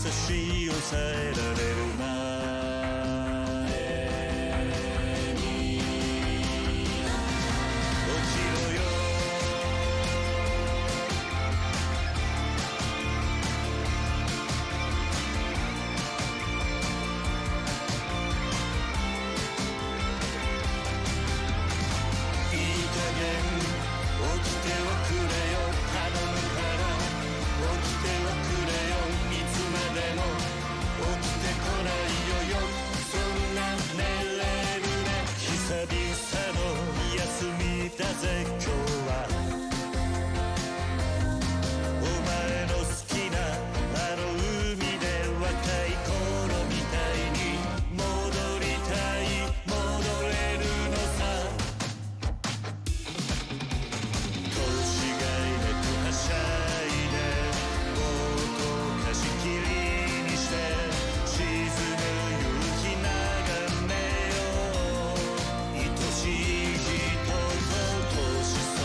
差し押さえられる前に落ちろよいい加減起きてはくれよ頼むから起きてはくれよいつまでも起きてこないよよそんな寝れるね久々の休みだぜ今日はお前の好きなあの海で若い頃みたいに戻りたい戻れるのさ腰がいねとはしゃいでボート貸し切りにして沈む夕日眺めよう愛しい人と年相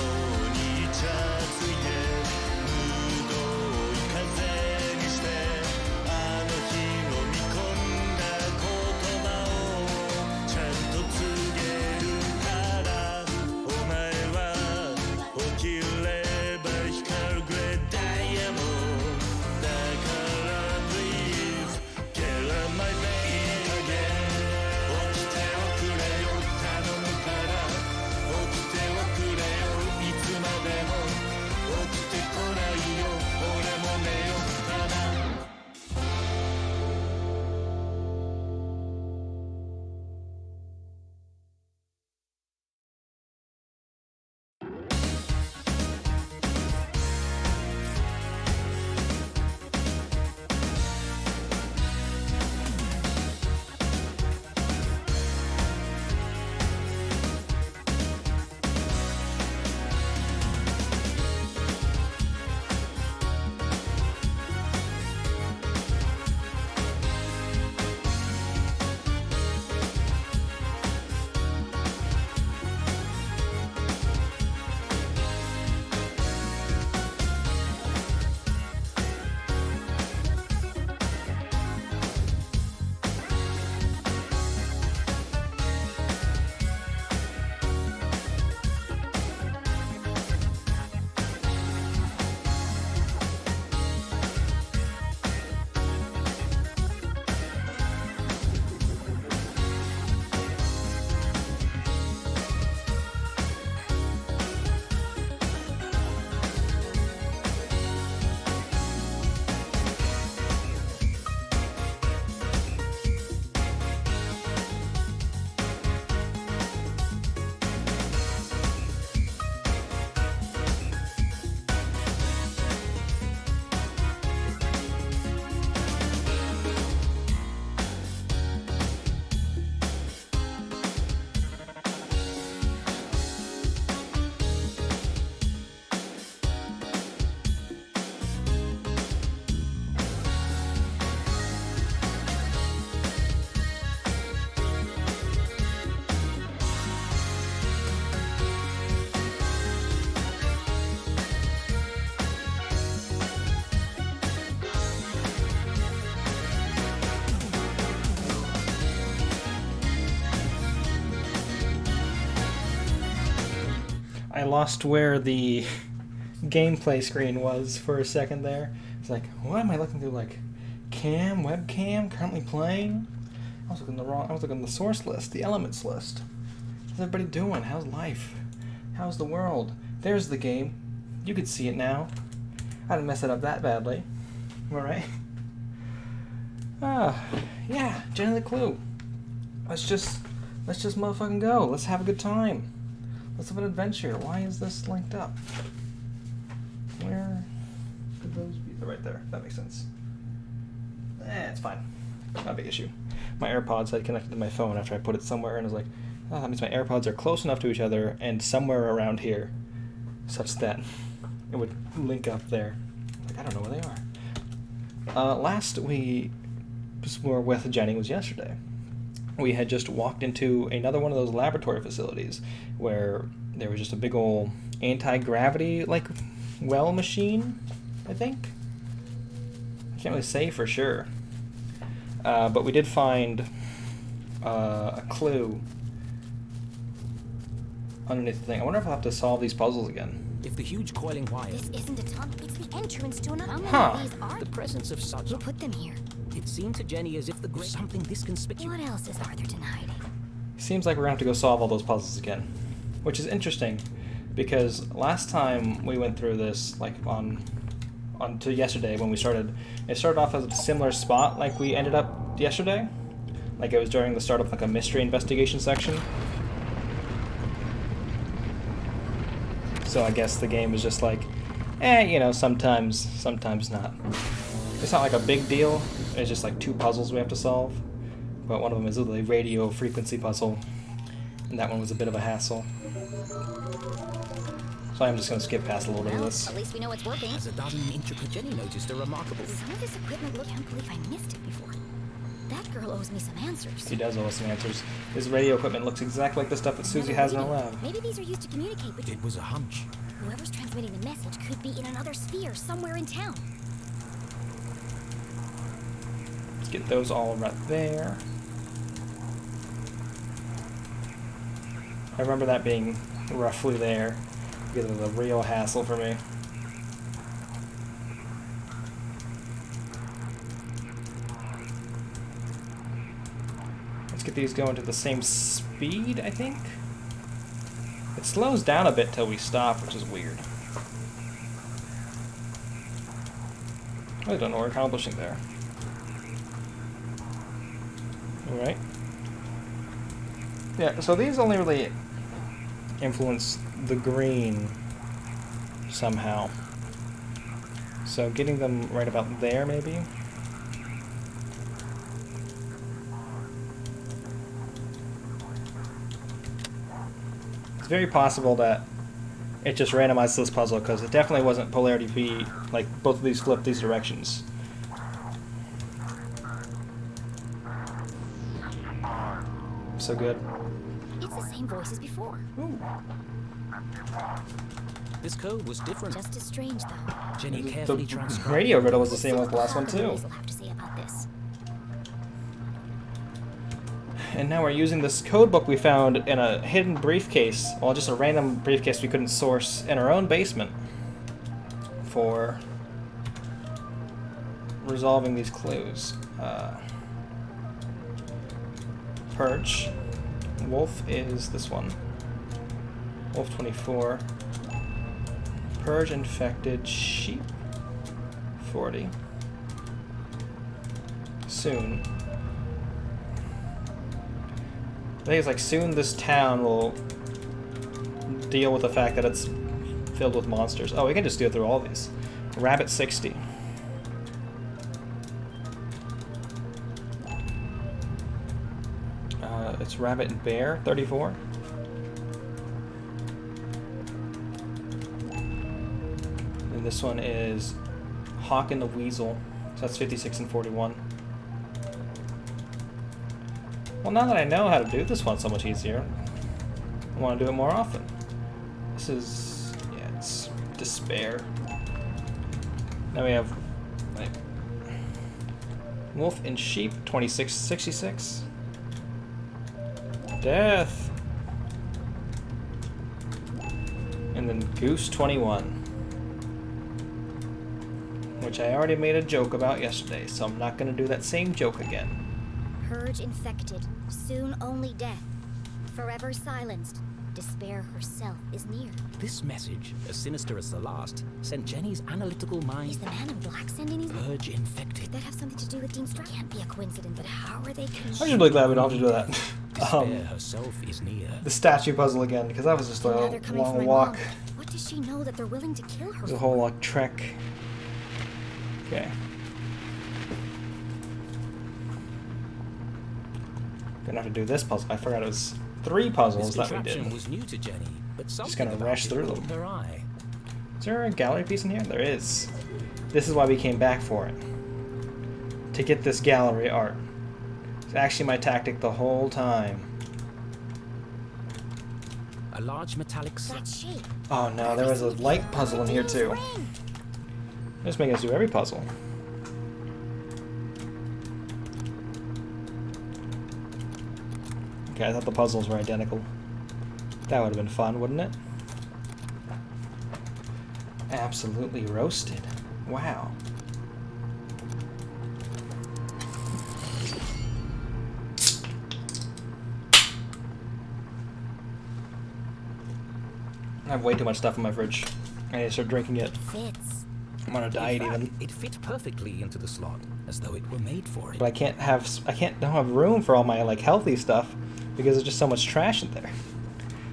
にイチャついてムードを追い風にしてあの日飲み込んだ言葉をちゃんと告げるからお前は起きれば光るグレーダイヤモンドだから Please get on my bed いい加減起きてはくれよ頼むから起きてはくれよいつまでも起きてこないよ俺も寝ようかなI lost where the gameplay screen was for a second there. It's like, what am I looking through? Like, webcam, currently playing? I was looking at the source list, the elements list. How's everybody doing? How's life? How's the world? There's the game. You could see it now. I didn't mess it up that badly. All right. Yeah, Jenny LeClue. Let's just motherfucking go. Let's have a good time. Let's have an adventure. Why is this linked up? Where could those be? They're right there. That makes sense. It's fine. Not a big issue. My AirPods had connected to my phone after I put it somewhere, and I was like, oh, that means my AirPods are close enough to each other and somewhere around here, such that it would link up there. Like, I don't know where they are. Last we were with Jenny was yesterday. We had just walked into another one of those laboratory facilities where there was just a big old anti-gravity, like, well machine, I think. Can't really say for sure. But we did find a clue underneath the thing. I wonder if I'll have to solve these puzzles again. If the huge coiling wire... This isn't a tunnel. It's the entrance to another... Huh. These are... The presence of such... Who put them here? It seemed to Jenny as if the great... Something this conspicuous... What else is Arthur hiding? Seems like we're gonna have to go solve all those puzzles again. Which is interesting, because last time we went through this, like on to yesterday when we started, it started off as a similar spot like we ended up yesterday. Like it was during the start of like a mystery investigation section. So I guess the game is just like, you know, sometimes not. It's not like a big deal. It's just like 2 puzzles we have to solve. But one of them is the radio frequency puzzle. And that one was a bit of a hassle. So I'm just going to skip past a little bit of this. At least we know it's working. As a dozen intricate... Jenny noticed a remarkable... Some of this equipment look... I can't believe I missed it before. That girl owes me some answers. She does owe us some answers. This radio equipment looks exactly like the stuff that Susie has in her lab. Maybe these are used to communicate, but... It was a hunch. Whoever's transmitting the message could be in another sphere somewhere in town. Let's get those all right there. I remember that being roughly there because it was a real hassle for me. Let's get these going to the same speed, I think. It slows down a bit till we stop, which is weird. I don't know what we're accomplishing there. Alright. Yeah, so these only really influence the green somehow. So getting them right about there, maybe? It's very possible that it just randomized this puzzle, because it definitely wasn't polarity P, like both of these flip these directions. So good. It's the same voice as before. Ooh. This code was different. Just as strange, though. Jenny carefully The transcribed... radio riddle was the same as the last one, What too. will have to say about this? And now we're using this code book we found in a hidden briefcase, well, just a random briefcase we couldn't source in our own basement for resolving these clues. Perch. Wolf is this one. Wolf 24. Purge infected sheep 40. Soon. I think it's like soon this town will deal with the fact that it's filled with monsters. Oh, we can just go through all these. Rabbit 60. It's Rabbit and Bear 34. And this one is Hawk and the Weasel. So that's 56 and 41. Well, now that I know how to do this one so much easier, I want to do it more often. This is, yeah, it's Despair. Now we have, like, Wolf and Sheep, 2666. Death. And then Goose, 21. Which I already made a joke about yesterday, so I'm not going to do that same joke again. Purge infected, soon only death. Forever silenced, despair herself is near. This message, as sinister as the last, sent Jenny's analytical Is mind... the man in black sending these? Purge infected. Could that have something to do with Dean's strike? Can't be a coincidence, but how are they I'm connected? just really glad we don't have to do that. Despair herself is near. The statue puzzle again, because that was just a Now they're coming for long my walk. mom. What does she know that they're willing to kill her? It was a whole like trek. Okay. Gonna have to do this puzzle. I forgot it was 3 puzzles This that we contraption did. was new to Jenny, but something gonna about rush it through caught them. her eye. Is there a gallery piece in here? There is. This is why we came back for it. To get this gallery art. It's actually my tactic the whole time. A large metallic That shape. Oh no, there was a light puzzle in here too. Ring. They're just making us do every puzzle. Okay, I thought the puzzles were identical. That would have been fun, wouldn't it? Absolutely roasted. Wow. I have way too much stuff in my fridge. I need to start drinking it. Fits. I'm on a diet In fact, even. it fit perfectly into the slot, as though it were made for it. But don't have room for all my like healthy stuff because there's just so much trash in there.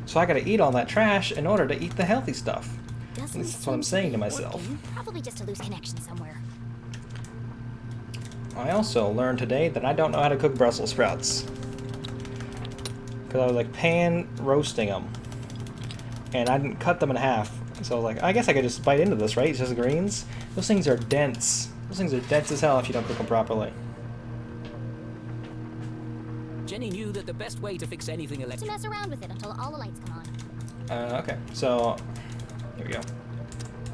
So I gotta eat all that trash in order to eat the healthy stuff. At least that's what I'm saying to myself. Working. Probably just a loose connection somewhere. I also learned today that I don't know how to cook Brussels sprouts. Because I was like pan roasting them. And I didn't cut them in half. So I was like, I guess I could just bite into this, right? It's just greens. Those things are dense. Those things are dense as hell if you don't cook them properly. Jenny knew that the best way to fix anything To electric... mess around with it until all the lights come on. Okay, so here we go.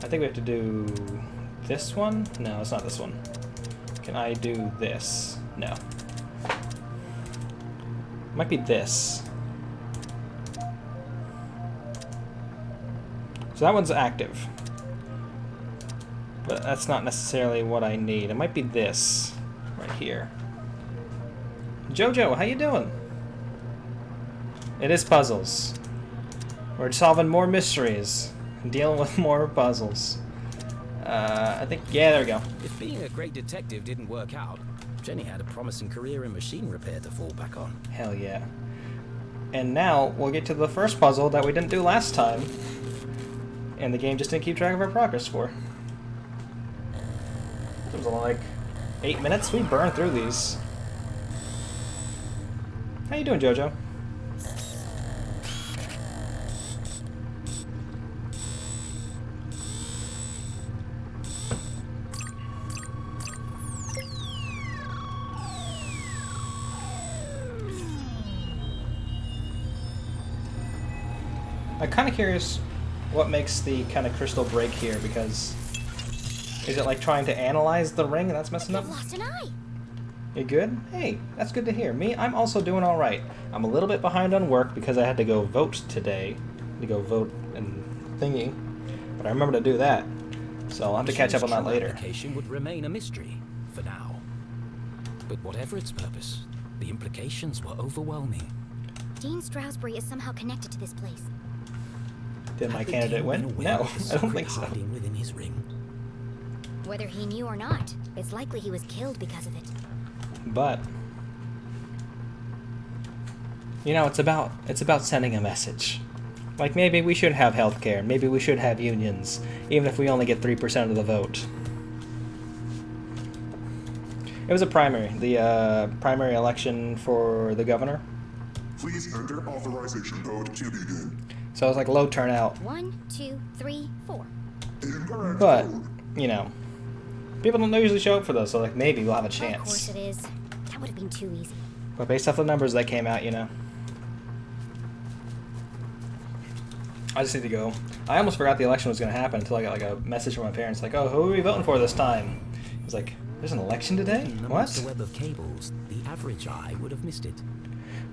I think we have to do this one? No, it's not this one. Can I do this? No. Might be this. So that one's active. But that's not necessarily what I need. It might be this right here. Jojo, how you doing? It is puzzles. We're solving more mysteries and dealing with more puzzles. I think, yeah, there we go. If being a great detective didn't work out, Jenny had a promising career in machine repair to fall back on. Hell yeah. And now we'll get to the first puzzle that we didn't do last time. And the game just didn't keep track of our progress for. It was only like 8 minutes. We burned through these. How you doing, Jojo? I'm kind of curious what makes the kind of crystal break here, because is it like trying to analyze the ring and that's messing up? I've lost an eye. You good? Hey, that's good to hear. Me, I'm also doing all right. I'm a little bit behind on work because I had to go vote today, to go vote and thingy, but I remember to do that, so I'll have to catch up on that Machine's later. application would remain a mystery for now, but whatever its purpose, the implications were overwhelming. Dean Stroudsbury is somehow connected to this place. Did my Had the candidate king been win? aware No, of the I don't secret think so. hiding within his ring? Whether he knew or not, it's likely he was killed because of it. But you know, it's about sending a message. Like maybe we should have healthcare, maybe we should have unions, even if we only get 3% of the vote. It was a primary, the primary election for the governor. Please enter authorization code to begin. So it was like low turnout. 1, 2, 3, 4. Incorrect But, code. you know, people don't usually show up for those, so like maybe we'll have a Of course chance. it is. That would have been too easy. But based off the numbers that came out, you know. I just need to go. I almost forgot the election was going to happen until I got like a message from my parents like, oh, who are we voting for this time? I was like, there's an election today? Amongst What? the web of cables, the average eye would have missed it.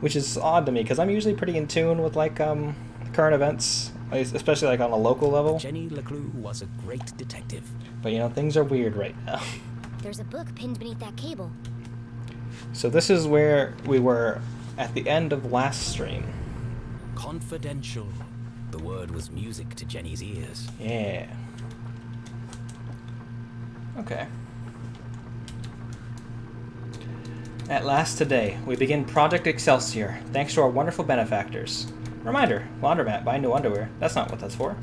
Which is odd to me because I'm usually pretty in tune with like current events, especially like on a local level. Jenny LeClue was a great detective. But you know, things are weird right now. There's a book pinned beneath that cable. So this is where we were at the end of last stream. Confidential. The word was music to Jenny's ears. Yeah. Okay. At last today, we begin Project Excelsior, thanks to our wonderful benefactors. Reminder, laundromat, buy new underwear. That's not what that's for.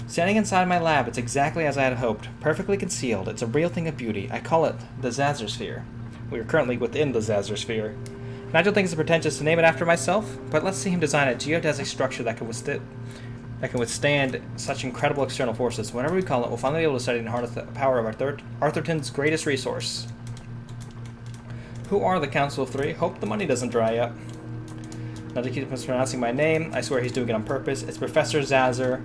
Standing inside my lab, it's exactly as I had hoped. Perfectly concealed. It's a real thing of beauty. I call it the Zazzersphere. We are currently within the Zazzersphere. Nigel thinks it's pretentious to name it after myself, but let's see him design a geodesic structure that can withstand such incredible external forces. Whatever we call it, we'll finally be able to study and harness the power of Arthurton's greatest resource. Who are the Council of Three? Hope the money doesn't dry up. Not to keep mispronouncing my name, I swear he's doing it on purpose. It's Professor Zazzer.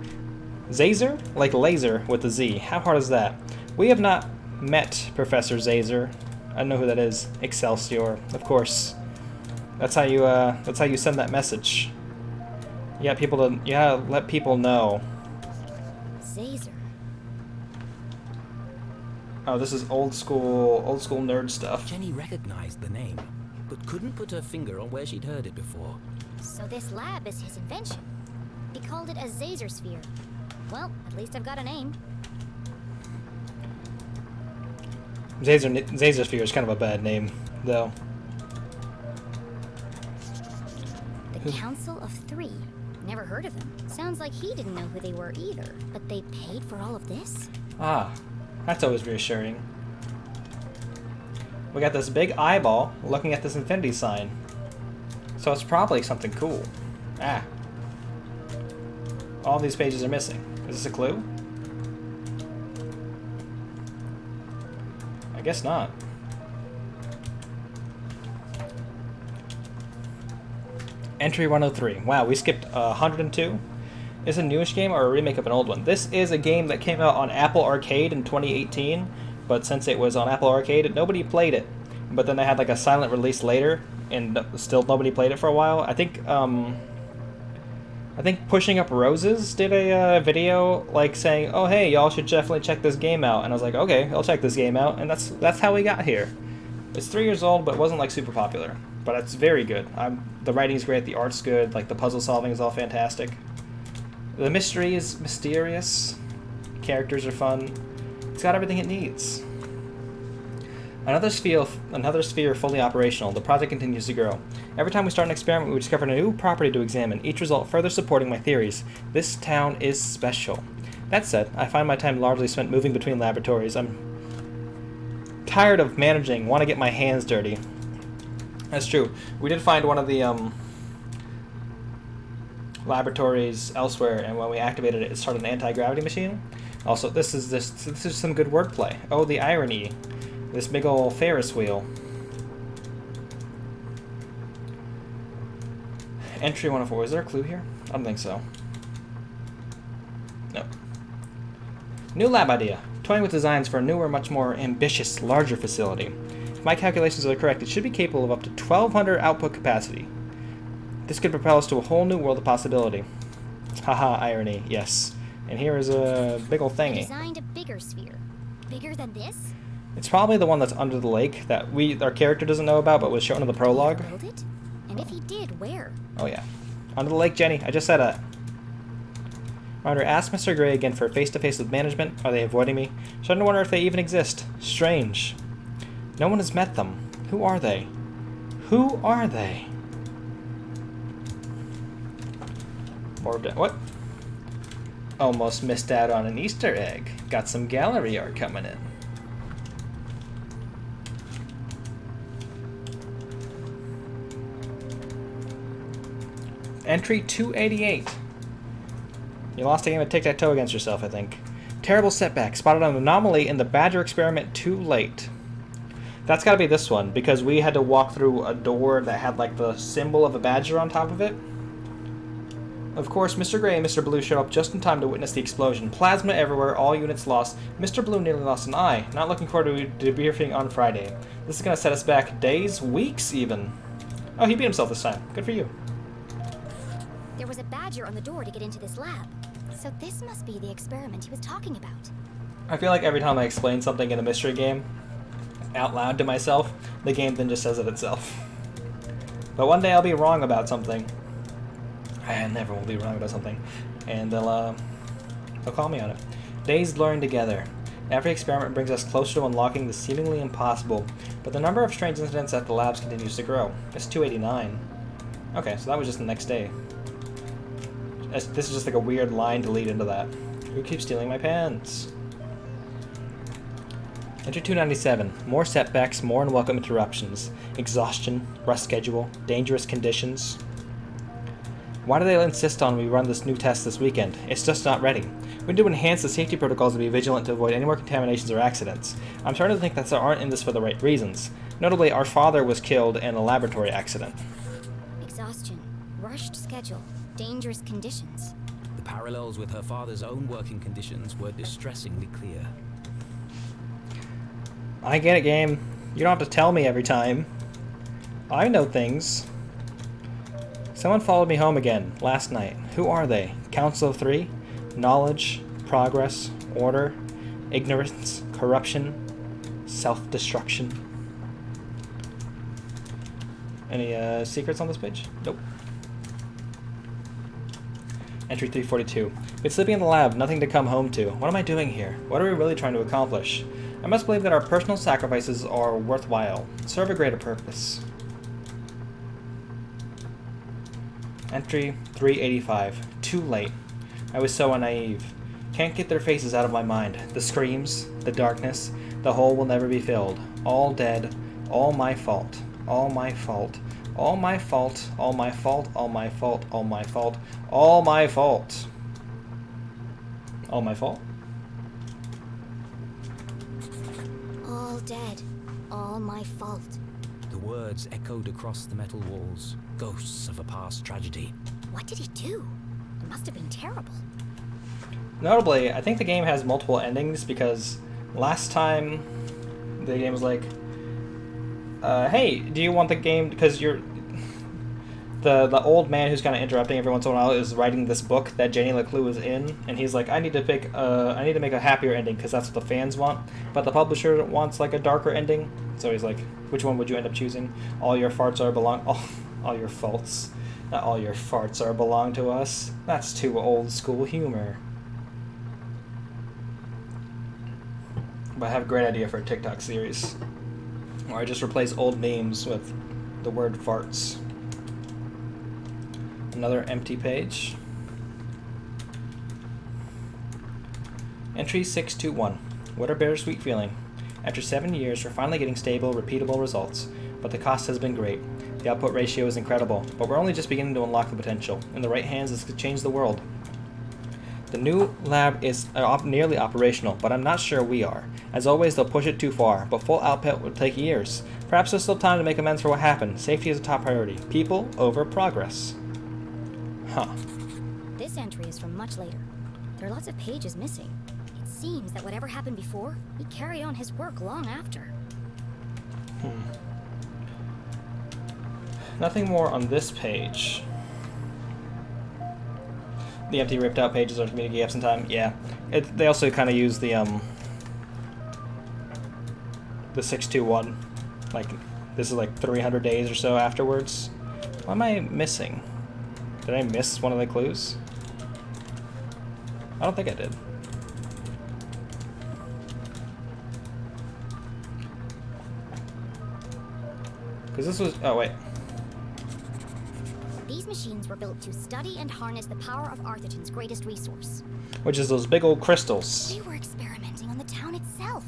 Zazer? Like laser with a Z. How hard is that? We have not met Professor Zazer. I don't know who that is. Excelsior, of course. That's how you send that message. You got people to, let people know. Zazer. Oh, this is old school nerd stuff. Jenny recognized the name, but couldn't put her finger on where she'd heard it before. So this lab is his invention. He called it a Zazer sphere. Well, at least I've got a name. Zazer sphere is kind of a bad name, though. The Council of Three. Never heard of them. Sounds like he didn't know who they were either. But they paid for all of this? Ah, that's always reassuring. We got this big eyeball looking at this infinity sign. So it's probably something cool. Ah. All these pages are missing. Is this a clue? I guess not. Entry 103. Wow, we skipped 102. Is it a newish game or a remake of an old one? This is a game that came out on Apple Arcade in 2018, but since it was on Apple Arcade, nobody played it. But then they had like a silent release later, and still nobody played it for a while. I think Pushing Up Roses did a video like saying, "Oh hey, y'all should definitely check this game out," and I was like, "Okay, I'll check this game out," and that's how we got here. It's 3 years old, but it wasn't like super popular. But it's very good. The writing's great, the art's good, like the puzzle solving is all fantastic. The mystery is mysterious. Characters are fun. It's got everything it needs. Another sphere fully operational. The project continues to grow. Every time we start an experiment, we discover a new property to examine, each result further supporting my theories. This town is special. That said, I find my time largely spent moving between laboratories. I'm tired of managing, want to get my hands dirty. That's true. We did find one of the laboratories elsewhere, and when we activated it, it started an anti-gravity machine. Also, this is some good wordplay. Oh, the irony. This big ol' Ferris wheel. Entry 104. Is there a clue here? I don't think so. No. New lab idea. Toying with designs for a newer, much more ambitious, larger facility. If my calculations are correct, it should be capable of up to 1,200 output capacity. This could propel us to a whole new world of possibility. Haha, irony. Yes. And here is a big ol' I thingy. designed a bigger sphere. Bigger than this? It's probably the one that's under the lake that our character doesn't know about, but was shown in the prologue. Build it? And if he did, where? Oh yeah. Under the lake, Jenny. I just said it. Reminder, ask Mr. Gray again for a face-to-face with management. Are they avoiding me? Starting to wonder if they even exist. Strange. No one has met them. Who are they? Who are they? More what? Almost missed out on an Easter egg. Got some gallery art coming in. Entry 288. You lost a game of tic-tac-toe against yourself, I think. Terrible setback. Spotted an anomaly in the Badger experiment too late. That's got to be this one, because we had to walk through a door that had like the symbol of a badger on top of it. Of course, Mr. Gray and Mr. Blue showed up just in time to witness the explosion. Plasma everywhere, all units lost. Mr. Blue nearly lost an eye. Not looking forward to debriefing on Friday. This is going to set us back days, weeks even. Oh, he beat himself this time. Good for you. There was a badger on the door to get into this lab. So this must be the experiment he was talking about. I feel like every time I explain something in a mystery game out loud to myself, the game then just says it itself. But one day I'll be wrong about something. I never will be wrong about something. And they'll call me on it. Days blurring together. Every experiment brings us closer to unlocking the seemingly impossible, but the number of strange incidents at the labs continues to grow. It's 289. Okay, so that was just the next day. This is just like a weird line to lead into that. Who keeps stealing my pens? Enter 297. More setbacks, more unwelcome interruptions. Exhaustion, rust schedule, dangerous conditions. Why do they insist on we run this new test this weekend? It's just not ready. We need to enhance the safety protocols and be vigilant to avoid any more contaminations or accidents. I'm starting to think that they aren't in this for the right reasons. Notably, our father was killed in a laboratory accident. Exhaustion, rushed schedule, dangerous conditions. The parallels with her father's own working conditions were distressingly clear. I get it, game. You don't have to tell me every time. I know things. Someone followed me home again, last night. Who are they? Council of Three? Knowledge, progress, order, ignorance, corruption, self-destruction. Any secrets on this page? Nope. Entry 342. Been sleeping in the lab, nothing to come home to. What am I doing here? What are we really trying to accomplish? I must believe that our personal sacrifices are worthwhile. Serve a greater purpose. Entry 385. Too late. I was so naive. Can't get their faces out of my mind. The screams, the darkness, the hole will never be filled. All dead. All my fault. All my fault. All my fault. All my fault. All my fault. All my fault. All my fault. All my fault? All dead. All my fault. The words echoed across the metal walls, ghosts of a past tragedy. What did he do? It must have been terrible. Notably, I think the game has multiple endings because last time the game was like, hey, do you want the game, because you're the old man who's kind of interrupting every once in a while is writing this book that Jenny LeClue is in, and he's like, I need to make a happier ending because that's what the fans want, but the publisher wants like a darker ending. So he's like, which one would you end up choosing? All your farts are all your faults. Not all your farts are belong to us. That's too old school humor. But I have a great idea for a TikTok series where I just replace old memes with the word farts. Another empty page. Entry 621. What a bittersweet feeling. After 7 years, we're finally getting stable, repeatable results, but the cost has been great. The output ratio is incredible, but we're only just beginning to unlock the potential. In the right hands, this could change the world. The new lab is nearly operational, but I'm not sure we are. As always, they'll push it too far, but full output would take years. Perhaps there's still time to make amends for what happened. Safety is a top priority. People over progress. Huh. This entry is from much later. There are lots of pages missing. It seems that whatever happened before, he carried on his work long after. Nothing more on this page. The empty, ripped out pages are community gaps in time. Yeah, they also kind of use the 621. Like, this is like 300 days or so afterwards. What am I missing? Did I miss one of the clues? I don't think I did. Because this was... Oh, wait. These machines were built to study and harness the power of Arthurton's greatest resource. Which is those big old crystals. They were experimenting on the town itself.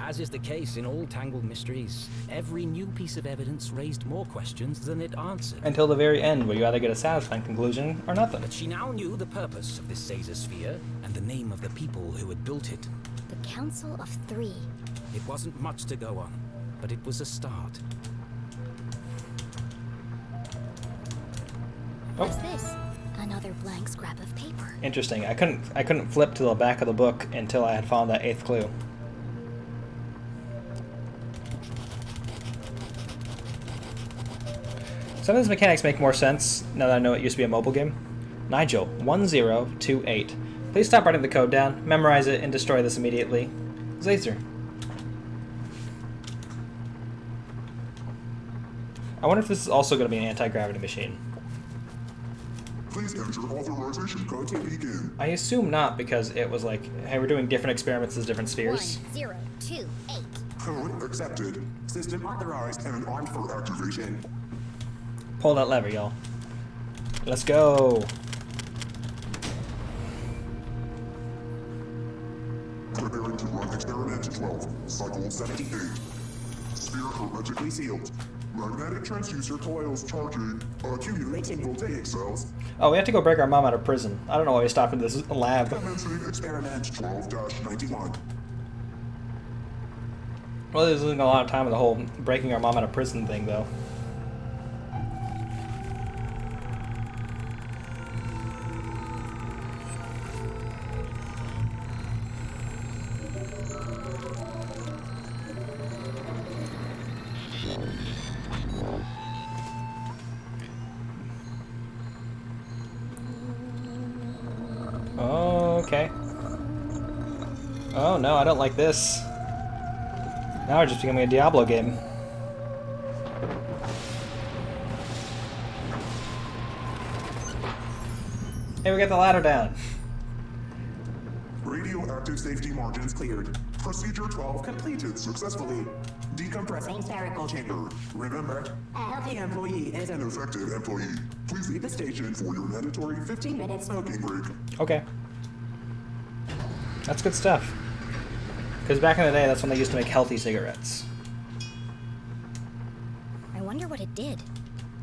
As is the case in all tangled mysteries, every new piece of evidence raised more questions than it answered. Until the very end, where you either get a satisfying conclusion or nothing. But she now knew the purpose of this Caesar sphere and the name of the people who had built it. The Council of Three. It wasn't much to go on, but it was a start. What's this? Another blank scrap of paper. Interesting. I couldn't flip to the back of the book until I had found that 8th clue. Some of these mechanics make more sense now that I know it used to be a mobile game. Nigel, 1028. Please stop writing the code down, memorize it, and destroy this immediately. Zazer. I wonder if this is also going to be an anti-gravity machine. Please enter authorization code to begin. I assume not, because it was like, hey, we're doing different experiments as different spheres. 1028. Code accepted. System authorized and armed for activation. Pull that lever, y'all. Let's go. Preparing to run experiment 12, cycle 78. Sphere hermetically sealed. Magnetic transducer coils charging, accumulating voltaic cells. Oh, we have to go break our mom out of prison. I don't know why we stopped in this lab. Commencing experiment 12-91. Well, there's losing a lot of time with the whole breaking our mom out of prison thing, though. Oh no, I don't like this. Now we're just becoming a Diablo game. Hey, we got the ladder down. Radioactive safety margins cleared. Procedure 12 completed successfully. Decompressing spherical chamber. Remember, a healthy employee is an effective employee. Please leave the station for your mandatory 15-minute smoking break. Okay. That's good stuff. Because back in the day, that's when they used to make healthy cigarettes. I wonder what it did.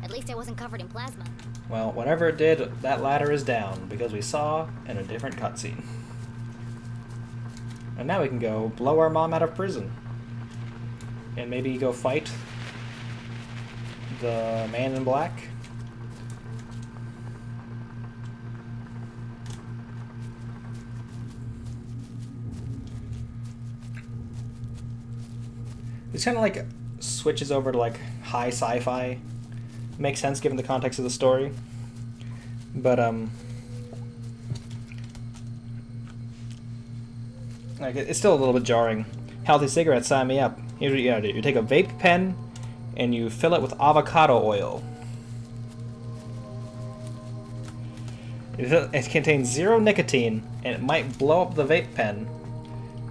At least I wasn't covered in plasma. Well, whatever it did, that ladder is down, because we saw in a different cutscene. And now we can go blow our mom out of prison. And maybe go fight the man in black. This kind of like switches over to like high sci-fi. Makes sense given the context of the story. But like it's still a little bit jarring. Healthy cigarettes, sign me up. Here's what you gotta do. You take a vape pen and you fill it with avocado oil. It contains 0 nicotine and it might blow up the vape pen.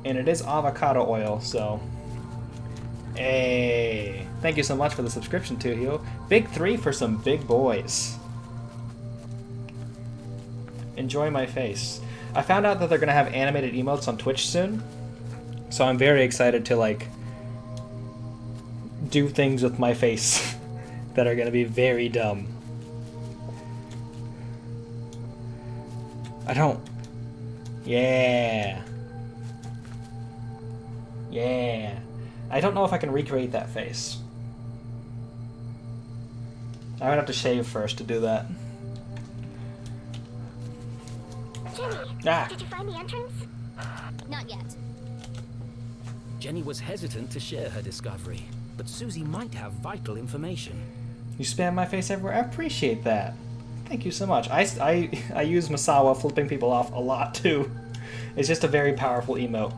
And it is avocado oil, so hey, thank you so much for the subscription too, Hugh. Big 3 for some big boys. Enjoy my face. I found out that they're gonna have animated emotes on Twitch soon, so I'm very excited to like do things with my face that are gonna be very dumb. I don't. Yeah. Yeah. I don't know if I can recreate that face. I would have to shave first to do that. Jenny, did you find the entrance? Not yet. Jenny was hesitant to share her discovery, but Susie might have vital information. You spam my face everywhere. I appreciate that. Thank you so much. I use Masawa flipping people off a lot too. It's just a very powerful emote.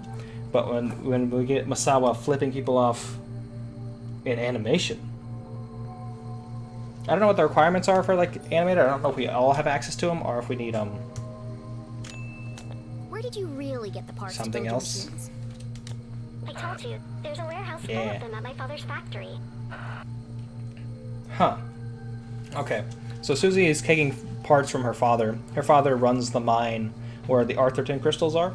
But when we get Masawa flipping people off in animation, I don't know what the requirements are for like animated. I don't know if we all have access to them or if we need Where did you really get the parts? Something to build else? your machines? I told you, there's a warehouse full Yeah. of them at my father's factory. Huh. Okay. So Susie is taking parts from her father. Her father runs the mine where the Arthurton crystals are.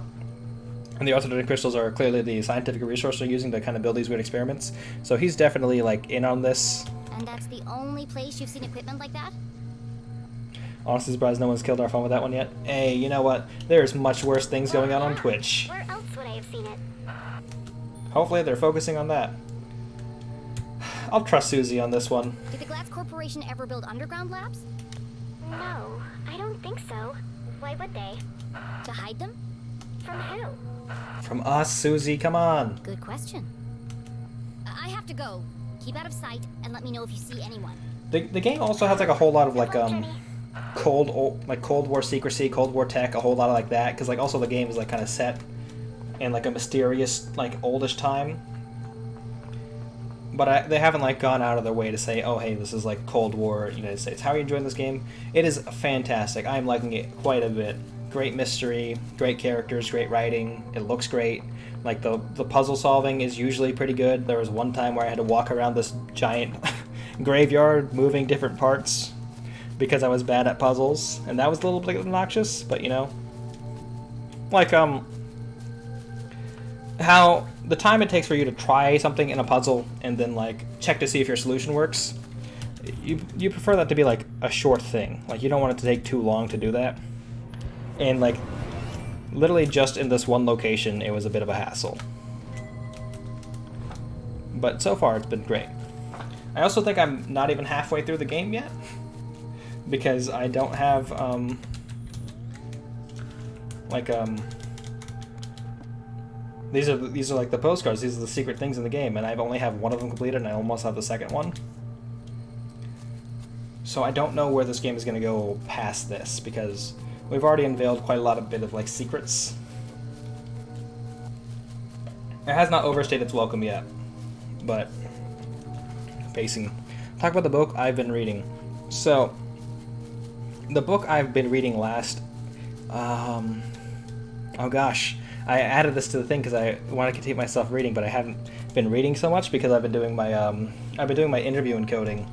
And the Arthurton crystals are clearly the scientific resource they're using to kind of build these weird experiments. So he's definitely like in on this. And that's the only place you've seen equipment like that? Honestly surprised no one's killed our phone with that one yet. Hey, you know what? There's much worse things going on Twitch. Where else would I have seen it? Hopefully they're focusing on that. I'll trust Susie on this one. Did the Glass Corporation ever build underground labs? No, I don't think so. Why would they? To hide them? From who? From us, Susie, come on. Good question. I have to go. Keep out of sight and let me know if you see anyone. The game also has like a whole lot of like Jenny. Cold War secrecy, Cold War tech, a whole lot of like that, because like also the game is like kind of set in like a mysterious like oldish time. But they haven't like gone out of their way to say, oh hey, this is like Cold War United States. How are you enjoying this game? It is fantastic. I'm liking it quite a bit. Great mystery, great characters, great writing. It looks great. Like the puzzle solving is usually pretty good. There was one time where I had to walk around this giant graveyard moving different parts because I was bad at puzzles, and that was a little bit obnoxious, but you know. Like how the time it takes for you to try something in a puzzle and then like check to see if your solution works. You prefer that to be like a short thing. Like you don't want it to take too long to do that. And like literally just in this one location it was a bit of a hassle. But so far it's been great. I also think I'm not even halfway through the game yet because I don't have these are like the postcards. These are the secret things in the game, and I only have one of them completed, and I almost have the second one. So I don't know where this game is going to go past this because we've already unveiled quite a lot of bit of like secrets. It has not overstayed its welcome yet, but pacing. Talk about the book I've been reading. So, the book I've been reading last, oh gosh, I added this to the thing because I want to continue myself reading, but I haven't been reading so much because I've been doing my interview and coding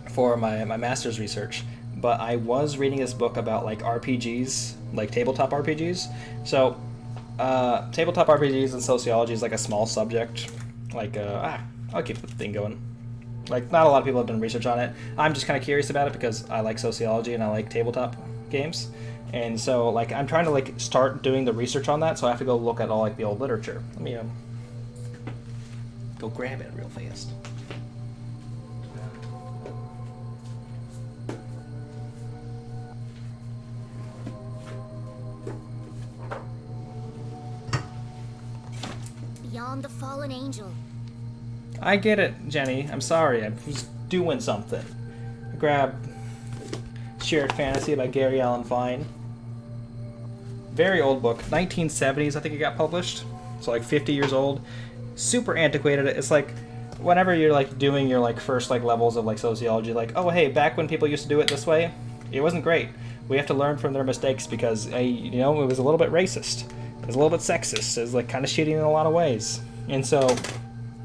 for my master's research. But I was reading this book about like RPGs, like tabletop RPGs. So, tabletop RPGs and sociology is like a small subject. Like, I'll keep the thing going. Like, not a lot of people have done research on it. I'm just kind of curious about it because I like sociology and I like tabletop games. And so, like, I'm trying to, like, start doing the research on that, so I have to go look at all, like, the old literature. Let me, go grab it real fast. Beyond the fallen angel. I get it, Jenny. I'm sorry. I was doing something. Grab Shared Fantasy by Gary Allen Fine. Very old book. 1970s, I think it got published. So like 50 years old. Super antiquated. It's like whenever you're like doing your like first like levels of like sociology, like, oh hey, back when people used to do it this way, it wasn't great. We have to learn from their mistakes because you know, it was a little bit racist. It was a little bit sexist. It was like kind of shitty in a lot of ways. And so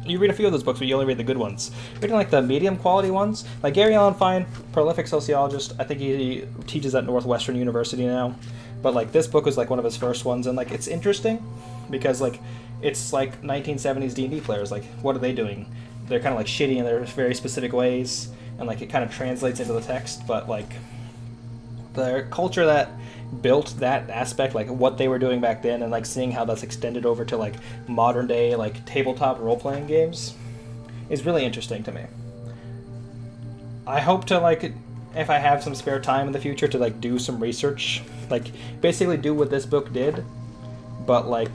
you read a few of those books, but you only read the good ones. Reading like the medium quality ones, like Gary Allen Fine, prolific sociologist. I think he teaches at Northwestern University now. But like this book was like one of his first ones, and like it's interesting because like it's like 1970s D&D players. Like what are they doing? They're kind of like shitty in their very specific ways, and like it kind of translates into the text. But like the culture that built that aspect, like what they were doing back then, and like seeing how that's extended over to like modern day like tabletop role-playing games is really interesting to me. I hope to like, if I have some spare time in the future, to like do some research, like basically do what this book did, but like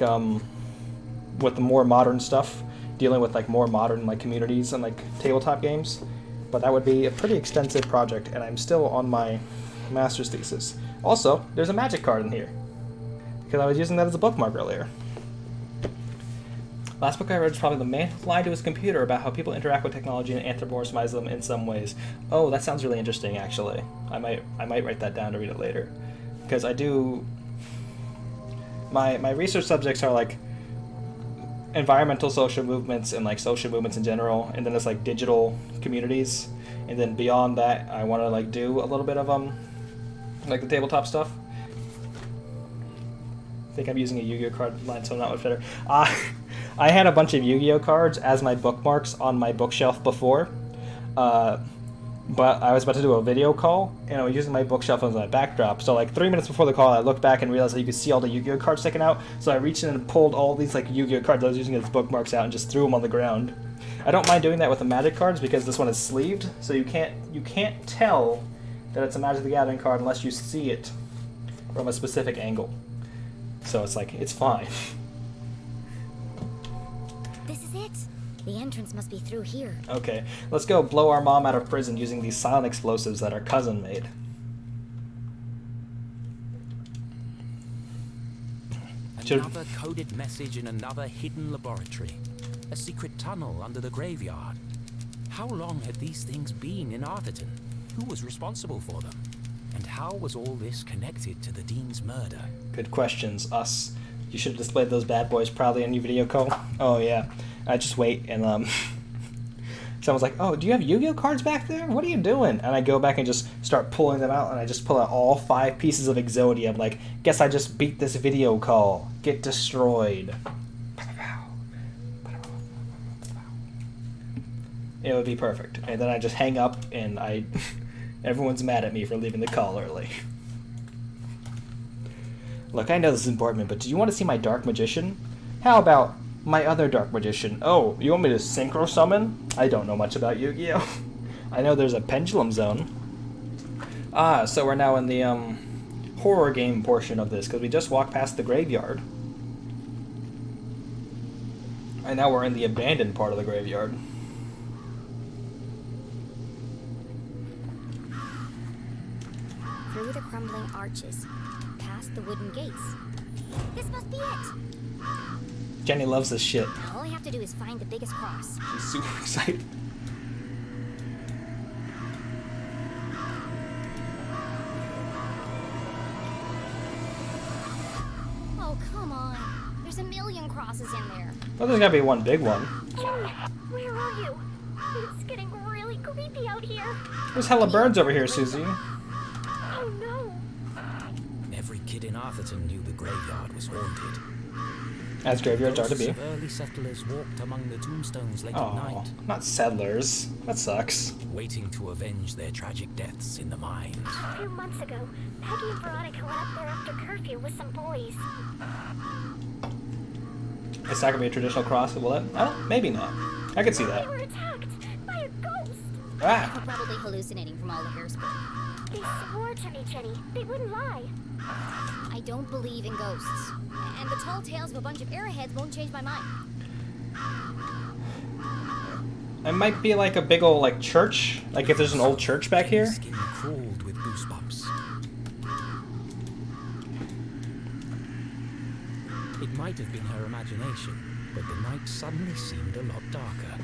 with the more modern stuff, dealing with like more modern like communities and like tabletop games. But that would be a pretty extensive project, and I'm still on my master's thesis. Also, there's a magic card in here because I was using that as a bookmark earlier. Last book I read is probably The Man Who Lied to His Computer, about how people interact with technology and anthropomorphize them in some ways. Oh, that sounds really interesting, actually. I might write that down to read it later, because I do. My research subjects are like environmental social movements and like social movements in general, and then there's like digital communities, and then beyond that, I want to like do a little bit of like the tabletop stuff. I think I'm using a Yu-Gi-Oh card line, so I'm not much better. I had a bunch of Yu-Gi-Oh cards as my bookmarks on my bookshelf before, but I was about to do a video call, and I was using my bookshelf as my backdrop. So like 3 minutes before the call, I looked back and realized that you could see all the Yu-Gi-Oh cards sticking out. So I reached in and pulled all these like Yu-Gi-Oh cards I was using as bookmarks out and just threw them on the ground. I don't mind doing that with the Magic cards because this one is sleeved, so you can't tell that it's a Magic the Gathering card unless you see it from a specific angle. So it's like, it's fine. This is it. The entrance must be through here. Okay, let's go blow our mom out of prison using these silent explosives that our cousin made. Another coded message in another hidden laboratory. A secret tunnel under the graveyard. How long had these things been in Arthurton? Who was responsible for them? And how was all this connected to the Dean's murder? Good questions, us. You should have displayed those bad boys proudly on your video call. Oh yeah, I just wait and someone's like, oh, do you have Yu-Gi-Oh cards back there? What are you doing? And I go back and just start pulling them out, and I just pull out all 5 pieces of Exodia. I'm like, guess I just beat this video call. Get destroyed. It would be perfect. And then I just hang up, and everyone's mad at me for leaving the call early. Look, I know this is important, but do you want to see my Dark Magician? How about my other Dark Magician? Oh, you want me to synchro summon? I don't know much about Yu-Gi-Oh! I know there's a pendulum zone. So we're now in the horror game portion of this, because we just walked past the graveyard. And now we're in the abandoned part of the graveyard. Through the crumbling arches, past the wooden gates. This must be it! Jenny loves this shit. All I have to do is find the biggest cross. She's super excited. Oh, come on. There's a million crosses in there. Well, there's gotta be one big one. Jenny, where are you? It's getting really creepy out here. There's hella birds over here, Susie. Oh no. Every kid in Arthurton knew the graveyard was haunted. As graveyards are to Ghosts be. of early settlers walked among the tombstones late at Oh, night, not settlers. That sucks. waiting to avenge their tragic deaths in the mines. A few months ago, Peggy and Veronica went up there after curfew with some boys. It's not gonna be a traditional cross, will it? I don't, maybe not. I could see They that. were attacked by a ghost. Ah! We're probably hallucinating from all the hairspray. They swore to me, Jenny. They wouldn't lie. I don't believe in ghosts. And the tall tales of a bunch of airheads won't change my mind. It might be like a big old like church. Like if there's an old church back here. Skin crawled with goosebumps. It might have been her imagination, but the night suddenly seemed a lot darker.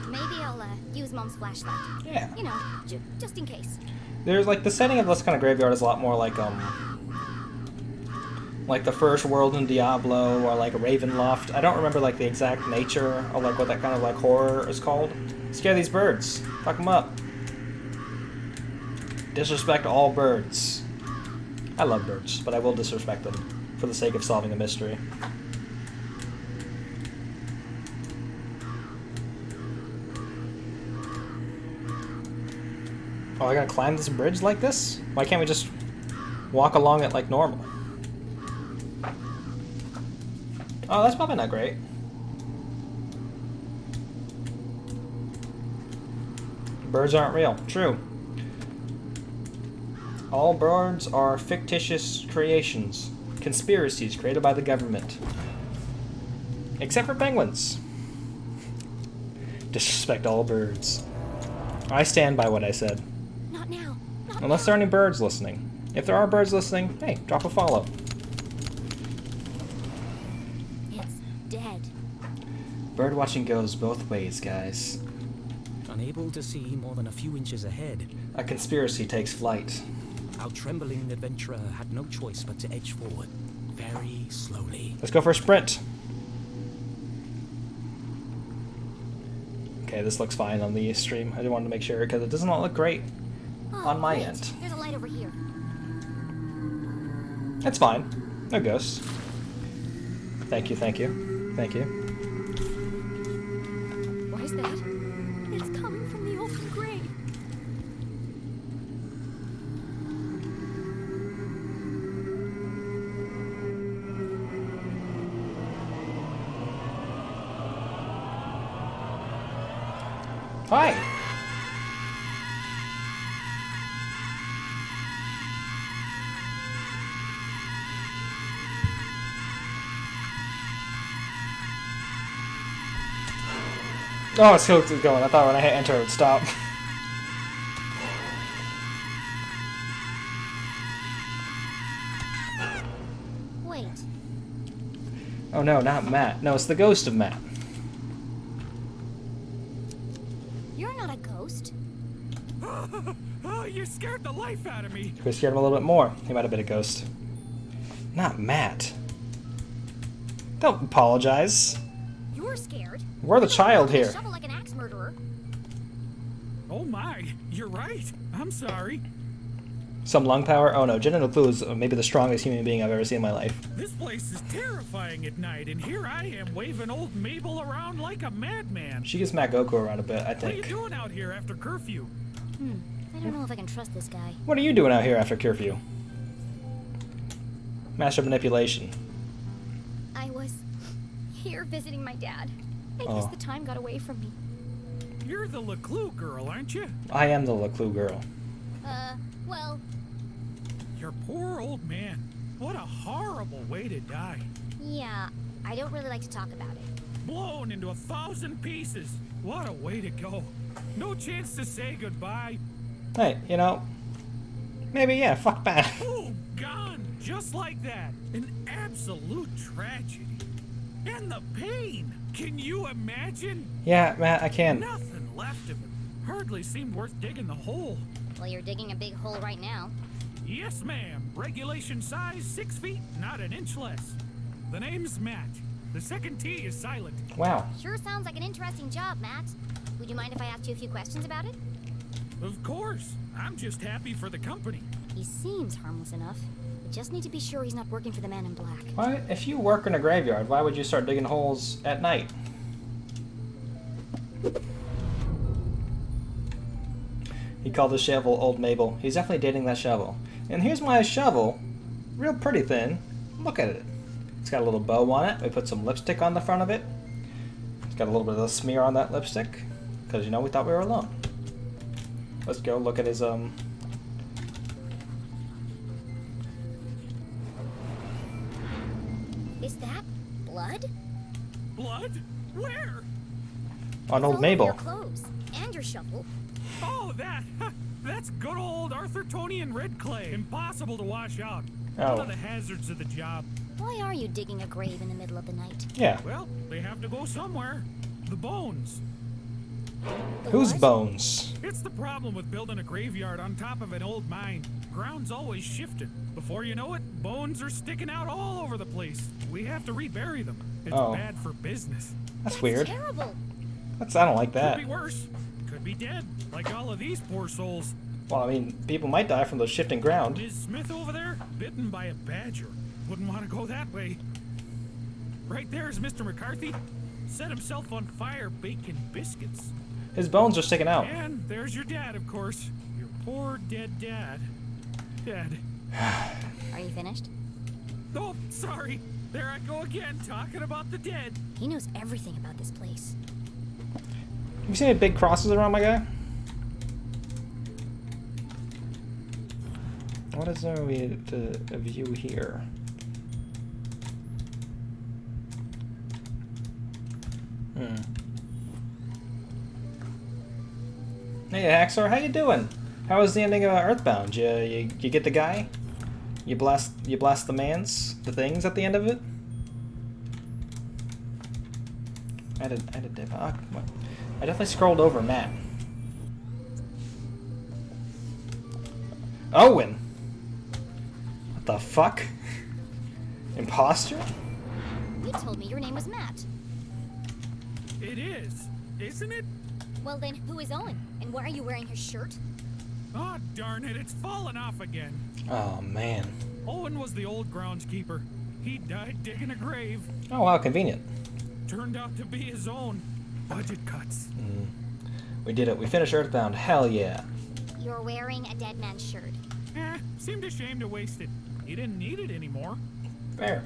Maybe I'll use Mom's flashlight. Yeah. You know, just in case. There's like the setting of this kind of graveyard is a lot more like the First World in Diablo or like a Ravenloft. I don't remember like the exact nature of like what that kind of like horror is called. Scare these birds. Fuck them up. Disrespect all birds. I love birds, but I will disrespect them for the sake of solving a mystery. Oh, I gotta climb this bridge like this? Why can't we just walk along it like normal? Oh, that's probably not great. Birds aren't real. True. All birds are fictitious creations. Conspiracies created by the government. Except for penguins. Disrespect all birds. I stand by what I said. Not now. Not Unless there are any birds listening. If there are birds listening, hey, drop a follow. It's dead. Bird watching goes both ways, guys. Unable to see more than a few inches ahead, A conspiracy takes flight. our trembling adventurer had no choice but to edge forward, very slowly. Let's go for a sprint. Okay, this looks fine on the stream. I just wanted to make sure because it does not look great Oh, on my wait. end. There's a light over here. It's fine. No ghosts. Thank you, thank you. Thank you. What is that? It's coming from the open grave. Hi! Oh, it's still going. I thought when I hit enter it would stop. Wait. Oh no, not Matt. No, it's the ghost of Matt. You're not a ghost. Oh, you scared the life out of me. We scared him a little bit more. He might have been a ghost. Not Matt. Don't apologize. You're scared. We're the child here. Shovel like an axe murderer. Oh my, you're right. I'm sorry. Some lung power? Oh no, Jen and LeClue is maybe the strongest human being I've ever seen in my life. This place is terrifying at night, and here I am waving old Mabel around like a madman. She gets Matt Goku around a bit, I What are you think. doing out here after curfew? I don't know if I can trust this guy. What are you doing out here after curfew? Master manipulation. I was here visiting my dad. I guess Oh. the time got away from me. You're the LeClue girl, aren't you? I am the LeClue girl. Well, Your poor old man. What a horrible way to die. yeah, I don't really like to talk about it. Blown into 1,000 pieces. What a way to go. No chance to say goodbye. Hey, you know, Maybe, yeah, fuck Matt. Oh, gone just like that. An absolute tragedy. And the pain. Can you imagine? Yeah, Matt, I can. Nothing left of him. Hardly seemed worth digging the hole. Well, you're digging a big hole right now. Yes, ma'am. Regulation size 6 feet, not an inch less. The name's Matt. The second T is silent. Wow. Sure sounds like an interesting job, Matt. Would you mind if I asked you a few questions about it? Of course. I'm just happy for the company. He seems harmless enough. We just need to be sure he's not working for the Man in Black. Why, if you work in a graveyard, why would you start digging holes at night? He called the shovel Old Mabel. He's definitely dating that shovel. And here's my shovel. Real pretty thin. Look at it. It's got a little bow on it. We put some lipstick on the front of it. It's got a little bit of a smear on that lipstick. Because, you know, we thought we were alone. Let's go look at his, Is that blood? Blood? Where? on It's Old all Mabel. over your clothes and your shovel. Oh, that. That's good old Arthurtonian red clay. Impossible to wash out. Oh. One of the hazards of the job. Why are you digging a grave in the middle of the night? Yeah. Well, they have to go somewhere. The bones. The Whose what? bones? It's the problem with building a graveyard on top of an old mine. Ground's always shifting. Before you know it, bones are sticking out all over the place. We have to rebury them. It's Oh. bad for business. That's weird. Terrible. I don't like that. Could be worse. Could be dead, like all of these poor souls. Well, I mean, people might die from the shifting ground. Ms. Smith over there, bitten by a badger. Wouldn't want to go that way. Right there's Mr. McCarthy. Set himself on fire baking biscuits. His bones are sticking out. And there's your dad, of course. Your poor dead dad. Dead. Are you finished? Oh, sorry. There I go again, talking about the dead. He knows everything about this place. You see any big crosses around my guy? What is there to view here? Hey, Haxor, how you doing? How was the ending of Earthbound? You get the guy? You blast the things at the end of it? I did dip. I definitely scrolled over Matt. Owen! What the fuck? Imposter? You told me your name was Matt. It is, isn't it? Well then, who is Owen? And why are you wearing his shirt? Oh, darn it, it's fallen off again. Oh, man. Owen was the old groundskeeper. He died digging a grave. Oh, how convenient. Turned out to be his own. Budget cuts. We did it. We finished Earthbound. Hell yeah. You're wearing a dead man's shirt. Seemed a shame to waste it. He didn't need it anymore. Fair.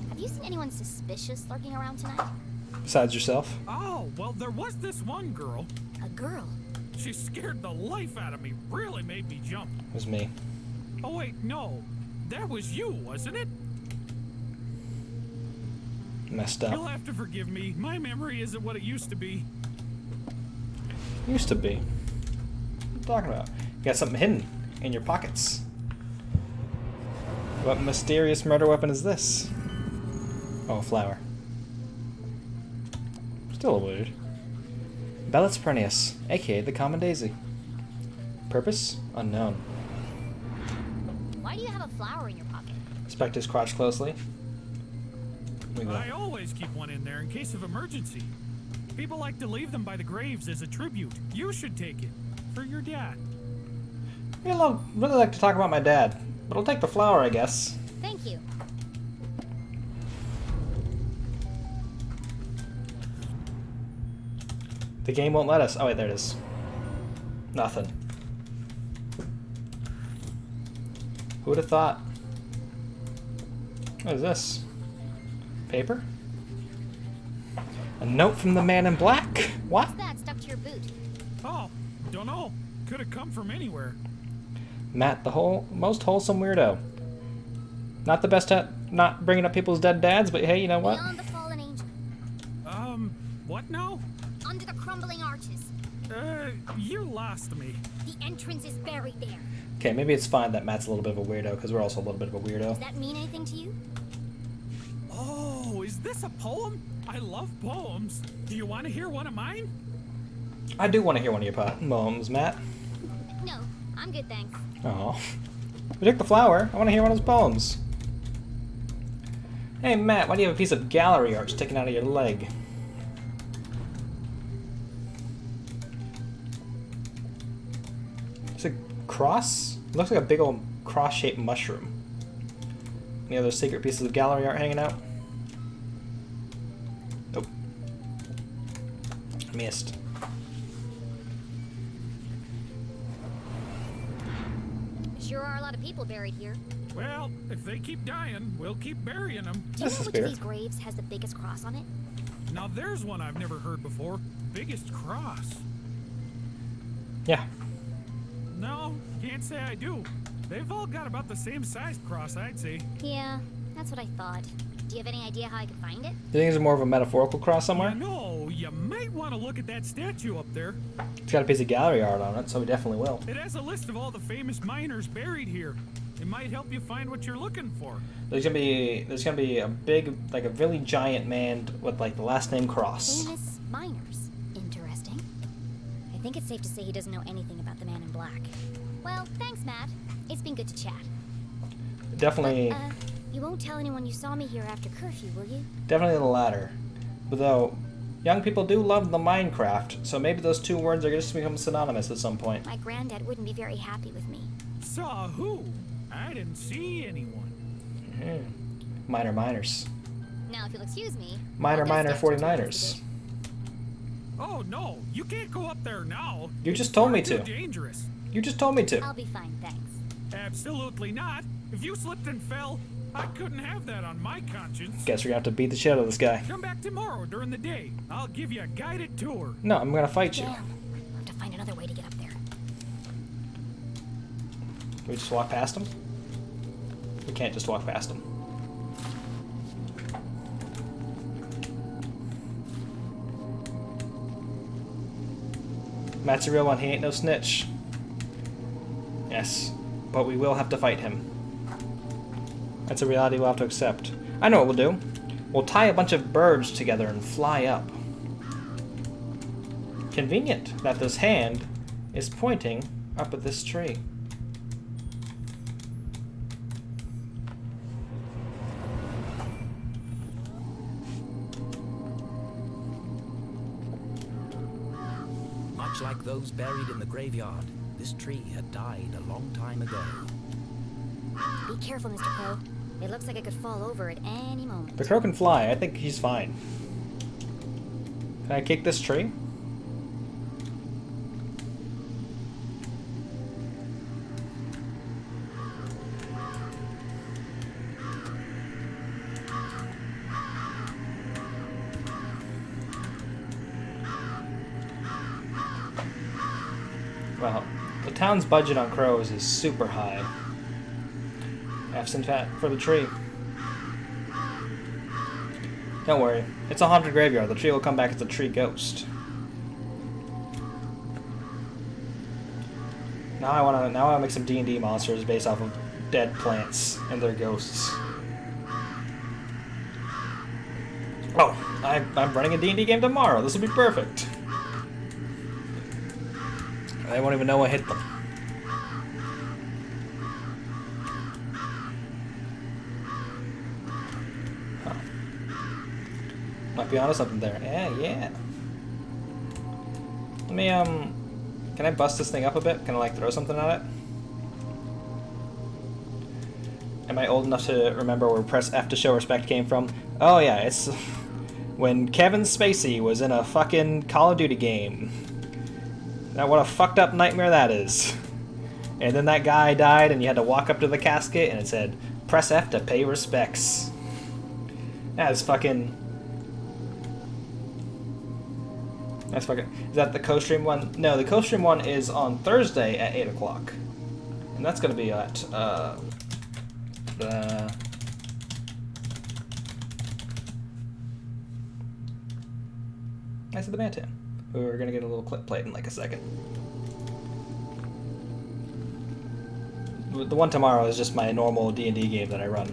Have you seen anyone suspicious lurking around tonight? Besides yourself? Oh, well, there was this one girl. A girl. She scared the life out of me. Really made me jump. It was me. Oh, wait, no. That was you, wasn't it? Messed You'll up. have to forgive me. My memory isn't what it used to be. Used to be. What are you talking about? You got something hidden in your pockets. What mysterious murder weapon is this? Oh, a flower. Still weird. Bellus perennius, aka the common daisy. Purpose? Unknown. Why do you have a flower in your pocket? Inspect his crotch closely. We go. I always keep one in there in case of emergency. People like to leave them by the graves as a tribute. You should take it. For your dad. I really like to talk about my dad, but I'll take the flower, I guess. Thank you. The game won't let us. Oh, wait, there it is. Nothing. Who would have thought? What is this? Paper? A note from the Man in Black? What? What's that stuck to your boot? Oh, don't know. Could have come from anywhere. Matt, the most wholesome weirdo. Not the best at not bringing up people's dead dads, but hey, you know what? Beyond the fall What now? Under the crumbling arches. You lost me. The entrance is buried there. Okay, maybe it's fine that Matt's a little bit of a weirdo, because we're also a little bit of a Does weirdo. that mean anything to you? Oh, is this a poem? I love poems. Do you want to hear one of mine? I do want to hear one of your poems, Matt. No, I'm good, thanks. Oh. We took the flower. I want to hear one of his poems. Hey, Matt, why do you have a piece of gallery art sticking out of your leg? It's a cross? It looks like a big old cross-shaped mushroom. Any other secret pieces of gallery art hanging out? Nope. Missed. Sure are a lot of people buried here. Well, if they keep dying, we'll keep burying them. Do you That's know the which of spirit. these graves has the biggest cross on it? Now there's one I've never heard before. Biggest cross. Yeah. No, can't say I do. They've all got about the same sized cross, I'd say. Yeah, that's what I thought. Do you have any idea how I could find it? Do you think it's more of a metaphorical cross somewhere? No, you might want to look at that statue up there. It's got a piece of gallery art on it, so we definitely will. It has a list of all the famous miners buried here. It might help you find what you're looking for. There's gonna be a big, like a really giant man with like the last name Cross. Famous miners. Interesting. I think it's safe to say he doesn't know anything about the man in black. Well, thanks, Matt. It's been good to chat. Definitely, You won't tell anyone you saw me here after curfew, will you? definitely the latter. But though, young people do love the Minecraft, so maybe those two words are just become synonymous at some point. My granddad wouldn't be very happy with me. Saw who? I didn't see anyone. Miners. Now, if you'll excuse me... Miner I'll go stairs to 49ers. Oh no, you can't go up there now. You It's just told me far to. too dangerous. You just told me to. I'll be fine, thanks. Absolutely not. If you slipped and fell, I couldn't have that on my conscience. Guess we're gonna have to beat the shit out of this guy. Come back tomorrow during the day. I'll give you a guided tour. No, I'm gonna fight you. Damn. I'll have to find another way to get up there. Can we just walk past him? We can't just walk past him. Matt's a real one, he ain't no snitch. Yes, but we will have to fight him. That's a reality we'll have to accept. I know what we'll do. We'll tie a bunch of birds together and fly up. Convenient that this hand is pointing up at this tree. Much like those buried in the graveyard, this tree had died a long time ago. Be careful, Mr. Crow. It looks like it could fall over at any moment. The crow can fly. I think he's fine. Can I kick this tree? Well, the town's budget on crows is super high. Have some fat for the tree. Don't worry, it's a haunted graveyard. The tree will come back as a tree ghost. Now I wanna make some D&D monsters based off of dead plants and their ghosts. Oh, I'm running a D&D game tomorrow. This will be perfect. They won't even know I hit them. Huh. Might be onto something there. Yeah. Let me, can I bust this thing up a bit? Can I, like, throw something at it? Am I old enough to remember where press F to show respect came from? Oh yeah, it's when Kevin Spacey was in a fucking Call of Duty game. Now what a fucked up nightmare that is. And then that guy died and you had to walk up to the casket and it said, press F to pay respects. That's fucking... Is that the co-stream one? No, the co-stream one is on Thursday at 8 o'clock. And that's gonna be at, I see the Bantan. We're gonna get a little clip played in like a second. The one tomorrow is just my normal D&D game that I run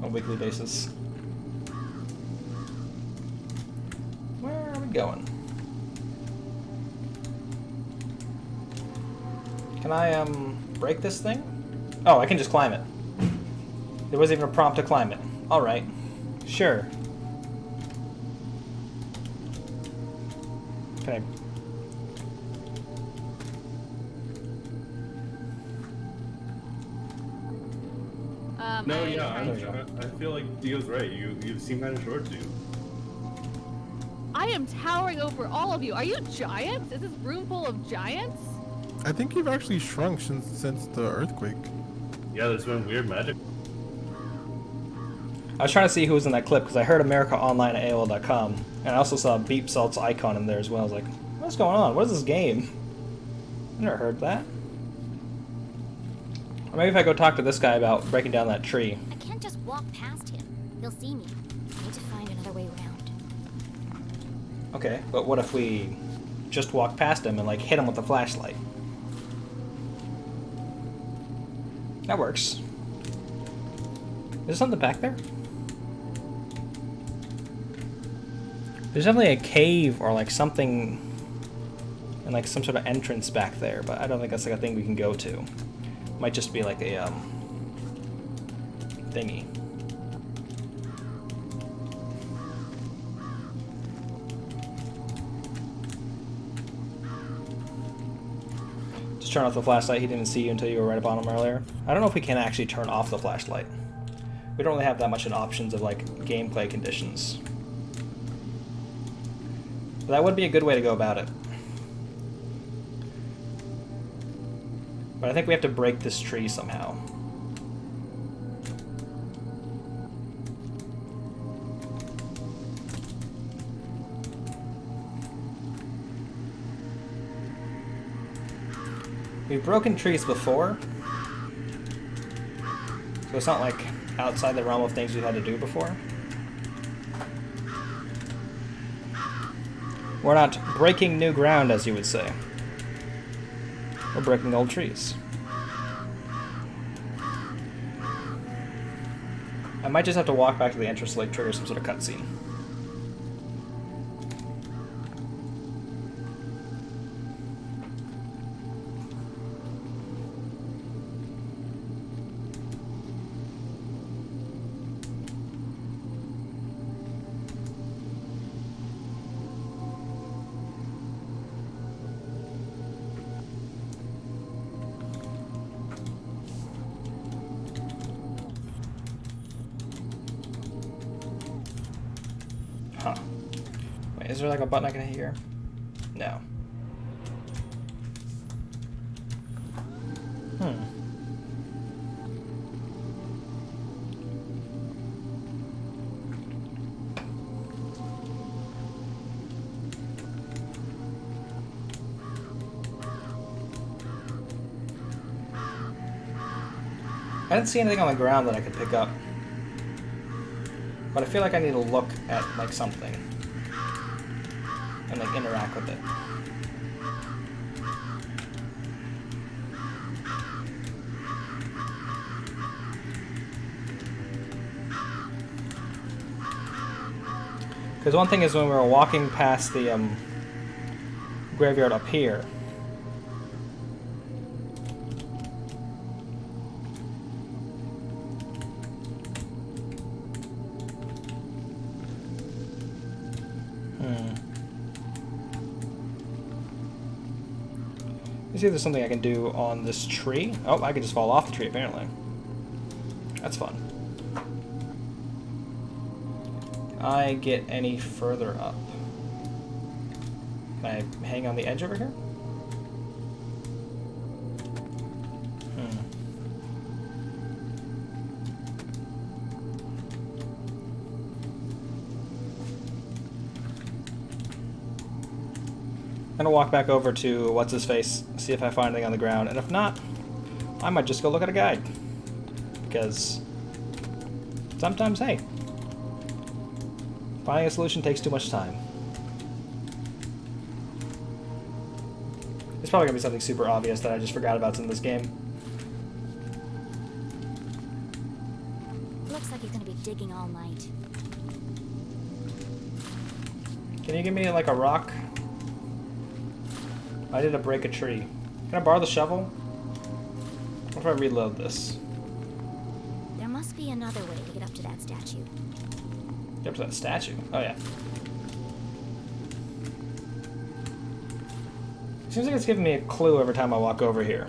on a weekly basis. Where are we going? Can I, break this thing? Oh, I can just climb it. There wasn't even a prompt to climb it. Alright. Sure. Can I... No, yeah, I feel like Dio's right. You seem kind of short, dude. I am towering over all of you. Are you giants? Is this room full of giants? I think you've actually shrunk since the earthquake. Yeah, there's been weird magic. I was trying to see who was in that clip because I heard America Online at AOL.com, and I also saw Beep Salt's icon in there as well. I was like, what's going on? What is this game? I never heard that. Or maybe if I go talk to this guy about breaking down that tree. I can't just walk past him. He'll see me. I need to find another way around. Okay, but what if we just walk past him and like hit him with a flashlight? That works. Is there something back there? There's definitely a cave or like something and like some sort of entrance back there, but I don't think that's like a thing we can go to. Might just be like a thingy. Just turn off the flashlight. He didn't see you until you were right upon him earlier. I don't know if we can actually turn off the flashlight. We don't really have that much in options of like gameplay conditions. But that would be a good way to go about it. But I think we have to break this tree somehow. We've broken trees before, so it's not like outside the realm of things we've had to do before. We're not breaking new ground, as you would say. We're breaking old trees. I might just have to walk back to the entrance to like trigger some sort of cutscene. Huh. Wait, is there like a button I can hit here? No. I didn't see anything on the ground that I could pick up. But I feel like I need to look at, like, something. And, like, interact with it. Because one thing is when we were walking past the, graveyard up here, see if there's something I can do on this tree. Oh, I can just fall off the tree, apparently. That's fun. Can I get any further up? Can I hang on the edge over here? I'm gonna walk back over to what's-his-face, see if I find anything on the ground, and if not, I might just go look at a guide. Because sometimes, hey, finding a solution takes too much time. It's probably gonna be something super obvious that I just forgot about in this game. Looks like he's gonna be digging all night. Can you give me like a rock? I did break a tree. Can I borrow the shovel? What if I reload this? There must be another way to get up to that statue. Get up to that statue? Oh yeah. Seems like it's giving me a clue every time I walk over here.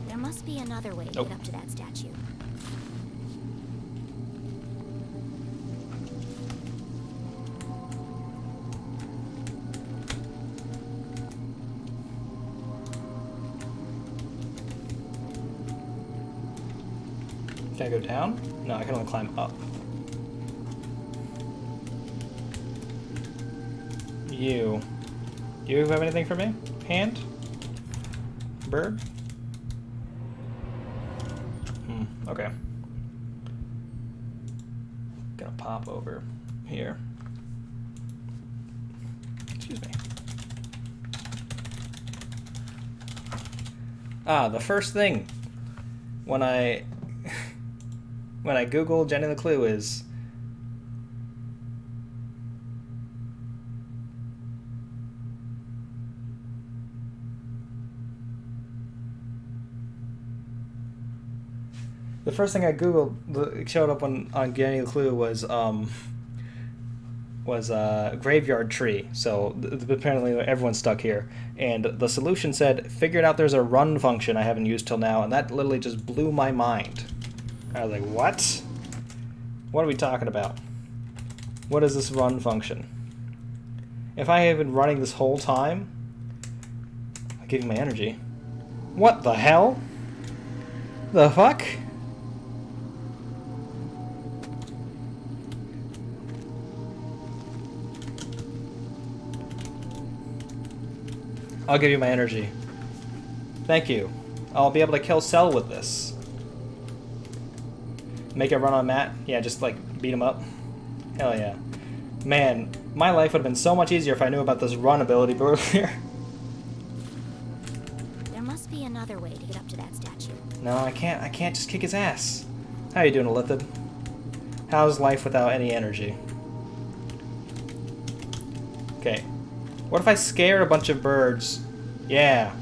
There must be another way to get up to that statue. Can I go down? No, I can only climb up. You. Do you have anything for me? Hand? Bird? Okay. Gonna pop over here. Excuse me. Ah, the first thing when I Google Jenny LeClue is the first thing I googled that showed up on Jenny LeClue was graveyard tree. So apparently everyone's stuck here, and the solution said figured out there's a run function I haven't used till now, and that literally just blew my mind. I was like, what? What are we talking about? What is this run function? If I have been running this whole time, I'll give you my energy. What the hell? The fuck? I'll give you my energy. Thank you. I'll be able to kill Cell with this. Make it run on Matt? Yeah, just like beat him up. Hell yeah. Man, my life would have been so much easier if I knew about this run ability earlier. There must be another way to get up to that statue. No, I can't just kick his ass. How you doing, Elithid? How's life without any energy? Okay. What if I scare a bunch of birds? Yeah.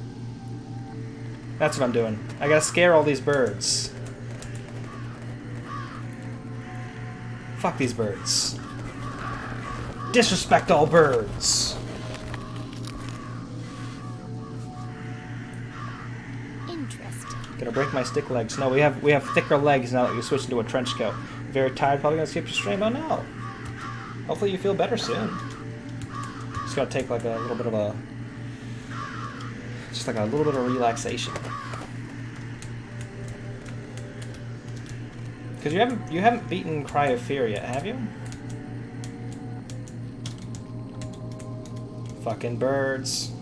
That's what I'm doing. I gotta scare all these birds. Fuck these birds. Disrespect all birds. Interesting. Gonna break my stick legs. No, we have thicker legs now that you switch into a trench coat. Very tired, probably gonna skip your stream. Oh no. Hopefully you feel better soon. Just gotta take like a little bit of a, just like a little bit of relaxation. Because you haven't beaten Cry of Fear yet, have you? Fucking birds.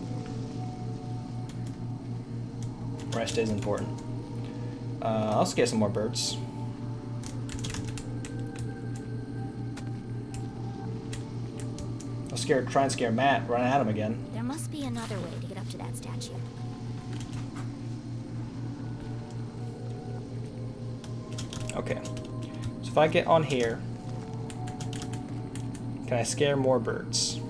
Rest is important. I'll scare some more birds. Try and scare Matt, run at him again. There must be another way to get up to that statue. Okay. So if I get on here, can I scare more birds?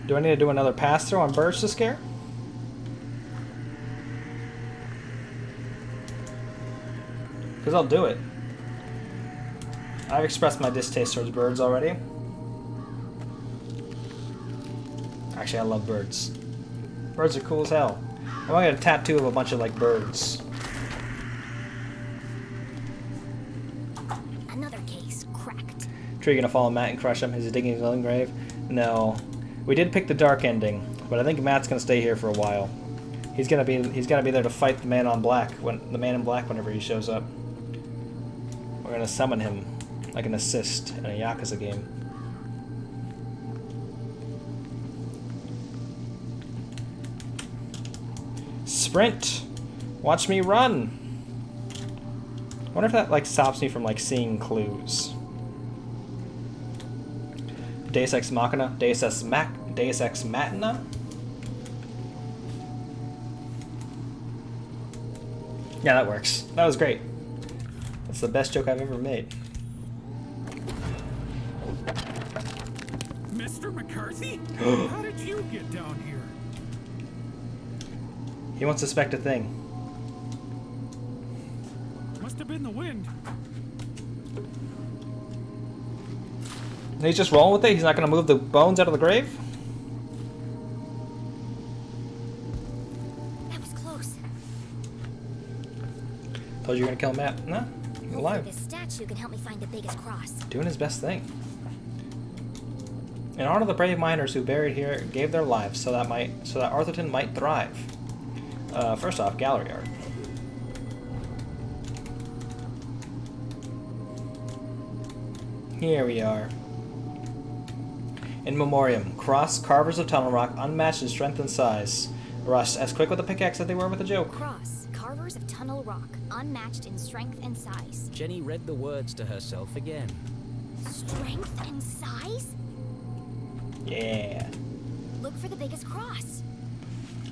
Do I need to do another pass-through on birds to scare? Because I'll do it. I've expressed my distaste towards birds already. Actually, I love birds. Birds are cool as hell. I'm gonna get a tattoo of a bunch of, like, birds. Another case cracked. Tree gonna follow Matt and crush him. Is he digging his own grave? No. We did pick the dark ending, but I think Matt's gonna stay here for a while. He's gonna be there to fight the man in black whenever he shows up. We're gonna summon him like an assist in a Yakuza game. sprint. Watch me run. I wonder if that like stops me from like seeing clues. Deus Ex Machina? Deus Ex Machina? Yeah, that works. That was great. That's the best joke I've ever made. Mr. McCarthy? How did you get down here? He won't suspect a thing. Must have been the wind. And he's just rolling with it? He's not going to move the bones out of the grave? That was close. Told you were going to kill Matt. No, he's alive. This statue can help me find the biggest cross. Doing his best thing. In honor of the brave miners who buried here gave their lives so that Arthurton might thrive. First off, gallery art. Here we are. In memoriam, cross, carvers of tunnel rock, unmatched in strength and size. Rust, as quick with a pickaxe as they were with a joke. Cross, carvers of tunnel rock, unmatched in strength and size. Jenny read the words to herself again. Strength and size? Yeah. Look for the biggest cross.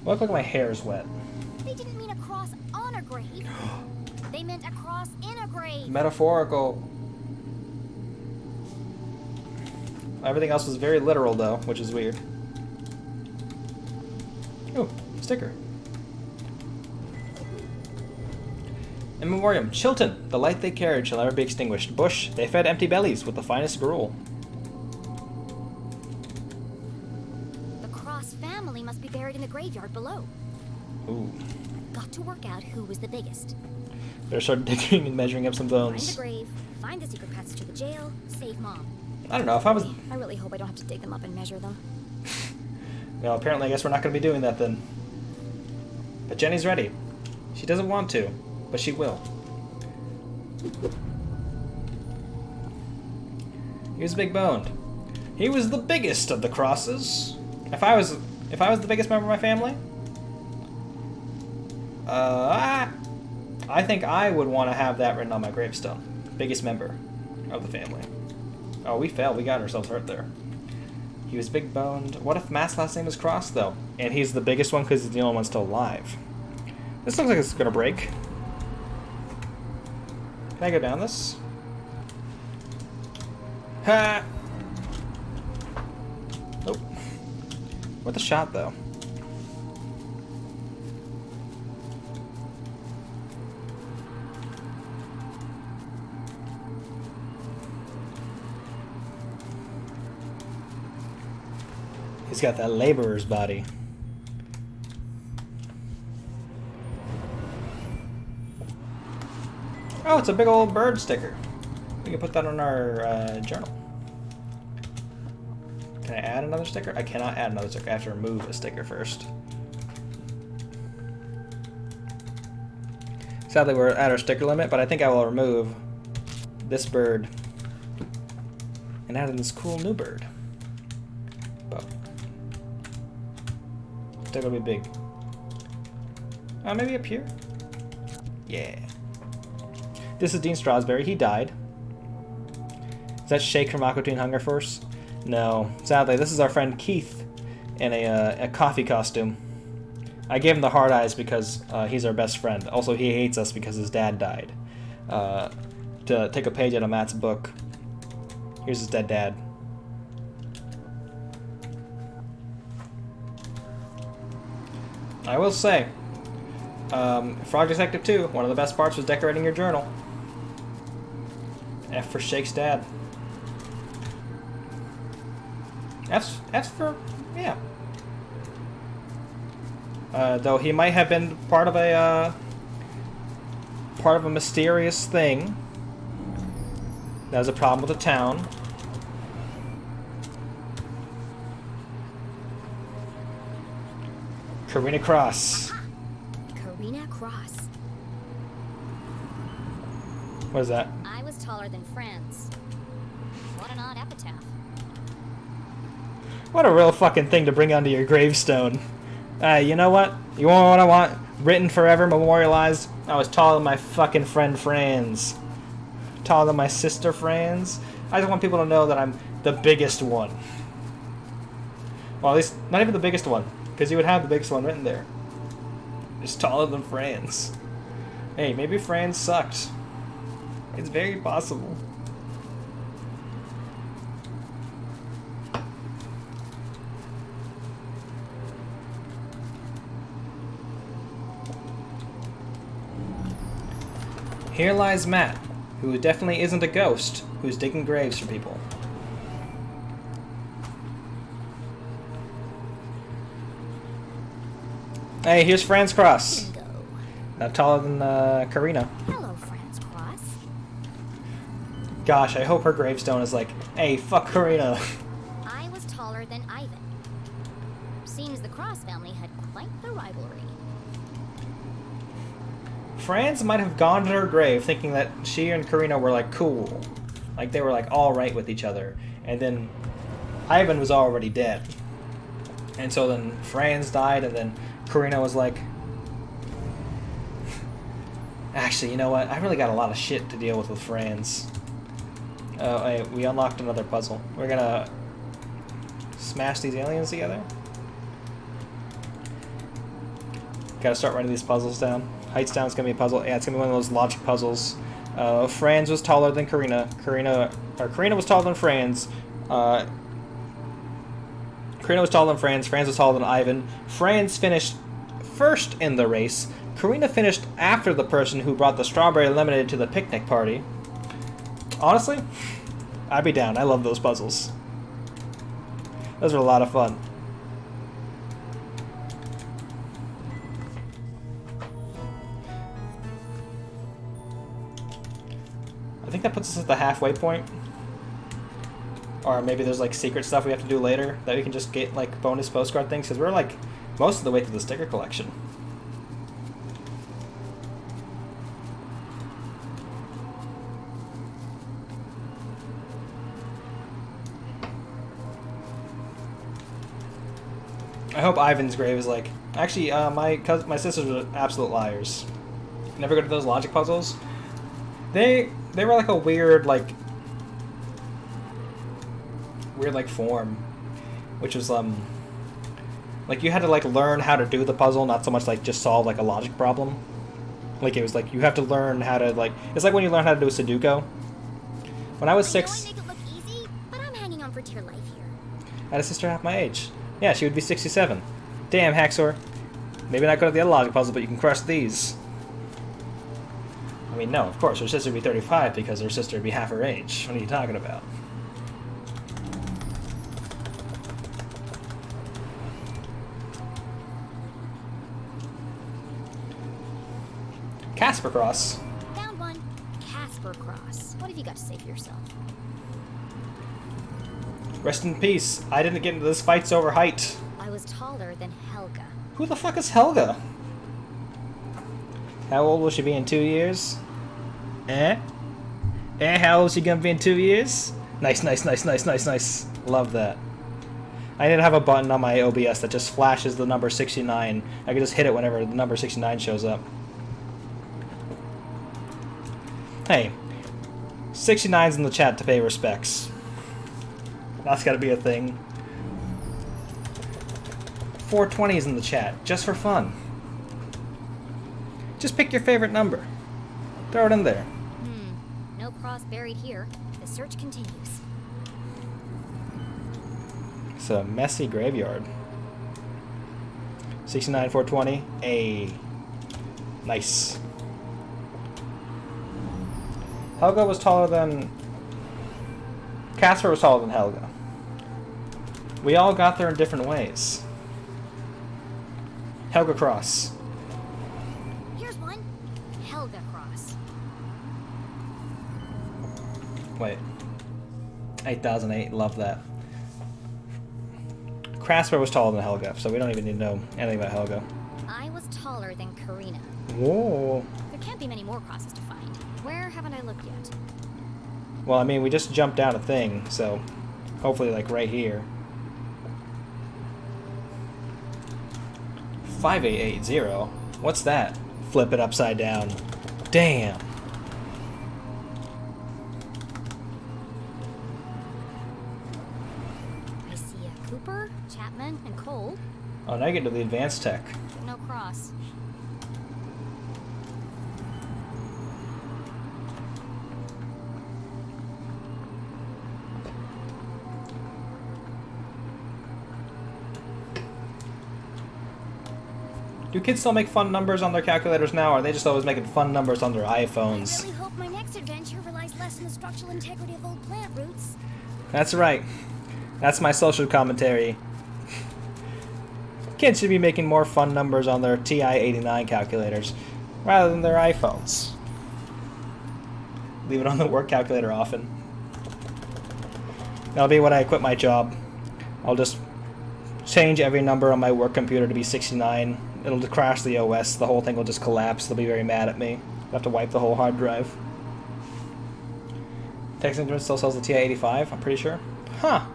Look like my hair's wet. They didn't mean a cross on a grave. They meant a cross in a grave. Metaphorical. Everything else was very literal, though, which is weird. Oh, sticker. In memoriam, Chilton, the light they carried shall never be extinguished. Bush, they fed empty bellies with the finest gruel. The Cross family must be buried in the graveyard below. Ooh. Got to work out who was the biggest. Better start digging and measuring up some Find bones. the grave, find the secret passage to the jail, save Mom. I don't know, if I was... I really hope I don't have to dig them up and measure them. Well, apparently I guess we're not going to be doing that then. But Jenny's ready. She doesn't want to, but she will. He was big boned. He was the biggest of the crosses. If I was the biggest member of my family, I think I would want to have that written on my gravestone. Biggest member of the family. Oh, we failed. We got ourselves hurt there. He was big boned. What if Matt's last name is Cross, though? And he's the biggest one because he's the only one still alive. This looks like it's going to break. Can I go down this? Ha! Nope. What the shot, though? He's got that laborer's body. Oh, it's a big old bird sticker. We can put that on our journal. Can I add another sticker? I cannot add another sticker. I have to remove a sticker first. Sadly, we're at our sticker limit, but I think I will remove this bird and add in this cool new bird. But still gonna be big. Maybe up here? Yeah. This is Dean Strasberry. He died. Is that Shake from Aqua Teen Hunger Force? No. Sadly, this is our friend Keith in a coffee costume. I gave him the hard eyes because he's our best friend. Also, he hates us because his dad died. To take a page out of Matt's book. Here's his dead dad. I will say, Frog Detective 2, one of the best parts was decorating your journal. F for Shake's dad. F's for, yeah. Though he might have been part of a mysterious thing that was a problem with the town. Karina Cross. Karina Cross. What is that? I was taller than friends. What an odd epitaph. What a real fucking thing to bring onto your gravestone. You know what? You want what I want? Written forever, memorialized. I was taller than my fucking friend Franz. Taller than my sister Franz. I just want people to know that I'm the biggest one. Well, at least, not even the biggest one. Because you would have the biggest one written there. Just taller than Franz. Hey, maybe Franz sucked. It's very possible. Here lies Matt, who definitely isn't a ghost, who's digging graves for people. Hey, here's Franz Cross. Bingo. Not taller than Karina. Hello, Franz Cross. Gosh, I hope her gravestone is like, hey, fuck Karina. I was taller than Ivan. Seems the Cross family had quite the rivalry. Franz might have gone to her grave thinking that she and Karina were like cool. Like they were like alright with each other. And then Ivan was already dead. And so then Franz died and then Karina was like, actually, you know what? I really got a lot of shit to deal with Franz. Oh, hey, we unlocked another puzzle. We're gonna smash these aliens together. Gotta start writing these puzzles down. Heights down is gonna be a puzzle. Yeah, it's gonna be one of those logic puzzles. Franz was taller than Karina. Karina was taller than Franz. Karina was taller than Franz. Franz was taller than Ivan. Franz finished first in the race. Karina finished after the person who brought the strawberry lemonade to the picnic party. Honestly, I'd be down. I love those puzzles. Those are a lot of fun. I think that puts us at the halfway point. Or maybe there's like secret stuff we have to do later that we can just get like bonus postcard things, because we're like most of the way through the sticker collection. I hope Ivan's grave is like, actually, my sisters are absolute liars. Never go to those logic puzzles. They were like a weird like form, which was like you had to like learn how to do the puzzle, not so much like just solve like a logic problem. Like it was like you have to learn how to like, it's like when you learn how to do a Sudoku. When I was 6, I know I make it look easy, but I'm hanging on for dear life here. I had a sister half my age. Yeah, she would be 67. Damn, Haxor. Maybe not good at the other logic puzzle, but you can crush these. I mean, no, of course, her sister would be 35 because her sister would be half her age. What are you talking about? Casper Cross. Found one. Casper Cross. What have you got to say for yourself? Rest in peace. I didn't get into this fights over height. I was taller than Helga. Who the fuck is Helga? How old will she be in 2 years? How old is she gonna be in 2 years? Nice, nice, nice, nice, nice, nice. Love that. I need to have a button on my OBS that just flashes the number 69. I can just hit it whenever the number 69 shows up. Hey, 69's in the chat to pay respects. That's gotta be a thing. 420's in the chat, just for fun. Just pick your favorite number. Throw it in there. No cross buried here. The search continues. It's a messy graveyard. 69, 420. A nice. Helga was taller than... Casper was taller than Helga. We all got there in different ways. Helga Cross. Here's one. Helga Cross. Wait. 8008, love that. Casper was taller than Helga, so we don't even need to know anything about Helga. I was taller than Karina. Whoa. There can't be many more crosses to find. Where haven't I looked yet? Well, I mean, we just jumped down a thing, so hopefully, like, right here. 5880. What's that? Flip it upside down. Damn. I see Cooper, Chapman, and Cole. Oh, now you get to the advanced tech. But no Cross. Do kids still make fun numbers on their calculators now, or are they just always making fun numbers on their I iPhones? really hope my next adventure relies less on the structural integrity of old plant roots. That's right. That's my social commentary. Kids should be making more fun numbers on their TI-89 calculators, rather than their iPhones. Leave it on the work calculator often. That'll be when I quit my job. I'll just change every number on my work computer to be 69. It'll just crash the OS. The whole thing will just collapse. They'll be very mad at me. I'll have to wipe the whole hard drive. Texas Instruments still sells the TI-85, I'm pretty sure. Huh.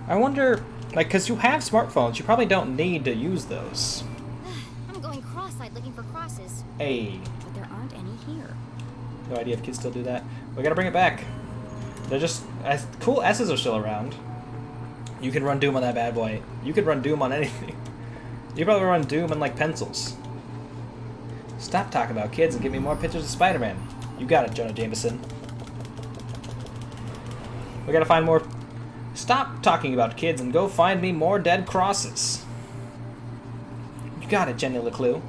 I wonder, like, because you have smartphones, you probably don't need to use those. I'm going cross-eyed looking for crosses. Hey. But there aren't any here. No idea if kids still do that. We gotta bring it back. They're just, cool S's are still around. You can run Doom on that bad boy. You could run Doom on anything. You probably run Doom on, like, pencils. Stop talking about kids and give me more pictures of Spider-Man. You got it, Jonah Jameson. We gotta find more... Stop talking about kids and go find me more dead crosses. You got it, Jenny LeClue.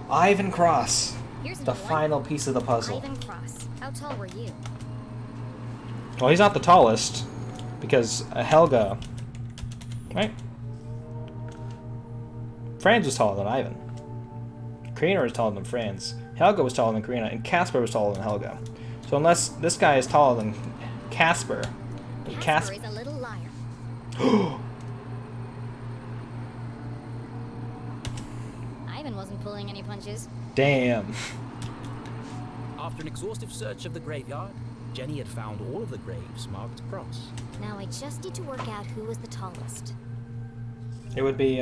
Ivan Cross. Here's The final piece of the puzzle. Ivan Cross. How tall were you? Well, he's not the tallest. Because Helga... Right? Franz was taller than Ivan. Karina was taller than Franz. Helga was taller than Karina. And Casper was taller than Helga. So unless this guy is taller than Casper... Casper is a little liar. Ivan wasn't pulling any punches. Damn. After an exhaustive search of the graveyard, Jenny had found all of the graves marked cross. Now I just need to work out who was the tallest. It would be,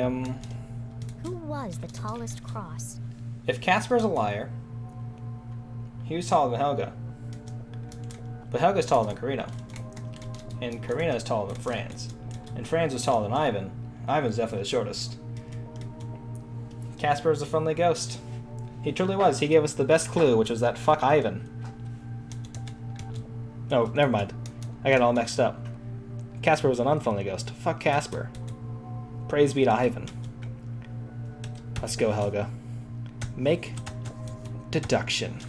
Who was the tallest cross? if Casper's a liar, he was taller than Helga. But Helga's taller than Karina. And Karina is taller than Franz. And Franz was taller than Ivan. Ivan's definitely the shortest. Casper is a friendly ghost. He truly was. He gave us the best clue, which was that fuck Ivan. No, never mind. I got it all mixed up. Casper was an unfriendly ghost. Fuck Casper. Praise be to Ivan. Let's go, Helga. Make deduction.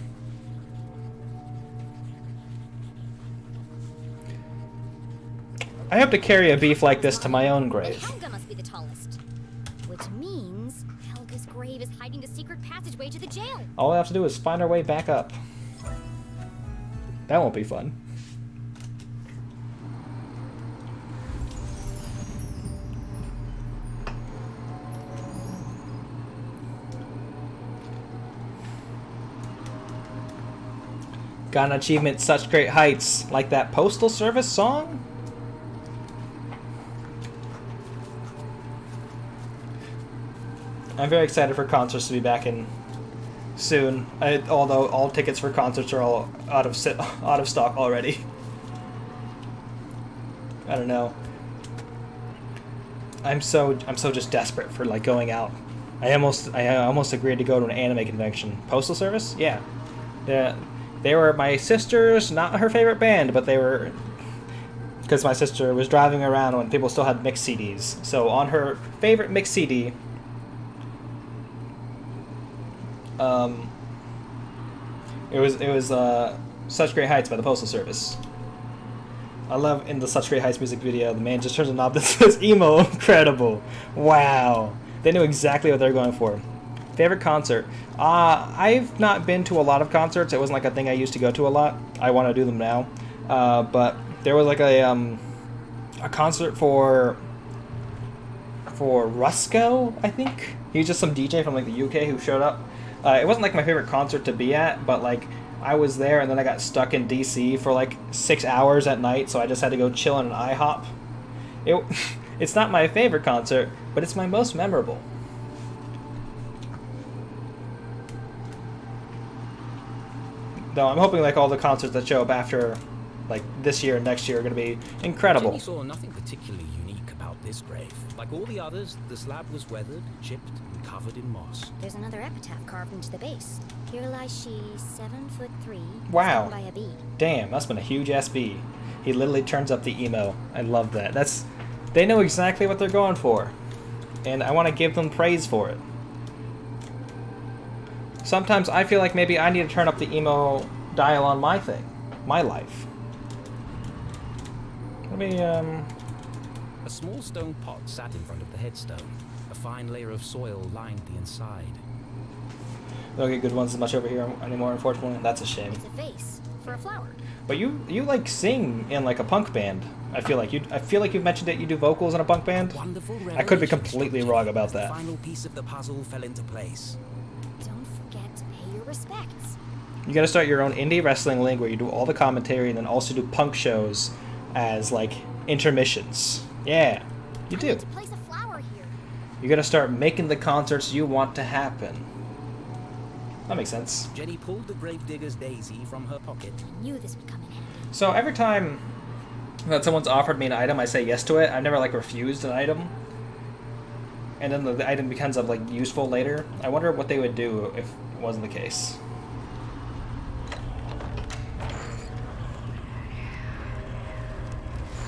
I have to carry a beef like this to my own grave. Helga must be the tallest. Which means Helga's grave is hiding the secret passageway to the jail. All we have to do is find our way back up. That won't be fun. Got an achievement, Such Great Heights, like that Postal Service song? I'm very excited for concerts to be back in soon. Although all tickets for concerts are all out of stock already. I don't know. I'm so just desperate for like going out. I almost agreed to go to an anime convention. Postal Service? Yeah. They were my sister's, not her favorite band, but they were, because my sister was driving around when people still had mixed CDs. So on her favorite mixed CD, it was Such Great Heights by the Postal Service. I love in the Such Great Heights music video, the man just turns a knob that says emo. Incredible. Wow. They knew exactly what they were going for. Favorite concert? I've not been to a lot of concerts. It wasn't like a thing I used to go to a lot. I want to do them now. But there was like a concert for Rusko, I think. He was just some DJ from like the UK who showed up. It wasn't like my favorite concert to be at, but like I was there and then I got stuck in DC for like 6 hours at night, so I just had to go chill in an IHOP. It's not my favorite concert, but it's my most memorable. Though I'm hoping like all the concerts that show up after, like this year and next year, are going to be incredible. Jenny saw nothing particularly unique about this grave. Like all the others, the slab was weathered, chipped, and covered in moss. There's another epitaph carved into the base. Here lies she, 7'3". Wow. By a bee. Damn, that's been a huge ass bee. He literally turns up the emo. I love that. They know exactly what they're going for, and I want to give them praise for it. Sometimes I feel like maybe I need to turn up the emo dial on my thing, my life. Let me A small stone pot sat in front of the headstone. A fine layer of soil lined the inside. Don't get good ones as much over here anymore, unfortunately. That's a shame. It's a vase for a flower. But you like sing in like a punk band. I feel like you've mentioned that you do vocals in a punk band. I could be completely wrong about that. The final piece of the puzzle fell into place. Don't forget to pay your respects. You gotta start your own indie wrestling league where you do all the commentary and then also do punk shows as like intermissions. Yeah, you do. I need to place a flower here. You gotta start making the concerts you want to happen. That makes sense. Jenny pulled the gravedigger's daisy from her pocket. I knew this would come in handy. So every time that someone's offered me an item, I say yes to it. I've never like refused an item. And then the item becomes like useful later. I wonder what they would do if it wasn't the case.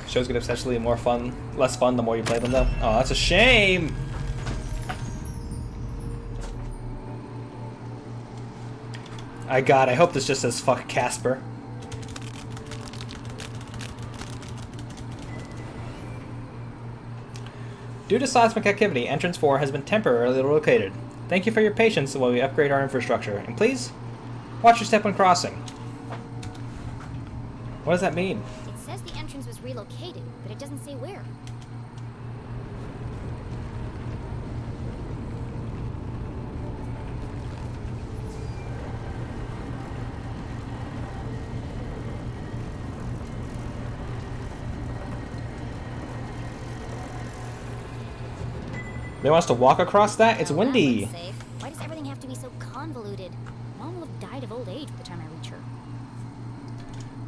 Shows get essentially less fun the more you play them though. Oh, that's a shame! I hope this just says fuck Casper. Due to seismic activity, entrance 4 has been temporarily relocated. Thank you for your patience while we upgrade our infrastructure. And please, watch your step when crossing. What does that mean? It says the entrance was relocated, but it doesn't say where. They want us to walk across that? It's windy. That looks safe. Why does everything have to be so convoluted? Mom will have died of old age by the time I reach her.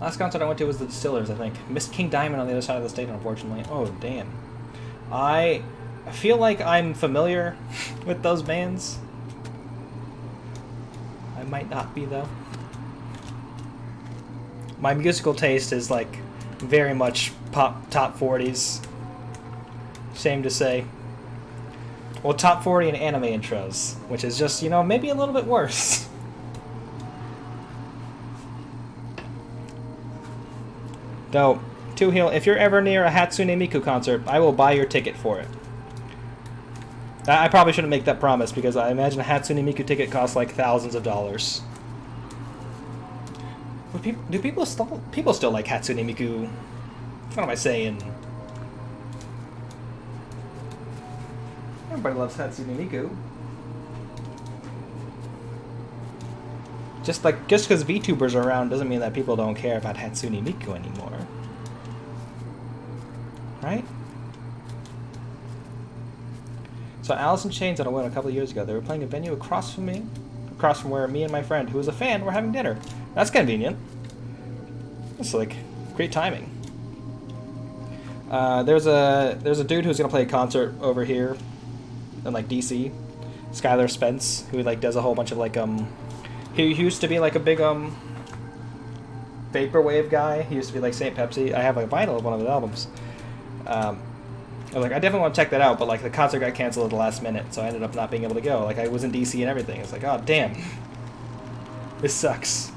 Last concert I went to was the Distillers, I think. Missed King Diamond on the other side of the state, unfortunately. Oh, damn. I feel like I'm familiar with those bands. I might not be, though. My musical taste is, like, very much pop top 40s. Shame to say. Well, top 40 and anime intros, which is just, you know, maybe a little bit worse. Though, Two Heel, if you're ever near a Hatsune Miku concert, I will buy your ticket for it. I probably shouldn't make that promise, because I imagine a Hatsune Miku ticket costs like thousands of dollars. Do people still like Hatsune Miku? What am I saying? Everybody loves Hatsune Miku. Just because VTubers are around doesn't mean that people don't care about Hatsune Miku anymore. Right? So Alice in Chains on a win a couple of years ago. They were playing a venue across from where me and my friend, who was a fan, were having dinner. That's convenient. It's like great timing. There's a dude who's gonna play a concert over here in like DC, Skylar Spence, who like does a whole bunch of like he used to be like a big vaporwave guy. He used to be like Saint Pepsi. I have a vinyl of one of his albums. I was like, I definitely want to check that out, but like the concert got canceled at the last minute, so I ended up not being able to go. Like I was in DC and everything. It's like, oh damn, this sucks.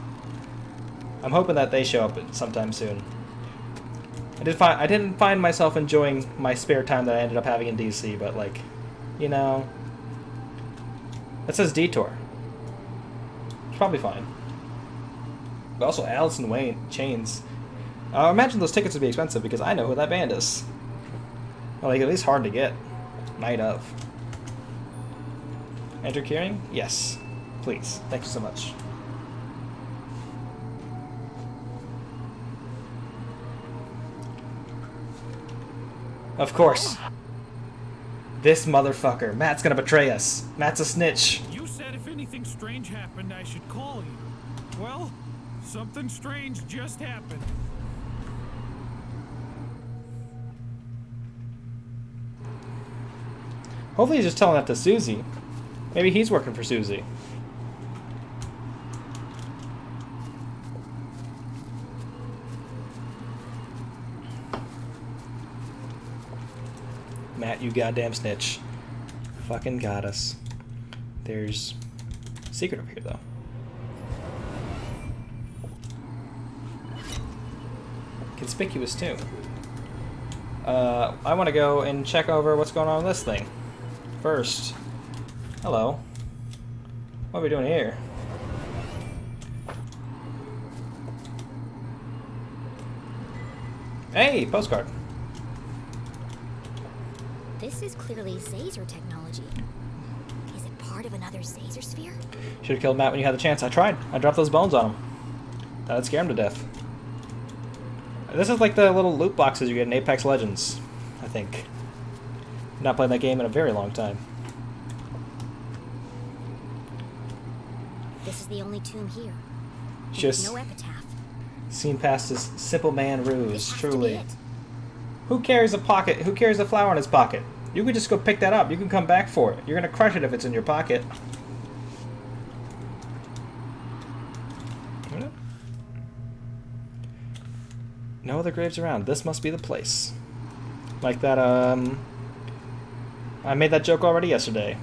I'm hoping that they show up sometime soon. I didn't find myself enjoying my spare time that I ended up having in DC, but like, you know, that says Detour. It's probably fine. But also Alice in Chains. I imagine those tickets would be expensive because I know who that band is. Well, like at least hard to get. Night of. Enter Keyring? Yes. Please. Thank you so much. Of course. This motherfucker. Matt's gonna betray us. Matt's a snitch. You said if anything strange happened, I should call you. Well, Something strange just happened. Hopefully he's just telling that to Susie. Maybe he's working for Susie. Matt, you goddamn snitch. Fucking got us. There's a secret over here, though. Conspicuous, too. I want to go and check over what's going on with this thing. First. Hello. What are we doing here? Hey, postcard. This is clearly Zazer technology. Is it part of another Zazer sphere? Should have killed Matt when you had the chance. I tried. I dropped those bones on him. That'd scare him to death. This is like the little loot boxes you get in Apex Legends, I think. Not played that game in a very long time. This is the only tomb here. Just no epitaph. Seen past his simple man ruse, This has to truly. be it. Who carries a pocket? Who carries a flower in his pocket? You could just go pick that up. You can come back for it. You're gonna crush it if it's in your pocket. No other graves around. This must be the place. Like that, I made that joke already yesterday.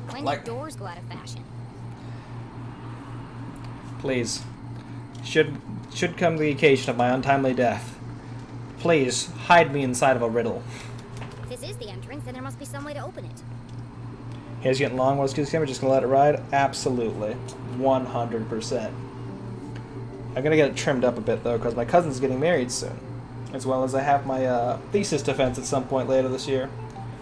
When Like- did doors go out of fashion? Please. Should come the occasion of my untimely death. Please, hide me inside of a riddle. If this is the entrance, then there must be some way to open it. Hair's getting long. What's this camera? Just gonna let it ride? Absolutely. 100%. I'm gonna get it trimmed up a bit though, because my cousin's getting married soon. As well as I have my thesis defense at some point later this year.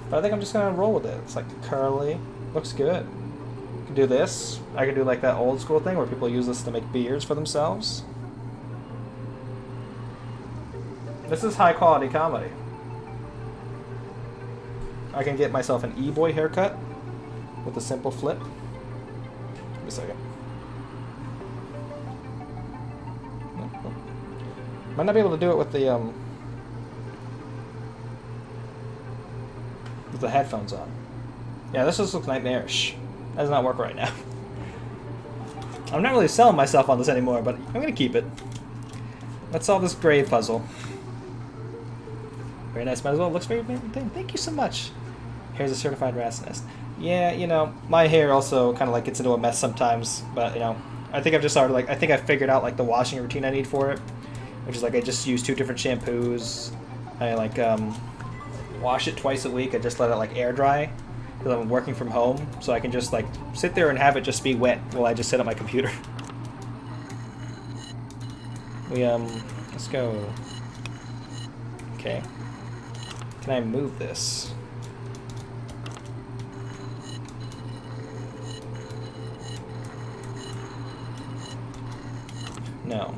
But I think I'm just gonna roll with it. It's like curly. Looks good. I can do this. I can do like that old school thing where people use this to make beards for themselves. This is high quality comedy. I can get myself an e-boy haircut with a simple flip. Give me a second. Might not be able to do it with the headphones on. Yeah, this just looks nightmarish. That does not work right now. I'm not really selling myself on this anymore, but I'm gonna keep it. Let's solve this grave puzzle. Very nice. Might as well. Looks very thing. Thank you so much. Here's a certified rat's nest. Yeah, you know, my hair also kind of like gets into a mess sometimes, but you know, I think I've just started like I think I figured out like the washing routine I need for it, which is like I just use 2 different shampoos. I like wash it twice a week. I just let it like air dry because I'm working from home, so I can just like sit there and have it just be wet while I just sit at my computer. We let's go. Okay. Can I move this? No.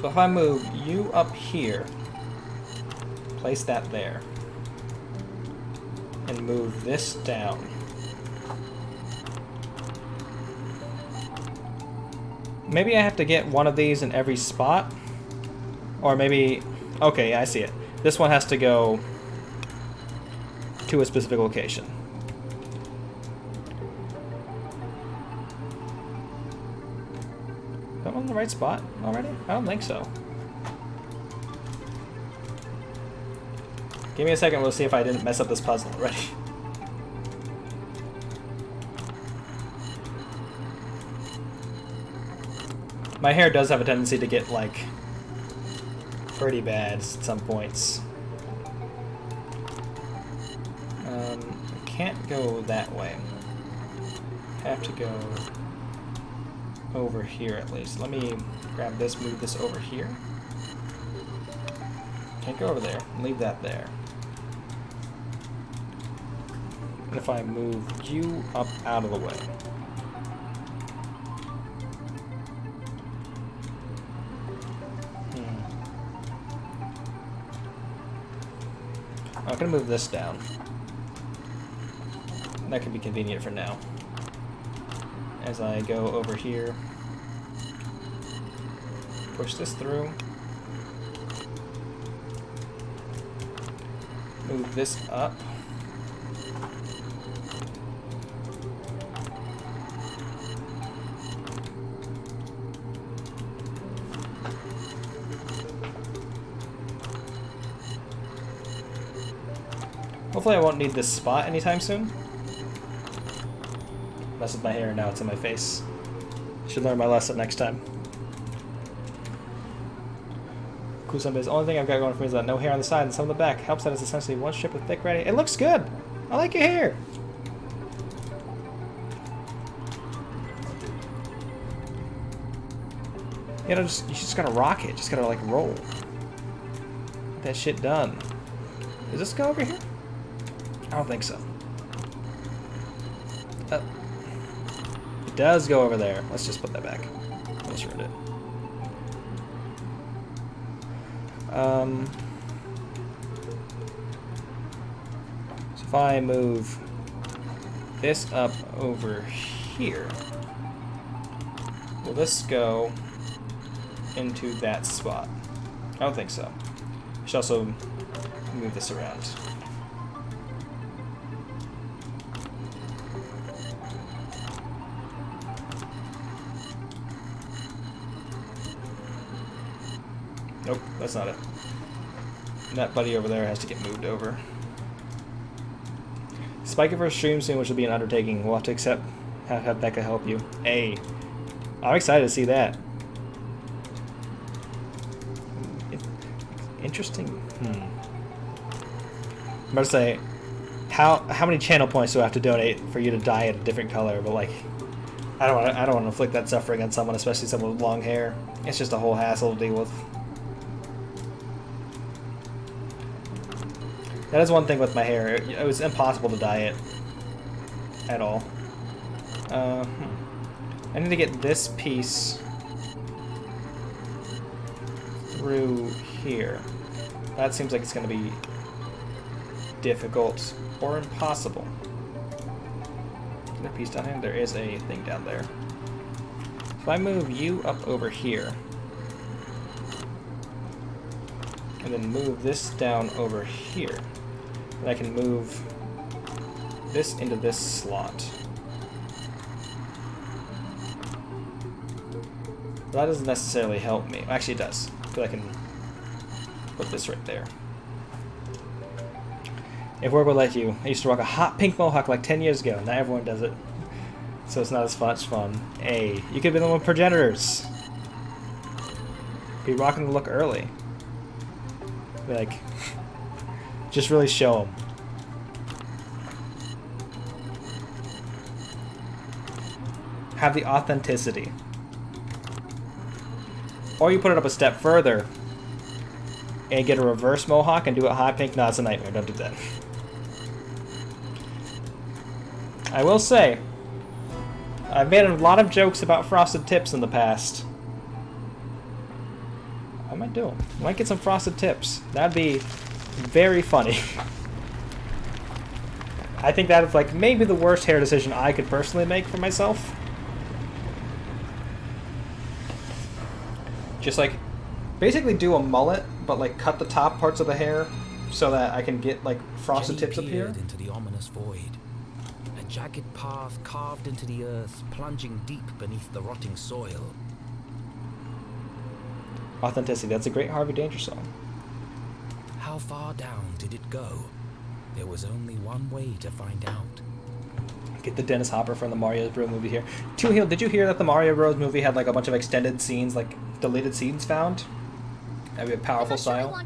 So if I move you up here, place that there, and move this down. Maybe I have to get one of these in every spot, or maybe, okay, I see it. This one has to go to a specific location. Is that one in the right spot already? I don't think so. Give me a second, we'll see if I didn't mess up this puzzle already. My hair does have a tendency to get, like, pretty bad at some points. I can't go that way. Have to go over here at least. Let me grab this, move this over here. Can't go over there. Leave that there. And if I move you up out of the way. I'm gonna move this down. That could be convenient for now. as I go over here. Push this through. Move this up. Hopefully I won't need this spot anytime soon. Mess with my hair, now it's in my face. Should learn my lesson next time. Kusanbe's only thing I've got going for me is that no hair on the side and some on the back. Helps that it's essentially one strip of thick red hair. It looks good! I like your hair! You know, you just gotta rock it. Just gotta, like, roll. Get that shit done. Does this go over here? I don't think so. It does go over there. Let's just put that back. Almost ruined it. So if I move this up over here, will this go into that spot? I don't think so. I should also move this around. Nope, that's not it. And that buddy over there has to get moved over. Spike it for a stream soon, which will be an undertaking. We'll have to have Becca help you. Hey, I'm excited to see that. Interesting. I'm about to say, how many channel points do I have to donate for you to dye it a different color? But like, I don't want to inflict that suffering on someone, especially someone with long hair. It's just a whole hassle to deal with. That is one thing with my hair. It was impossible to dye it at all. I need to get this piece through here. That seems like it's going to be difficult or impossible. Is there a piece down here? There is a thing down there. If I move you up over here, and then move this down over here, and I can move this into this slot. That doesn't necessarily help me. Actually, it does, because I can put this right there. If work would let you, I used to rock a hot pink mohawk like 10 years ago. Now everyone does it, so it's not as much fun. Hey, you could be the one with progenitors. Be rocking the look early. Be like, just really show them. Have the authenticity. Or you put it up a step further and get a reverse mohawk and do it hot pink. No, it's a nightmare. Don't do that. I will say, I've made a lot of jokes about frosted tips in the past. I might do them. I might get some frosted tips. That'd be very funny. I think that is like maybe the worst hair decision I could personally make for myself. Just like basically do a mullet, but like cut the top parts of the hair so that I can get like frosted tips up here. Into the ominous void. A jagged path carved into the earth, plunging deep beneath the rotting soil. Authenticity, that's a great Harvey Danger song. How far down did it go? There was only one way to find out. Get the Dennis Hopper from the Mario Bros movie here. Two Heel, did you hear that the Mario Bros movie had like a bunch of extended scenes, like deleted scenes found? That'd be a powerful style.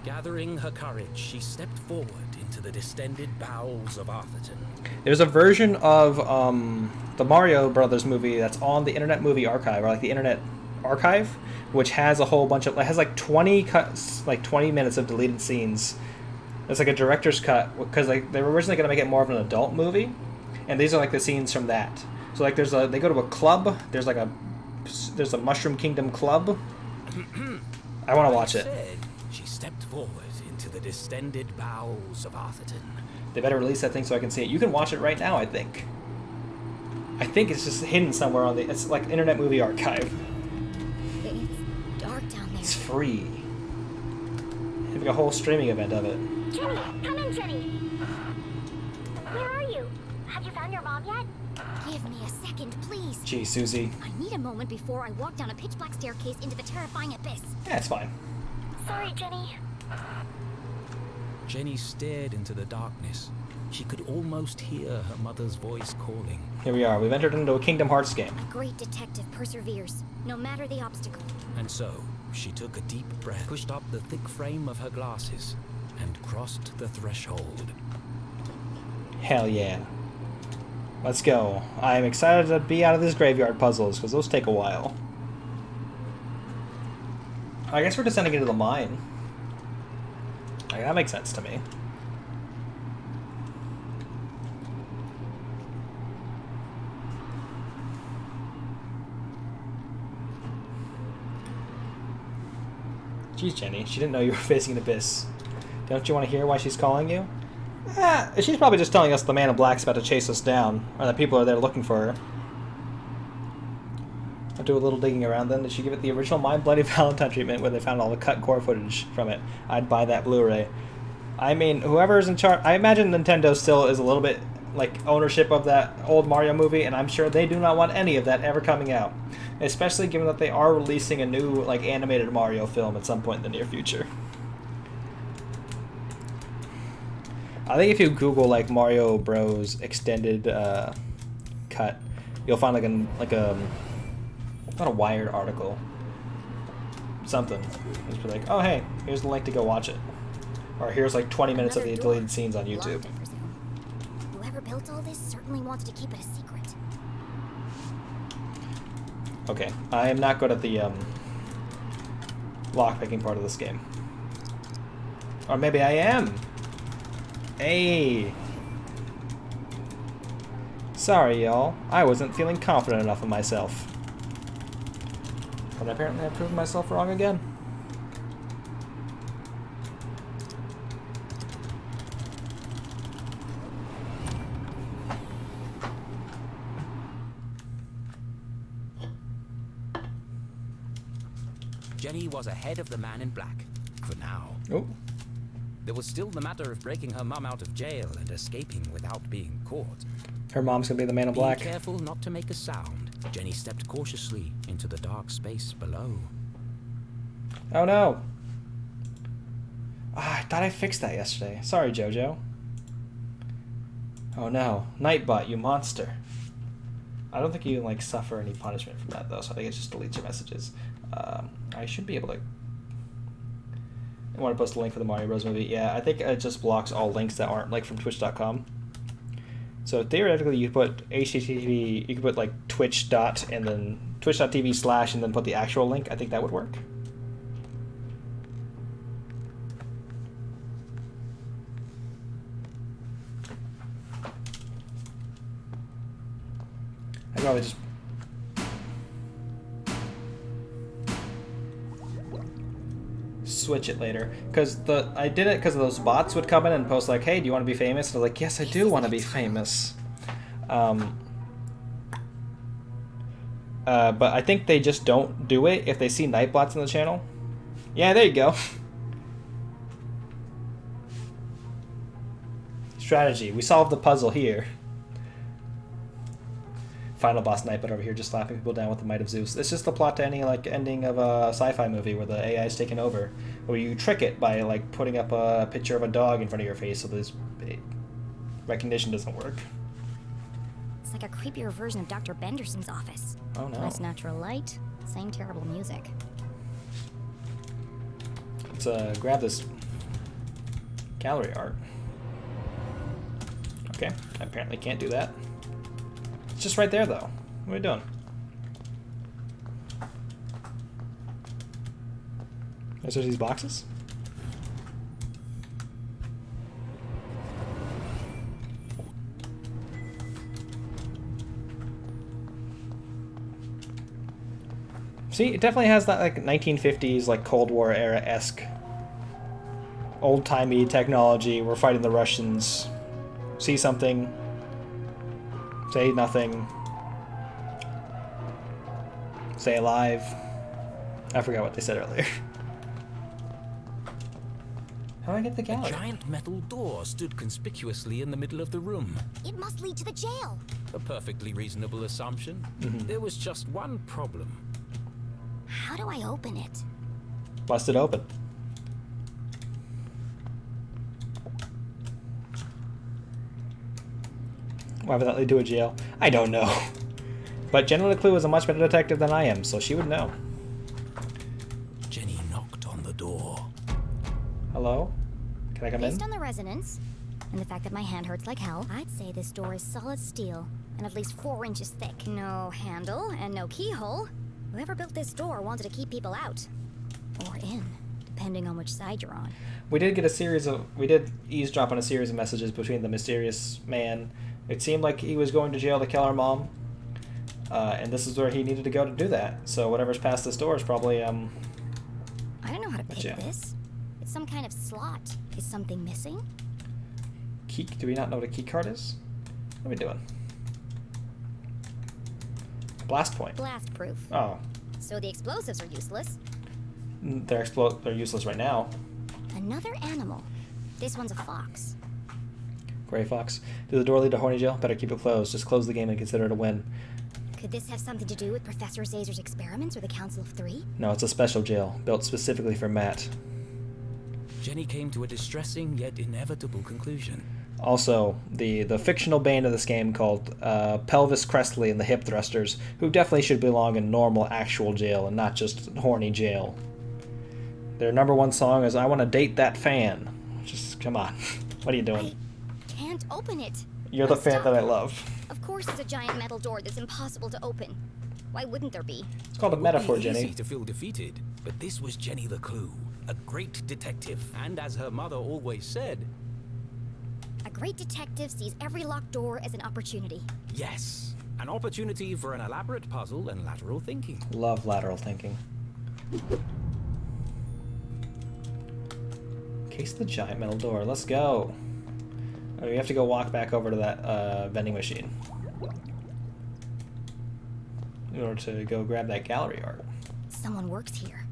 Gathering her courage, she stepped forward into the distended bowels of Arthurton. There's a version of the Mario Brothers movie that's on the Internet Movie Archive, or like the Internet Archive, which has a whole bunch of, it has like 20 cuts, like 20 minutes of deleted scenes. It's like a director's cut, because like they were originally going to make it more of an adult movie, and these are like the scenes from that. So like they go to a club, there's a Mushroom Kingdom club. I want to watch it. She stepped forward into the distended bowels of Arthurton. They better release that thing so I can see it. You can watch it right now, I think. I think it's just hidden somewhere on the... It's like Internet Movie Archive. It's dark down there. It's free. Having a whole streaming event of it. Jenny, come in, Jenny. Where are you? Have you found your mom yet? Give me a second, please. Gee, Susie. I need a moment before I walk down a pitch black staircase into the terrifying abyss. Yeah, it's fine. Sorry, Jenny. Jenny stared into the darkness. She could almost hear her mother's voice calling. Here we are. We've entered into a Kingdom Hearts game. A great detective perseveres, no matter the obstacle. And so, she took a deep breath, pushed up the thick frame of her glasses, and crossed the threshold. Hell yeah. Let's go. I'm excited to be out of these graveyard puzzles, because those take a while. I guess we're descending into the mine. Like, that makes sense to me. Jeez, Jenny, she didn't know you were facing an abyss. Don't you want to hear why she's calling you? She's probably just telling us the man in black's about to chase us down, or that people are there looking for her. I'll do a little digging around then. Did she give it the original Mind Bloody Valentine treatment where they found all the cut core footage from it? I'd buy that Blu-ray. I mean, whoever's in charge... I imagine Nintendo still is a little bit, like, ownership of that old Mario movie, and I'm sure they do not want any of that ever coming out. Especially given that they are releasing a new, like, animated Mario film at some point in the near future. I think if you Google, like, Mario Bros. Extended cut, you'll find, like a not a Wired article. Something. Just be like, oh, hey, here's the link to go watch it. Or here's, like, 20 minutes of the deleted scenes on YouTube. Whoever built all this certainly wanted to keep it a secret. Okay, I am not good at the lockpicking part of this game. Or maybe I am. Hey. Sorry, y'all. I wasn't feeling confident enough in myself. But apparently I've proven myself wrong again. Jenny was ahead of the man in black, for now. Oh. There was still the matter of breaking her mum out of jail and escaping without being caught. Her mom's gonna be the man in black. Being careful not to make a sound, Jenny stepped cautiously into the dark space below. Oh no! I thought I fixed that yesterday. Sorry, Jojo. Oh no. Nightbot, you monster. I don't think you like suffer any punishment from that though, so I think it just deletes your messages. I should be able to... I want to post a link for the Mario Bros. Movie. Yeah, I think it just blocks all links that aren't like from Twitch.com. So theoretically, you put HTTP, you could put like Twitch dot and then Twitch.tv/ and then put the actual link. I think that would work. I'd probably just... switch it later, because I did it because those bots would come in and post like, hey, do you want to be famous? And I'm like, yes, I do want to be famous. But I think they just don't do it if they see Nightbots on the channel. Yeah, there you go. Strategy. We solved the puzzle here. Final boss Nightbot over here just slapping people down with the might of Zeus. It's just the plot to any like ending of a sci-fi movie where the AI is taken over, where you trick it by like putting up a picture of a dog in front of your face so this recognition doesn't work. It's like a creepier version of Dr. Benderson's office. Oh no. Less natural light, same terrible music. Let's grab this gallery art. Okay, I apparently can't do that. It's just right there, though. What are we doing? Is there these boxes? See, it definitely has that like 1950s, like Cold War era-esque, old-timey technology. We're fighting the Russians. See something. Say nothing. Stay alive. I forgot what they said earlier. How do I get the A gallery? giant metal door stood conspicuously in the middle of the room. It must lead to the jail. A perfectly reasonable assumption. There was just one problem. How do I open it? Bust it open. Why would that lead to a jail? I don't know. But Jenny LeClue is a much better detective than I am, so she would know. Jenny knocked on the door. Hello? Can I come in? Based on the resonance, and the fact that my hand hurts like hell, I'd say this door is solid steel, and at least 4 inches thick. No handle, and no keyhole. Whoever built this door wanted to keep people out. Or in, depending on which side you're on. We did eavesdrop on a series of messages between the mysterious man. It seemed like he was going to jail to kill our mom. And this is where he needed to go to do that. So whatever's past this door is probably, I don't know how to pick jail. this. It's some kind of slot. Is something missing? Key, do we not know what a key card is? What are we doing? Blast point. Blast proof. Oh. So the explosives are useless. They're useless right now. Another animal. This one's a fox. Gray fox. Does the door lead to horny jail? Better keep it closed. Just close the game and consider it a win. Could this have something to do with Professor Zazer's experiments or the Council of Three? No, it's a special jail, built specifically for Matt. Jenny came to a distressing yet inevitable conclusion. Also, the fictional band of this game called Pelvis Crestley and the Hip Thrusters, who definitely should belong in normal, actual jail and not just horny jail. Their #1 song is I Want to Date That Fan. Just, come on. What are you doing? I can't open it. You're the fan that I love. Of course it's a giant metal door that's impossible to open. Why wouldn't there be? It's called a It would metaphor, be Jenny. easy to feel defeated, but this was Jenny LeClue, a great detective, and as her mother always said, A great detective sees every locked door as an opportunity. yes, an opportunity for an elaborate puzzle and lateral thinking. Love lateral thinking. Case the giant metal door. Let's go. Oh, we have to go walk back over to that vending machine in order to go grab that gallery art. Someone works here.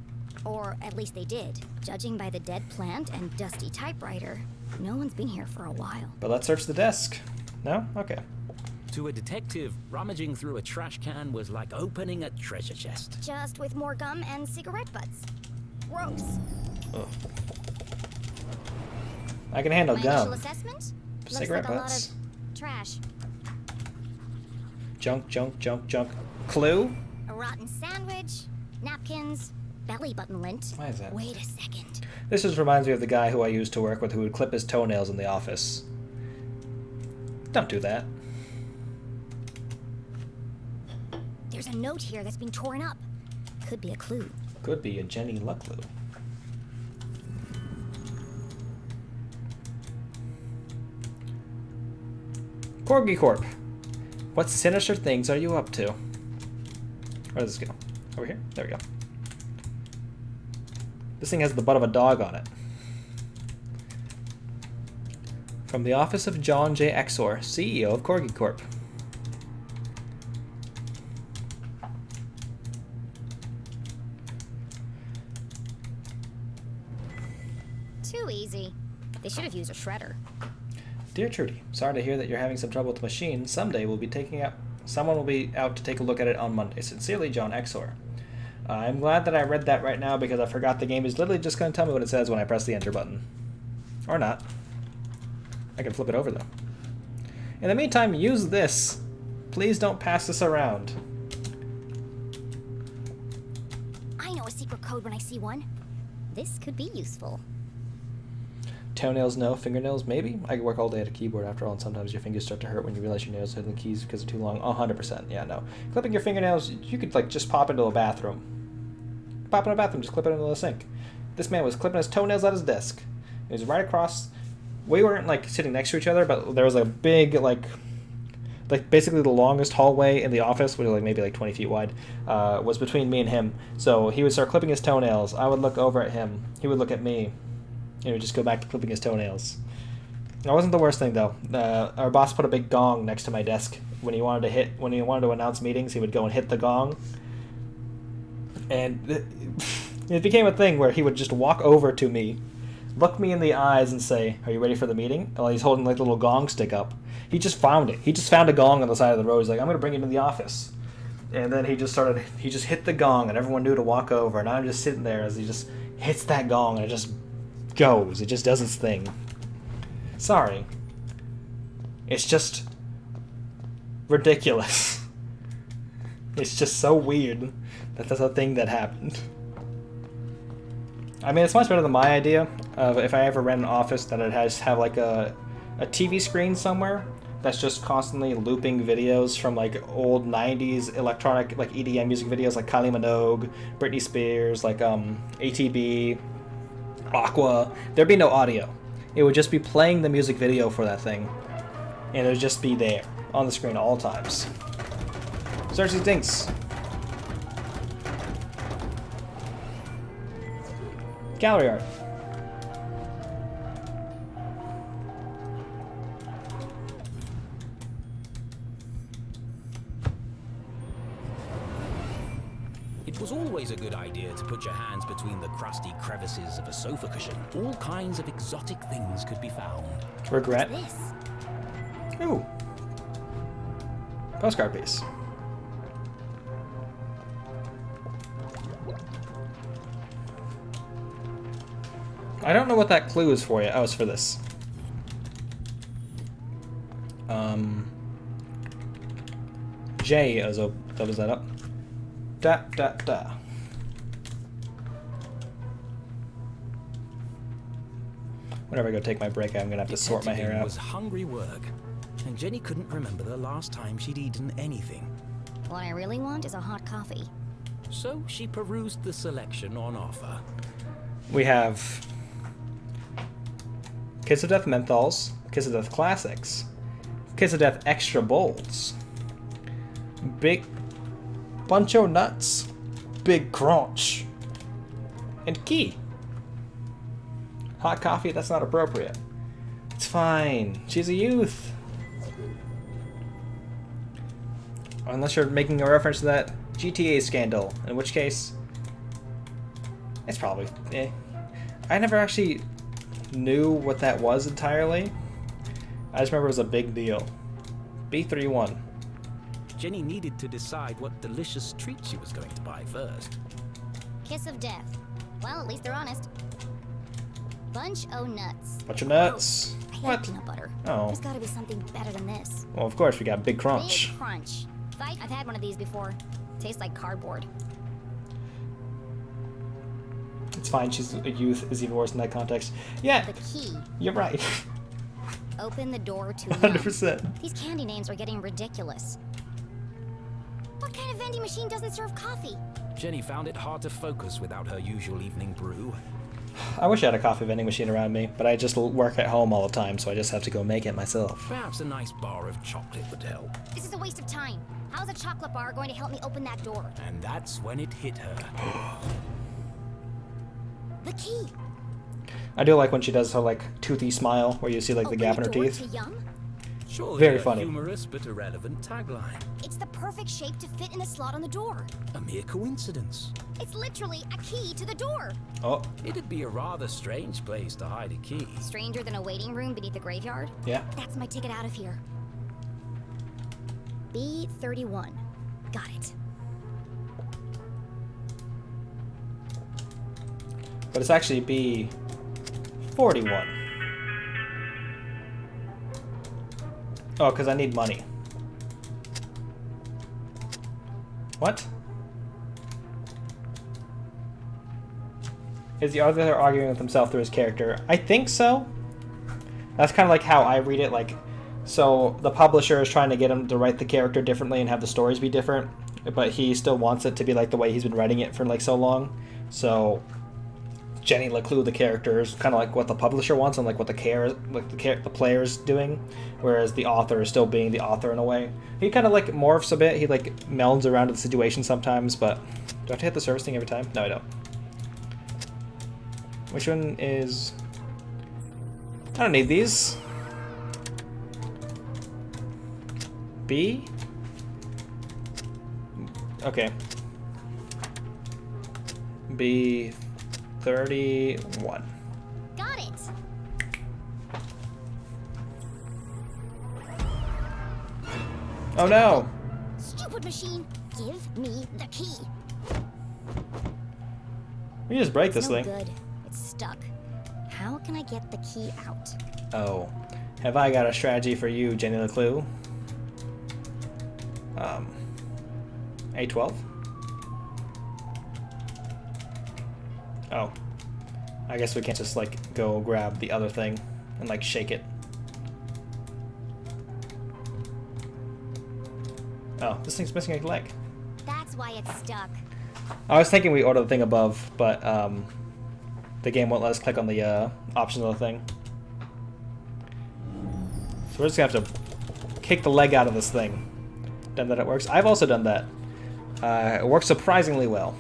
Or at least they did. Judging by the dead plant and dusty typewriter, no one's been here for a while. But let's search the desk. No? Okay. To a detective, rummaging through a trash can was like opening a treasure chest. Just with more gum and cigarette butts. Gross. Ugh. I can handle My gum. initial assessment? Cigarette Looks like butts. a lot of trash. Junk, junk, junk, junk. Clue? A rotten sandwich, napkins, belly button lint. Why is that? Wait a second. This just reminds me of the guy who I used to work with who would clip his toenails in the office. Don't do that. There's a note here that's been torn up. Could be a clue. Could be a Jenny LeClue. Corgi Corp. What sinister things are you up to? Where does this go? Over here? There we go. This thing has the butt of a dog on it. From the office of John J. Exor, CEO of Corgi Corp. Too easy. They should have used a shredder. Dear Trudy, sorry to hear that you're having some trouble with the machine. Someone will be out to take a look at it on Monday. Sincerely, John Exor. I'm glad that I read that right now because I forgot the game is literally just going to tell me what it says when I press the enter button. Or not. I can flip it over though. In the meantime, use this. Please don't pass this around. I know a secret code when I see one. This could be useful. Toenails, no. Fingernails, maybe. I could work all day at a keyboard after all, and sometimes your fingers start to hurt when you realize your nails are hitting the keys because they're too long. 100%. Yeah, no. Clipping your fingernails, you could like just pop into a bathroom. Pop in a bathroom, just clip it into the sink. This man was clipping his toenails at his desk. It was right across. We weren't like sitting next to each other, but there was a big like basically the longest hallway in the office, which was like maybe like 20 feet wide, was between me and him. So he would start clipping his toenails. I would look over at him. He would look at me. He would just go back to clipping his toenails. That wasn't the worst thing though. Our boss put a big gong next to my desk. When he wanted to announce meetings, he would go and hit the gong. And it became a thing where he would just walk over to me, look me in the eyes, and say, "Are you ready for the meeting?" While he's holding like a little gong stick up. He just found it. He just found a gong on the side of the road. He's like, "I'm gonna bring it to the office." And then he just hit the gong, and everyone knew to walk over. And I'm just sitting there as he just hits that gong, and it just goes. It just does its thing. Sorry. It's just ridiculous. It's just so weird that that's a thing that happened. I mean, it's much better than my idea of if I ever rent an office that it has have like a TV screen somewhere that's just constantly looping videos from like old 90s electronic like EDM music videos like Kylie Minogue, Britney Spears, like ATB, Aqua. There'd be no audio. It would just be playing the music video for that thing, and it would just be there on the screen at all times. Search these things. Gallery art. It was always a good idea to put your hands between the crusty crevices of a sofa cushion. All kinds of exotic things could be found. Regret. What's this? Ooh. Postcard piece. I don't know what that clue is for you. Oh, it's for this. J as a doubles that up. Da da da. Whenever I go take my break, I'm gonna have to sort my hair Detectiving out. was hungry work, and Jenny couldn't remember the last time she'd eaten anything. What I really want is a hot coffee. So she perused the selection on offer. We have Kiss of Death Menthols, Kiss of Death Classics, Kiss of Death Extra Bowls, Big Buncho Nuts, Big Crunch, and Key. Hot coffee, that's not appropriate. It's fine. She's a youth. Unless you're making a reference to that GTA scandal, in which case, it's probably eh. I never actually knew what that was entirely. I just remember it was a big deal. B31. Jenny needed to decide what delicious treat she was going to buy first. Kiss of Death. Well, at least they're honest. Bunch o' nuts. Bunch of nuts. I hate What? peanut butter. Oh. There's gotta be something better than this. Well, of course, we got Big Crunch. Big Crunch. I've had one of these before. Tastes like cardboard. It's fine, she's a youth, is even worse in that context. Yeah, The key. you're right. Open the door to 100%. These candy names are getting ridiculous. What kind of vending machine doesn't serve coffee? Jenny found it hard to focus without her usual evening brew. I wish I had a coffee vending machine around me, but I just work at home all the time, so I just have to go make it myself. Perhaps a nice bar of chocolate would help. This is a waste of time. How's a chocolate bar going to help me open that door? And that's when it hit her. The key. I do like when she does her, like, toothy smile, where you see, like, the Open gap in her door teeth. to Yum? Surely Very a funny. humorous but irrelevant tagline. It's the perfect shape to fit in the slot on the door. A mere coincidence. It's literally a key to the door. Oh, It'd be a rather strange place to hide a key. Stranger than a waiting room beneath a graveyard? yeah. That's my ticket out of here. B31. Got it. But it's actually B41. Oh, because I need money. What? Is the author arguing with himself through his character? I think so. That's kind of like how I read it. Like, so the publisher is trying to get him to write the character differently and have the stories be different, but he still wants it to be like the way he's been writing it for like so long. So Jenny LeClue, the character, is kind of like what the publisher wants and like what the player's doing, whereas the author is still being the author in a way. He kind of like morphs a bit. He like melds around to the situation sometimes, but do I have to hit the service thing every time? No, I don't. Which one is... I don't need these. B? Okay. be 31. Got it. Oh no! Stupid machine, give me the key. We just break this It's no thing. good. It's stuck. How can I get the key out? Oh, have I got a strategy for you, Jenny LeClue? A12? Oh. I guess we can't just, like, go grab the other thing and, like, shake it. Oh, this thing's missing a leg. That's why it's stuck. I was thinking we order the thing above, but, the game won't let us click on the, options of the thing. So we're just gonna have to kick the leg out of this thing. Done that it works. I've also done that. It works surprisingly well.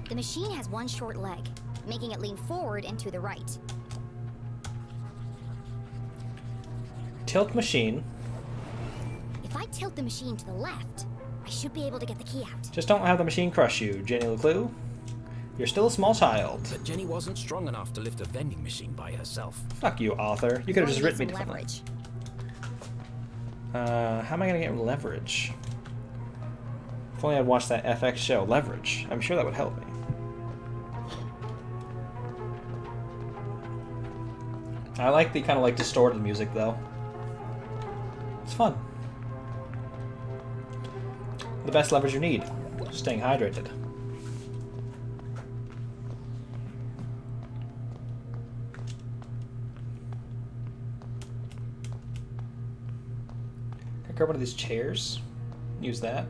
The machine has one short leg, making it lean forward and to the right. Tilt machine. If I tilt the machine to the left, I should be able to get the key out. Just don't have the machine crush you, Jenny LeClue. You're still a small child. But Jenny wasn't strong enough to lift a vending machine by herself. Fuck you, author. You could have just written me to leverage. How am I gonna get leverage? If only I'd watched that FX show, Leverage. I'm sure that would help me. I like the kind of like distorted music though. It's fun. The best leverage you need. Staying hydrated. Can I grab one of these chairs? Use that.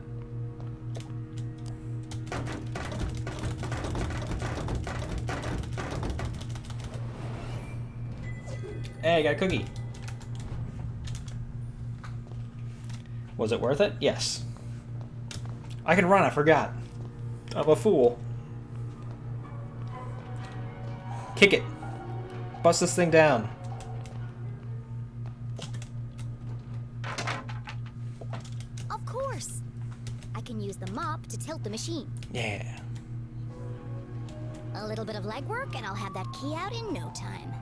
Hey, I got a cookie. Was it worth it? Yes. I can run, I forgot. I'm a fool. Kick it. Bust this thing down. Of course. I can use the mop to tilt the machine. Yeah. A little bit of legwork and I'll have that key out in no time.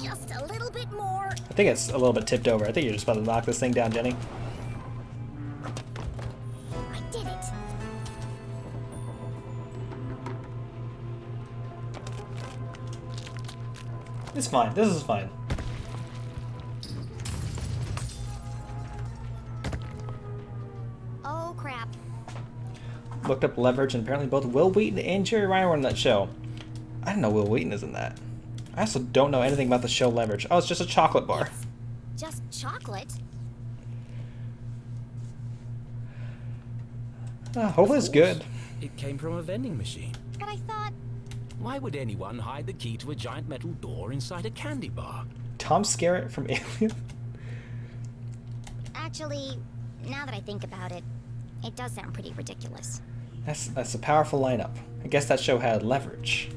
Just a little bit more. I think it's a little bit tipped over. I think you're just about to knock this thing down, Jenny. I did it. It's fine. This is fine. Oh, crap. Looked up leverage, and apparently both Will Wheaton and Jerry Ryan were in that show. I didn't know Will Wheaton is in that. I also don't know anything about the show Leverage. Oh, it's just a chocolate bar. It's just chocolate. Hopefully it's good. It came from a vending machine. But I thought... Why would anyone hide the key to a giant metal door inside a candy bar? Tom Skerritt from Alien? Actually, now that I think about it, it does sound pretty ridiculous. That's a powerful lineup. I guess that show had leverage.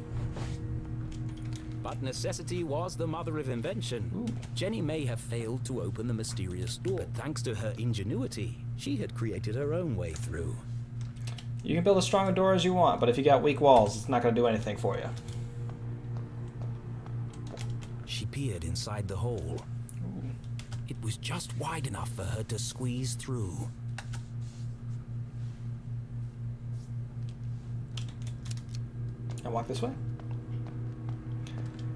But necessity was the mother of invention. Ooh. Jenny may have failed to open the mysterious door, but thanks to her ingenuity, she had created her own way through. You can build as strong a door as you want, but if you got weak walls, it's not going to do anything for you. She peered inside the hole. Ooh. It was just wide enough for her to squeeze through. I walk this way.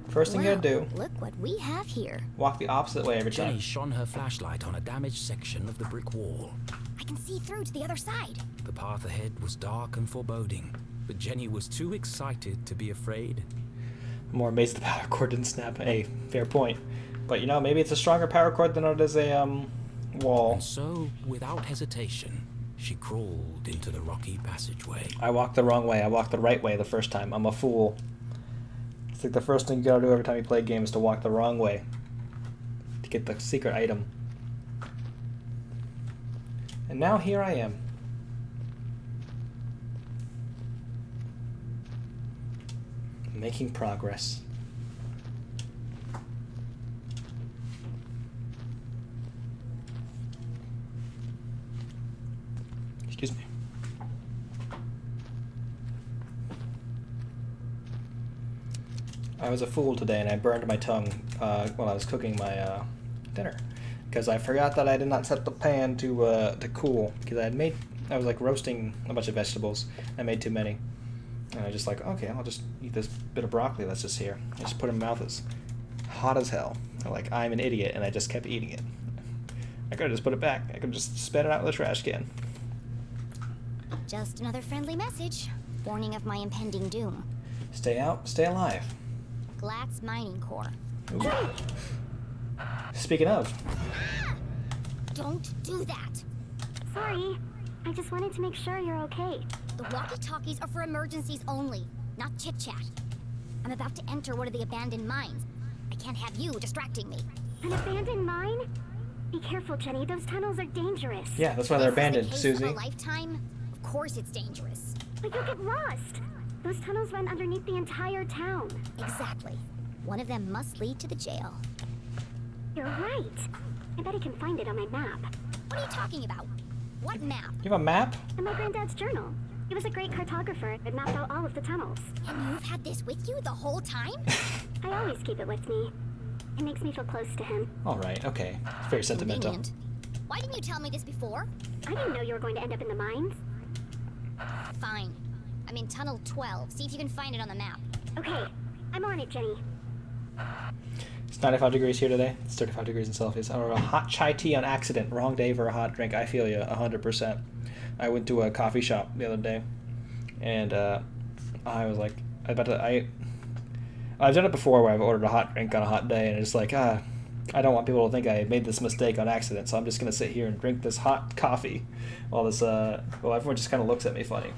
First thing you gotta do, Look what we have here. walk the opposite way every time. Jenny shone her flashlight on a damaged section of the brick wall. I can see through to the other side. The path ahead was dark and foreboding, but Jenny was too excited to be afraid. I'm more amazed the power cord didn't snap. Hey, fair point. But you know, maybe it's a stronger power cord than it is a wall. And so, without hesitation, she crawled into the rocky passageway. I walked the wrong way. I walked the right way the first time. I'm a fool. It's like the first thing you gotta do every time you play a game is to walk the wrong way to get the secret item. And now here I am. Making progress. I was a fool today and I burned my tongue while I was cooking my dinner. Because I forgot that I did not set the pan to cool. Because I was like roasting a bunch of vegetables. I made too many. And I just like, okay, I'll just eat this bit of broccoli that's just here. I just put it in my mouth. It's hot as hell. Like, I'm an idiot and I just kept eating it. I could have just put it back. I could have just spat it out with a trash can. Just another friendly message. Warning of my impending doom. Stay out, stay alive. Glatz Mining Core. Ooh. Speaking of. Don't do that. Sorry. I just wanted to make sure you're okay. The walkie-talkies are for emergencies only, not chit-chat. I'm about to enter one of the abandoned mines. I can't have you distracting me. An abandoned mine? Be careful, Jenny. Those tunnels are dangerous. Yeah, that's why they're abandoned, Susie. A lifetime? Of course it's dangerous. But you'll get lost. Those tunnels run underneath the entire town. Exactly. One of them must lead to the jail. You're right. I bet I can find it on my map. What are you talking about? What map? You have a map? In my granddad's journal. He was a great cartographer and mapped out all of the tunnels. And you've had this with you the whole time? I always keep it with me. It makes me feel close to him. Alright, okay. It's very sentimental. Convenient. Why didn't you tell me this before? I didn't know you were going to end up in the mines. Fine. I'm in Tunnel 12. See if you can find it on the map. Okay. I'm on it, Jenny. It's 95 degrees here today. It's 35 degrees in Celsius. I ordered a hot chai tea on accident. Wrong day for a hot drink. I feel you 100%. I went to a coffee shop the other day, and I was like, I've done it before where I've ordered a hot drink on a hot day, and it's like, I don't want people to think I made this mistake on accident, so I'm just gonna sit here and drink this hot coffee while this everyone just kind of looks at me funny.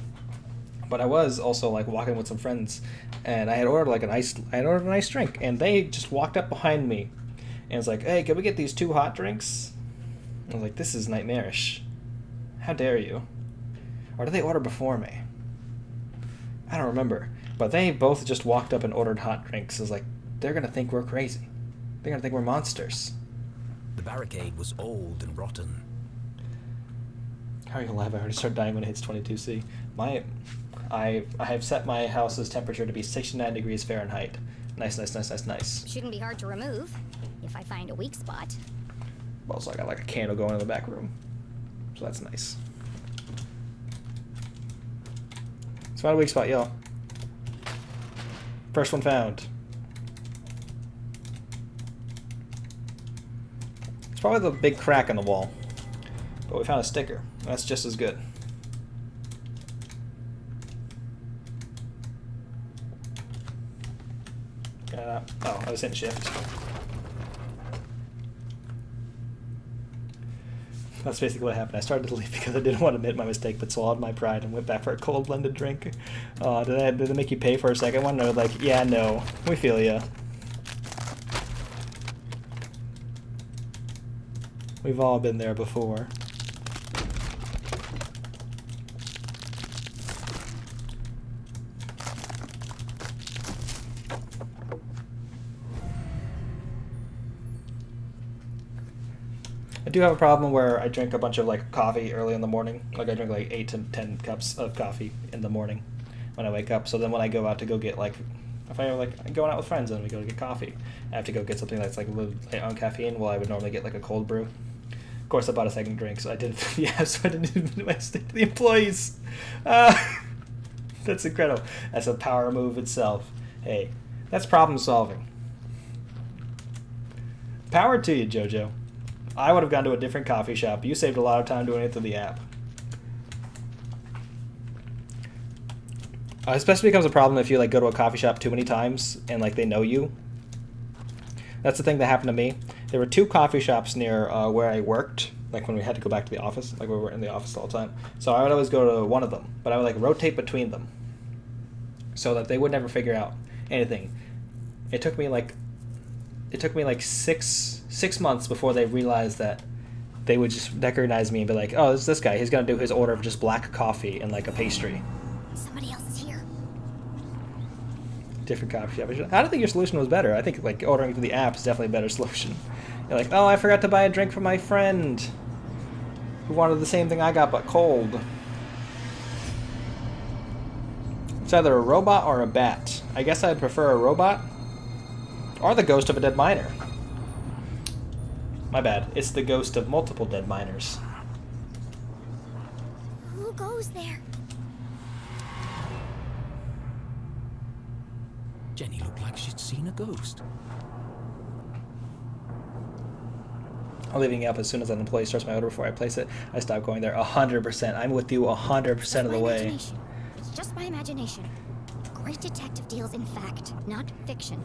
But I was also like walking with some friends, and I had ordered a nice drink, and they just walked up behind me, and was like, "Hey, can we get these 2 hot drinks?" I was like, "This is nightmarish. How dare you?" Or did they order before me? I don't remember. But they both just walked up and ordered hot drinks. I was like, they're gonna think we're crazy. They're gonna think we're monsters. The barricade was old and rotten. How are you alive? I already start dying when it hits 22°C. I have set my house's temperature to be 69 degrees Fahrenheit. Nice. Shouldn't be hard to remove, if I find a weak spot. Also, I got like a candle going in the back room. So that's nice. It's not a weak spot, y'all. First one found. It's probably the big crack in the wall. But we found a sticker. That's just as good. Oh, I was hitting shift. That's basically what happened. I started to leave because I didn't want to admit my mistake, but swallowed my pride and went back for a cold blended drink. Did they make you pay for a second one? No, like, yeah, no. We feel ya. We've all been there before. I do have a problem where I drink a bunch of like coffee early in the morning. Like I drink like 8 to 10 cups of coffee in the morning when I wake up. So then when I go out to go get like, if I'm like going out with friends and we go to get coffee, I have to go get something that's like a little light on caffeine. While I would normally get like a cold brew. Of course, I bought a second drink, so I didn't. Yeah, so I didn't even my stick to the employees. That's incredible. That's a power move itself. Hey, that's problem solving. Power to you, JoJo. I would have gone to a different coffee shop. You saved a lot of time doing it through the app. Especially becomes a problem if you like go to a coffee shop too many times and like they know you. That's the thing that happened to me. There were 2 coffee shops near where I worked, like when we had to go back to the office, like we were in the office all the time. So I would always go to one of them, but I would like rotate between them so that they would never figure out anything. It took me like 6 months before they realized that they would just recognize me and be like, oh, it's this guy. He's going to do his order of just black coffee and like a pastry. Somebody else is here. Different coffee shop. I don't think your solution was better. I think like ordering through the app is definitely a better solution. You're like, oh, I forgot to buy a drink for my friend who wanted the same thing I got but cold. It's either a robot or a bat. I guess I'd prefer a robot. Or the ghost of a dead miner. My bad. It's the ghost of multiple dead miners. Who goes there? Jenny looked like she'd seen a ghost. I'm leaving it up as soon as an employee starts my order before I place it. I stop going there 100%. I'm with you 100% of the way. It's just my imagination. The great detective deals in fact, not fiction.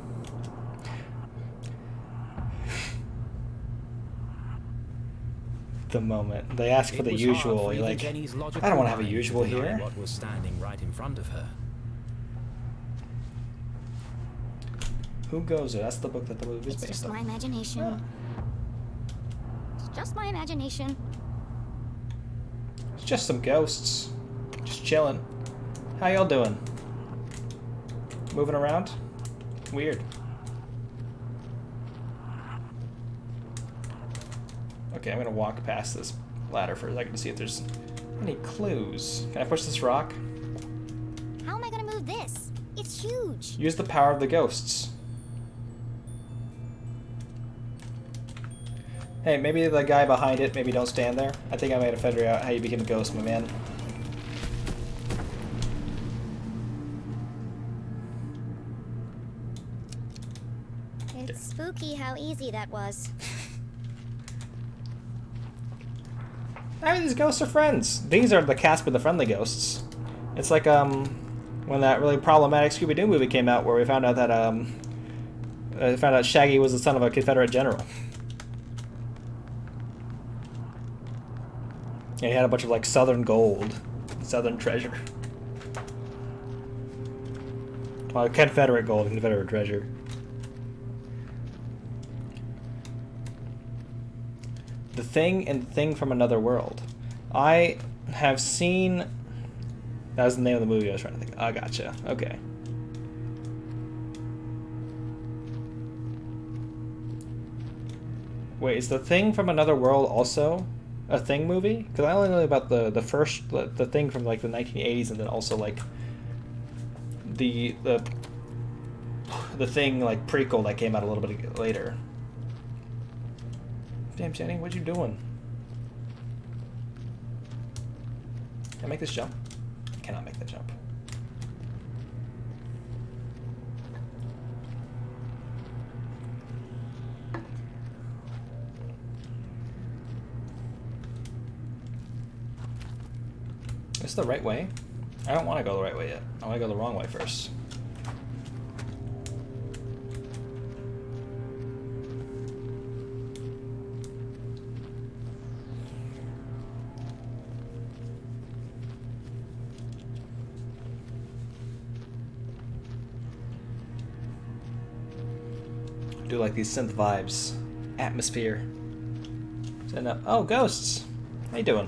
The moment they ask for the usual, you're like, I don't want to have a usual here. What was standing right in front of her. Who goes there? That's the book that the movie's based on. It's just my imagination. It's just my imagination. It's just some ghosts. Just chilling. How y'all doing? Moving around? Weird. Okay, I'm gonna walk past this ladder for a second to see if there's any clues. Can I push this rock? How am I gonna move this? It's huge. Use the power of the ghosts. Hey, maybe the guy behind it, maybe don't stand there. I think I might have figured out how you became a ghost, my man. It's spooky how easy that was. I mean, these ghosts are friends. These are the Casper the Friendly Ghosts. It's like when that really problematic Scooby Doo movie came out, where we found out that Shaggy was the son of a Confederate general. Yeah, he had a bunch of like Southern gold, Southern treasure. Well, Confederate gold, Confederate treasure. The Thing and Thing from Another World. I have seen... That was the name of the movie I was trying to think of. I gotcha. Okay. Wait, is The Thing from Another World also a Thing movie? Because I only know about the Thing from like the 1980s, and then also like the Thing like prequel that came out a little bit later. Damn, Jenny, what you doing? Can I make this jump? I cannot make that jump. Is this the right way? I don't want to go the right way yet. I want to go the wrong way first. Do like these synth vibes, atmosphere. Send up. Oh, ghosts! How you doing?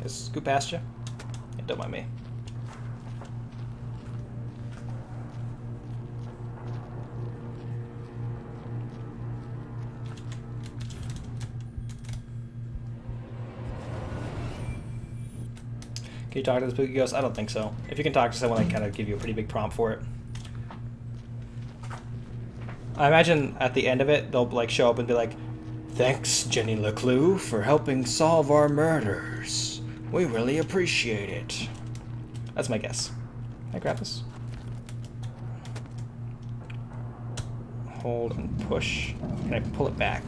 Just scoot past you. Yeah, don't mind me. Can you talk to the spooky ghost? I don't think so. If you can talk to someone, I kind of give you a pretty big prompt for it. I imagine at the end of it, they'll like show up and be like, "Thanks, Jenny LeClue, for helping solve our murders. We really appreciate it." That's my guess. Can I grab this? Hold and push. Can I pull it back?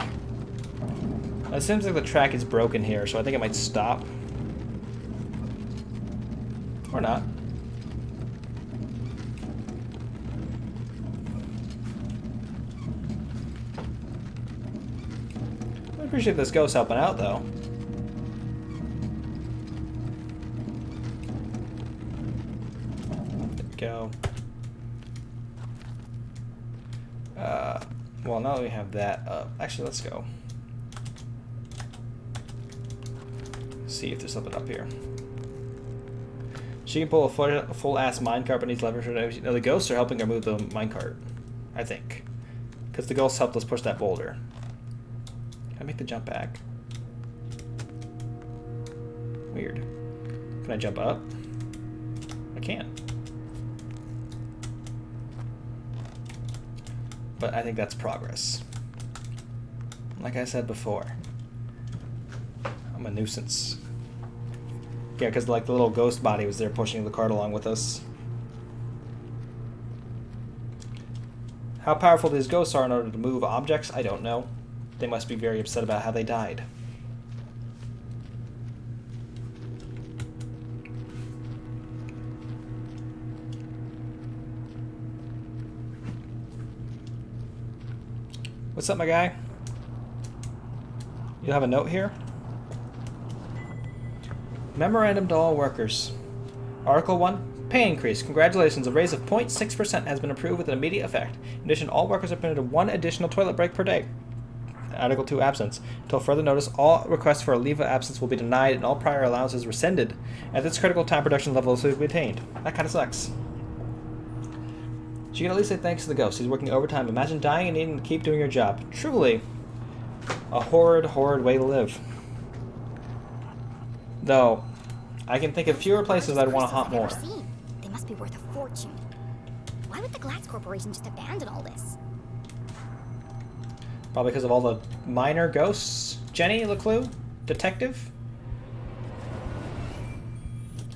It seems like the track is broken here, so I think it might stop. Or not. I appreciate this ghost helping out, though. There we go. Well, now that we have that up, actually, let's go. See if there's something up here. She can pull a full-ass minecart, but needs leverage. No, the ghosts are helping her move the minecart, I think. Because the ghosts helped us push that boulder. Can I make the jump back? Weird. Can I jump up? I can. but I think that's progress. Like I said before, I'm a nuisance. Yeah, because like the little ghost body was there pushing the cart along with us. How powerful these ghosts are in order to move objects, I don't know. They must be very upset about how they died. What's up, my guy? You have a note here? Memorandum to all workers. Article 1. Pay increase. Congratulations. A raise of 0.6% has been approved with an immediate effect. In addition, all workers are permitted 1 additional toilet break per day. Article 2. Absence. Until further notice, all requests for a leave of absence will be denied and all prior allowances rescinded. At this critical time, production levels will be attained. That kind of sucks. She can at least say thanks to the ghost. He's working overtime. Imagine dying and needing to keep doing your job. Truly, a horrid, horrid way to live. Though, I can think of fewer places I'd want to haunt more. They must be worth a fortune. Why would the Glatz Corporation just abandon all this? Probably because of all the minor ghosts. Jenny, LeClue Detectivu?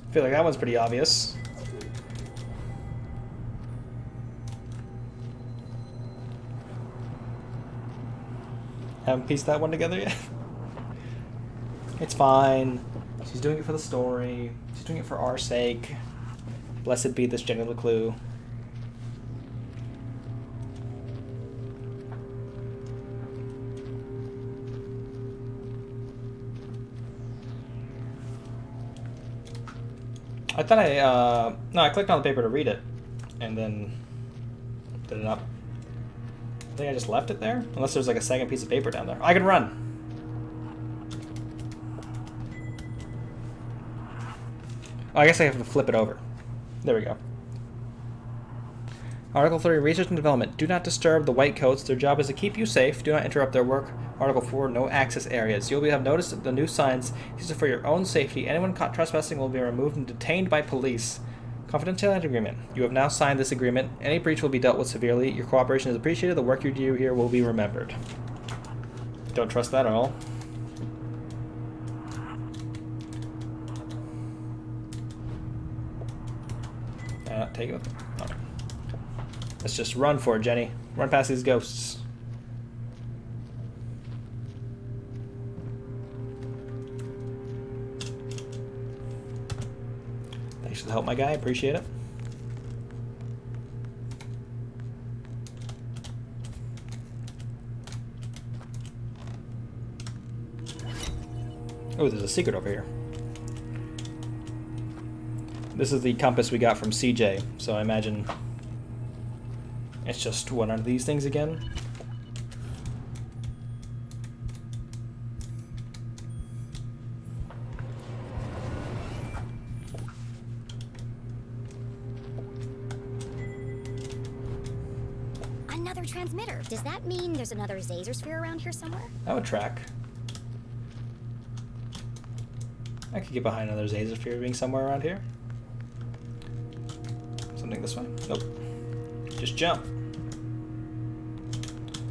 I feel like that one's pretty obvious. Haven't pieced that one together yet. It's fine. She's doing it for the story. She's doing it for our sake. Blessed be this Jenny LeClue. I thought no, I clicked on the paper to read it, and then did it not. I think I just left it there, unless there's like a second piece of paper down there. I can run. Oh, I guess I have to flip it over. There we go. Article 3, Research and Development. Do not disturb the white coats. Their job is to keep you safe. Do not interrupt their work. Article 4, No access areas. You'll have noticed the new signs. These are for your own safety. Anyone caught trespassing will be removed and detained by police. Confidentiality agreement. You have now signed this agreement. Any breach will be dealt with severely. Your cooperation is appreciated. The work you do here will be remembered. Don't trust that at all. Take it with me. All right. Let's just run for it, Jenny. Run past these ghosts. Thanks for the help, my guy. Appreciate it. Oh, there's a secret over here. This is the compass we got from CJ, so I imagine it's just one of these things again. Another transmitter. Does that mean there's another Zazer sphere around here somewhere? That would track. I could get behind another Zazer sphere being somewhere around here. Something this way? Nope. Just jump.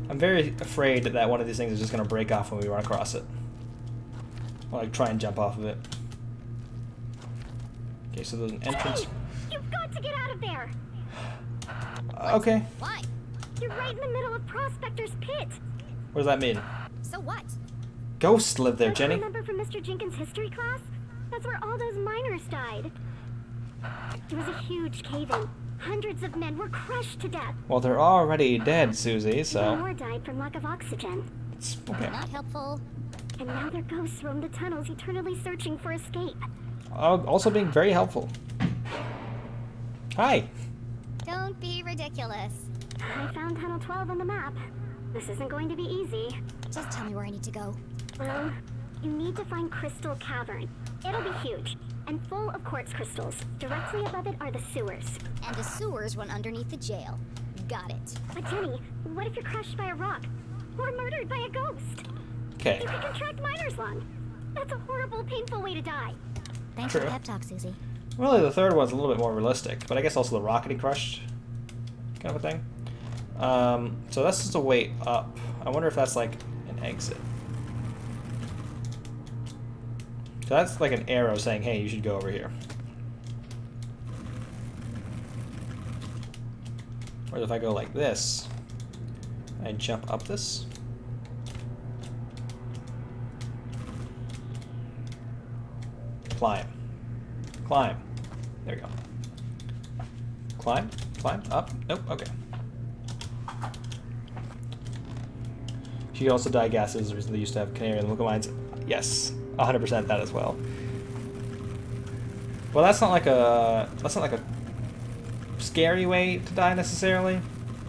I'm very afraid that one of these things is just going to break off when we run across it. I'll like try and jump off of it. Okay, so there's an entrance. Hey! You've got to get out of there! Okay. Why? You're right in the middle of Prospector's Pit! What does that mean? So what? Ghosts live there, Don't Jenny. you remember from Mr. Jenkins' history class? That's where all those miners died. There was a huge cave-in. Hundreds of men were crushed to death. Well, they're already dead, Susie, Even so... more died from lack of oxygen. It's okay. Not helpful. And now their ghosts roam the tunnels, eternally searching for escape. Also being very helpful. Hi. Don't be ridiculous. I found Tunnel 12 on the map. This isn't going to be easy. Just tell me where I need to go. Well, you need to find Crystal Cavern. It'll be huge, and full of quartz crystals. Directly above it are the sewers. And the sewers run underneath the jail. Got it. But Jenny, what if you're crushed by a rock? Or murdered by a ghost? Okay. You could contract miner's lung. That's a horrible, painful way to die. Thanks for the pep talk, Susie. Really, the third one's a little bit more realistic, but I guess also the rockety crushed kind of a thing. So that's just a way up. I wonder if that's like an exit. So that's like an arrow saying, hey, you should go over here. Or if I go like this, I jump up this. Climb. Climb. There we go. Climb. Climb. Up. Nope. Okay. She could also dye gases. The reason they used to have canary in the local mines. Yes. 100% that as well. Well, that's not like a scary way to die necessarily.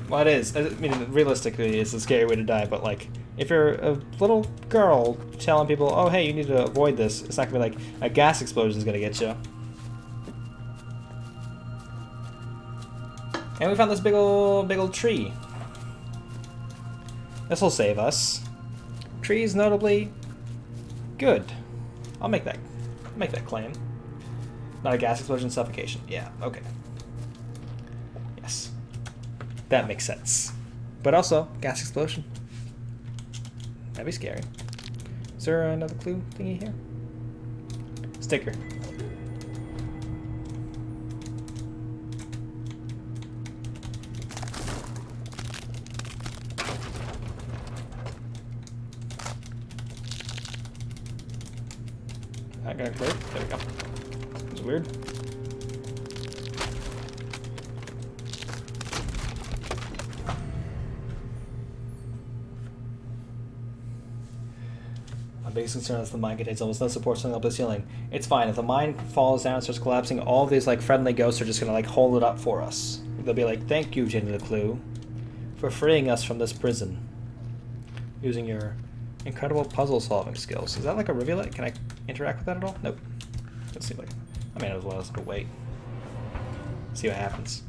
Well, it is. I mean, realistically, it's a scary way to die. But like, if you're a little girl telling people, "Oh, hey, you need to avoid this," it's not gonna be like a gas explosion is gonna get you. And we found this big old tree. This will save us. Trees, notably, good. I'll make that claim. Not a gas explosion, suffocation. Yeah, okay. Yes. That makes sense. But also, gas explosion. That'd be scary. Is there another clue thingy here? Sticker. I got it clear. There we go. That was weird. My biggest concern is the mine contains almost no support something up the ceiling. It's fine. If the mine falls down and starts collapsing, all these like friendly ghosts are just gonna like hold it up for us. They'll be like, "Thank you, Jenny LeClue, for freeing us from this prison. Using your incredible puzzle solving skills." Is that like a rivulet? Can I interact with that at all? Nope. Doesn't seem like it. I mean, as well as to wait. See what happens.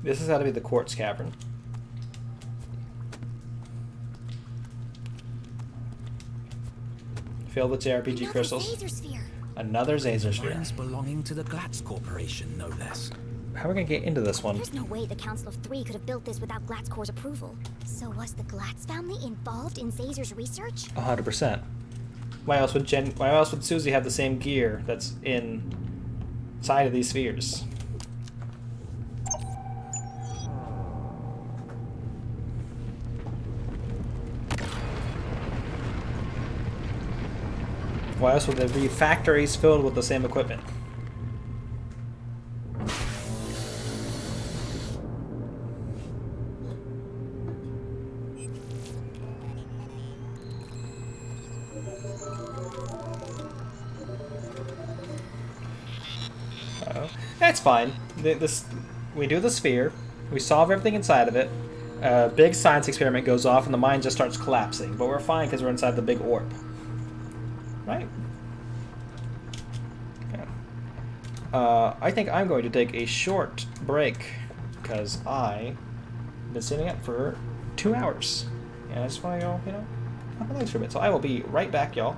This has got to be the quartz cavern. Filled with JRPG crystals. Another Zazer sphere. Mines belonging to the Glatz Corporation, no less. How are we gonna get into this one? There's no way the Council of Three could have built this without Glatzcor's approval. So was the Glatz family involved in Zazer's research? 100%. Why else would Susie have the same gear that's inside of these spheres? Why else would there be factories filled with the same equipment? That's fine. We do the sphere. We solve everything inside of it. A big science experiment goes off and the mine just starts collapsing. But we're fine because we're inside the big orb. Right. Okay. I think I'm going to take a short break because I've been sitting up for 2 hours. And I just want to go, have my legs for a bit. So I will be right back, y'all,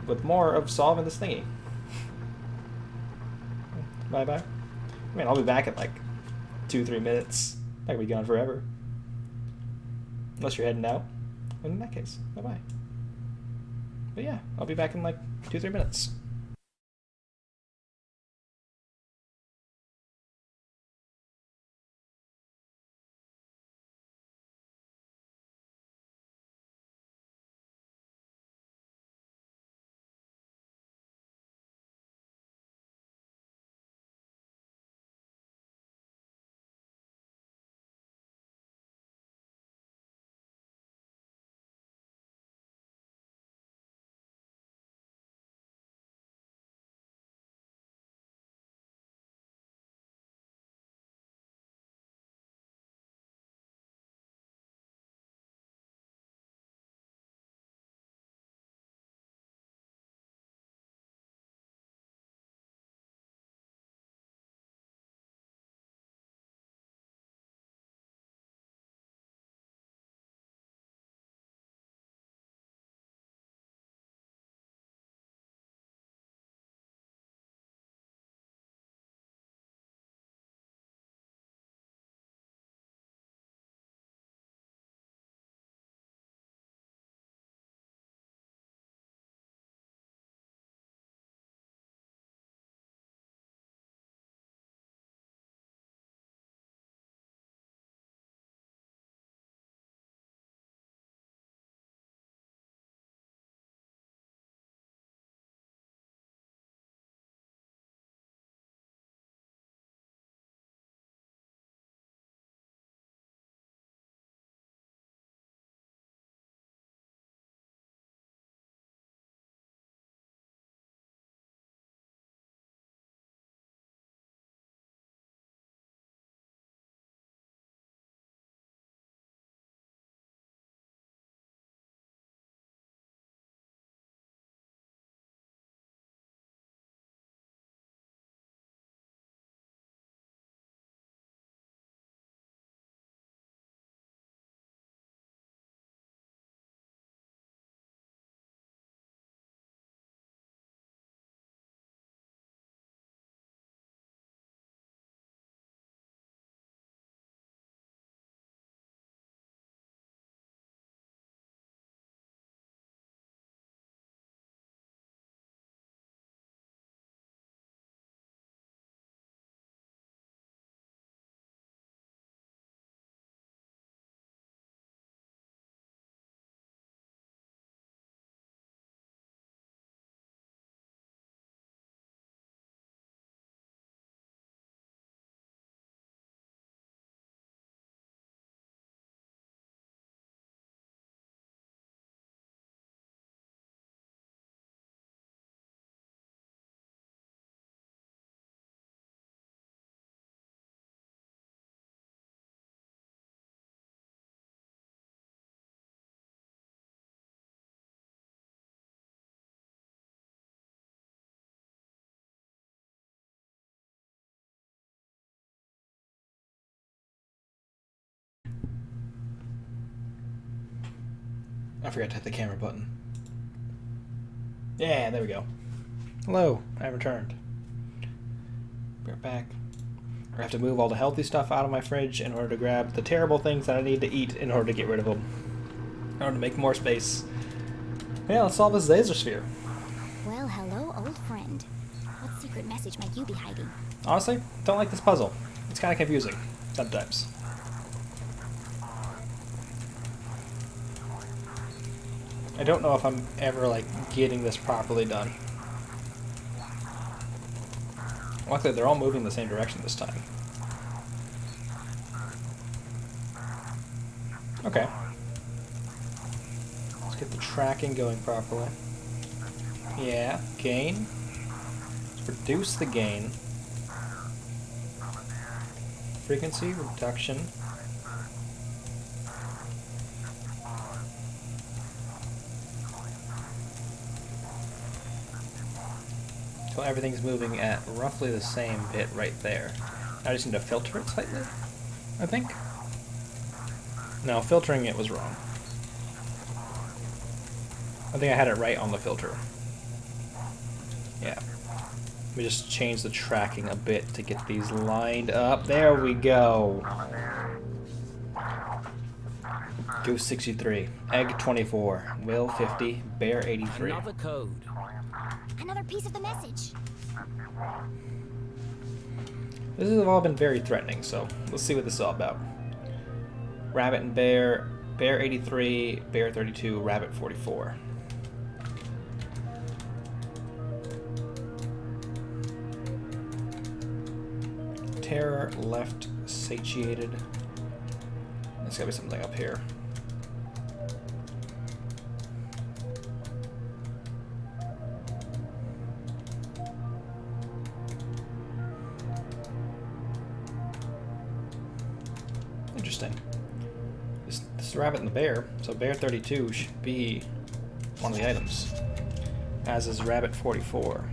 with more of solving this thingy. Bye-bye. I mean, I'll be back in like 2-3 minutes. I could be gone forever. Unless you're heading out. In that case, bye-bye. But yeah, I'll be back in like 2-3 minutes. I forgot to hit the camera button. Yeah, there we go. Hello, I returned. We're back. I have to move all the healthy stuff out of my fridge in order to grab the terrible things that I need to eat in order to get rid of them. In order to make more space. Yeah, let's solve this laser sphere. Well, hello, old friend. What secret message might you be hiding? Honestly, don't like this puzzle. It's kind of confusing, sometimes. I don't know if I'm ever, like, getting this properly done. Luckily, they're all moving in the same direction this time. Okay. Let's get the tracking going properly. Yeah, gain. Let's reduce the gain. Frequency reduction. So everything's moving at roughly the same bit right there. I just need to filter it slightly, I think. No, filtering it was wrong. I think I had it right on the filter. Yeah. Let me just change the tracking a bit to get these lined up. There we go. Goose 63, Egg 24, Will 50, Bear 83. Another code. Another piece of the message. This has all been very threatening, so let's see what this is all about. Rabbit and Bear, Bear 83, Bear 32, Rabbit 44. Terror left satiated. There's gotta be something up here. Interesting. This rabbit and the bear, so Bear 32 should be one of the items, as is Rabbit 44.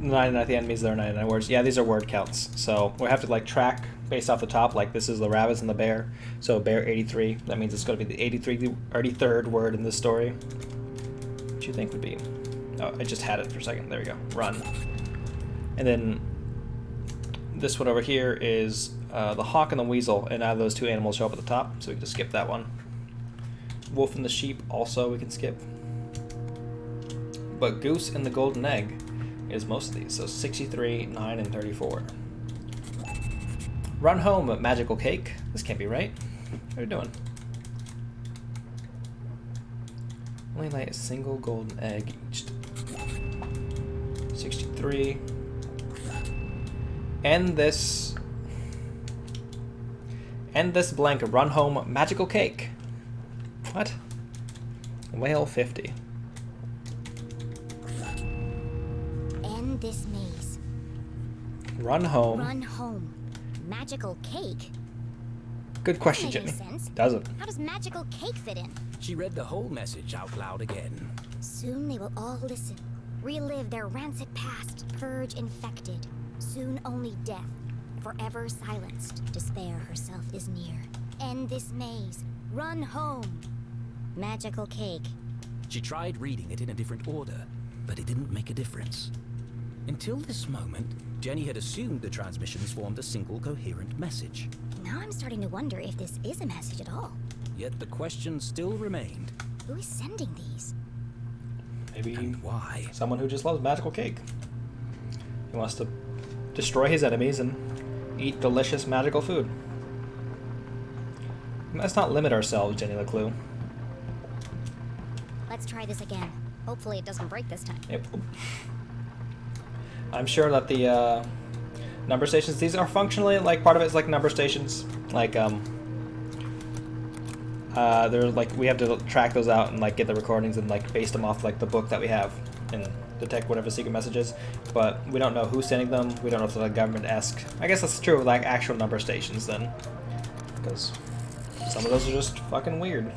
99 at the end means there are 99 words. Yeah, these are word counts. So we have to like track based off the top, like this is the rabbits and the bear. So Bear 83, that means it's going to be the 83rd word in this story. What do you think would be? Oh, I just had it for a second. There we go. Run. And then this one over here is the hawk and the weasel, and now those two animals show up at the top, so we can just skip that one. Wolf and the sheep also we can skip. But goose and the golden egg is most of these, so 63, 9, and 34. Run home, magical cake. This can't be right. What are you doing? Only lay a single golden egg each. 63. End this blank. Run home, magical cake. What? Whale 50. End this maze. Run home. Run home. Magical cake? Good question, That Jimmy. makes sense. Doesn't. How does magical cake fit in? She read the whole message out loud again. Soon they will all listen, relive their rancid past, purge infected. Soon only death, forever silenced. Despair herself is near. End this maze. Run home. Magical cake. She tried reading it in a different order, but it didn't make a difference. Until this moment, Jenny had assumed the transmissions formed a single coherent message. Now I'm starting to wonder if this is a message at all. Yet the question still remained. Who is sending these? Maybe And why? someone who just loves magical cake. He wants to destroy his enemies and eat delicious magical food. Let's not limit ourselves, Jenny LeClue. Let's try this again. Hopefully it doesn't break this time. Yep. I'm sure that the number stations, these are functionally like part of it's like number stations. Like they're like we have to track those out and like get the recordings and like base them off like the book that we have and detect whatever secret message is. But we don't know who's sending them. We don't know if they're like government-esque. I guess that's true with like actual number stations then, because some of those are just fucking weird.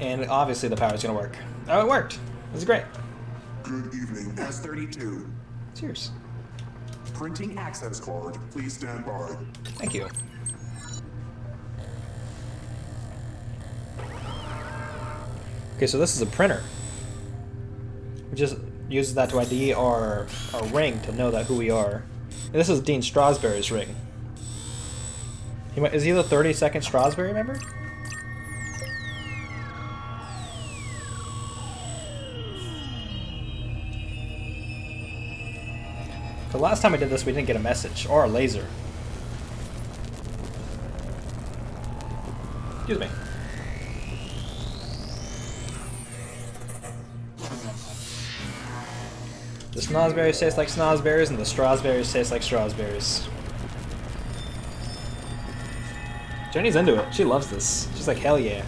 And obviously the power's gonna work. Oh, it worked. This is great. Good evening, S32. Cheers. Printing access card. Please stand by. Thank you. Okay, so this is a printer. We just uses that to ID our ring to know that who we are. And this is Dean Strasberry's ring. Is he the 32nd Strasberry member? The last time I did this, we didn't get a message or a laser. Excuse me. The snozberries taste like snozberries, and the strawberries taste like strawberries. Jenny's into it. She loves this. She's like, hell yeah.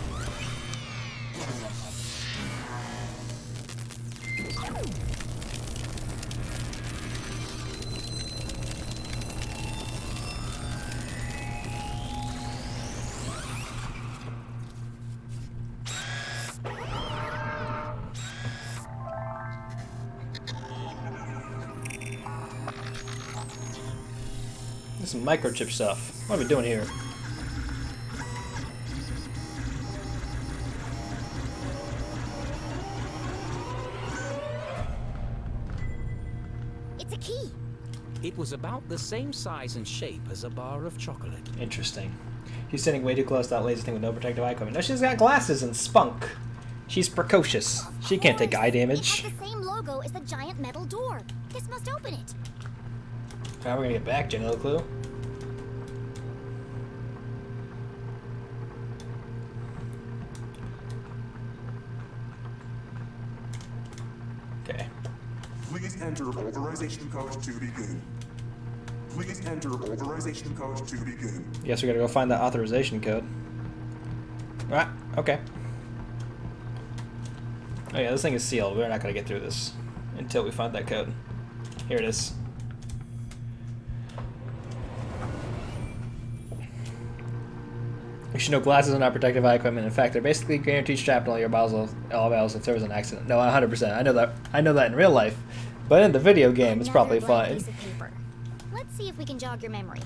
This is microchip stuff. What are we doing here? It's a key. It was about the same size and shape as a bar of chocolate. Interesting. She's sitting way too close to that laser thing with no protective eye equipment. No, she's got glasses and spunk. She's precocious. She can't take eye damage. It has the same logo as the giant metal door. This must open it. How are we gonna get back, Jenny LeClue? Okay. Please enter authorization code to begin. Please enter authorization code to begin. Guess we gotta go find that authorization code. Ah, okay. Oh yeah, this thing is sealed. We're not gonna get through this until we find that code. Here it is. You should know glasses are not protective eye equipment. In fact, they're basically guaranteed strapped to all your valves if there was an accident. No, 100%. I know that. I know that in real life, but in the video game, it's probably Another blank fine. piece of paper. Let's see if we can jog your memory.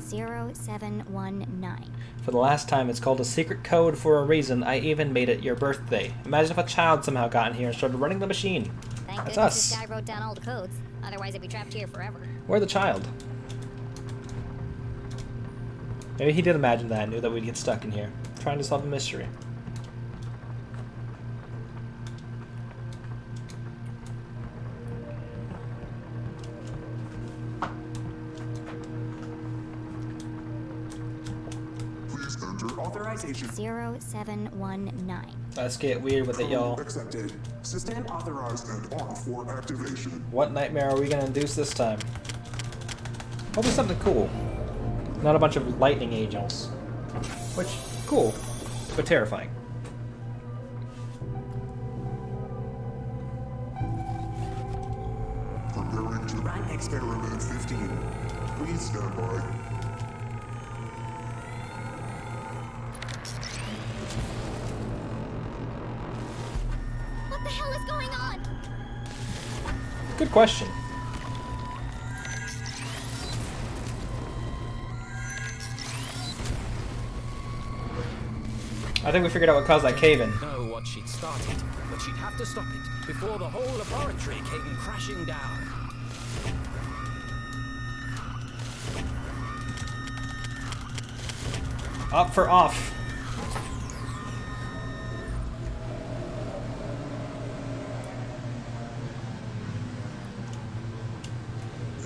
"0719." For the last time, it's called a secret code for a reason. I even made it your birthday. Imagine if a child somehow got in here and started running the machine. Thank That's goodness us. this guy wrote down all the codes. Otherwise, I'd be trapped here forever. We're the child. Maybe he did imagine that and knew that we'd get stuck in here, trying to solve a mystery. Please enter authorization. 0719. Let's get weird with it, y'all. Accepted. System authorized and on for activation. What nightmare are we gonna induce this time? Hopefully something cool. Not a bunch of lightning angels. Which, cool, but terrifying. Preparing to run experiment 15. Please stand by. What the hell is going on? Good question. I think we figured out what caused that cave-in. Know what she'd started, but she'd have to stop it before the whole laboratory came crashing down. Up for off.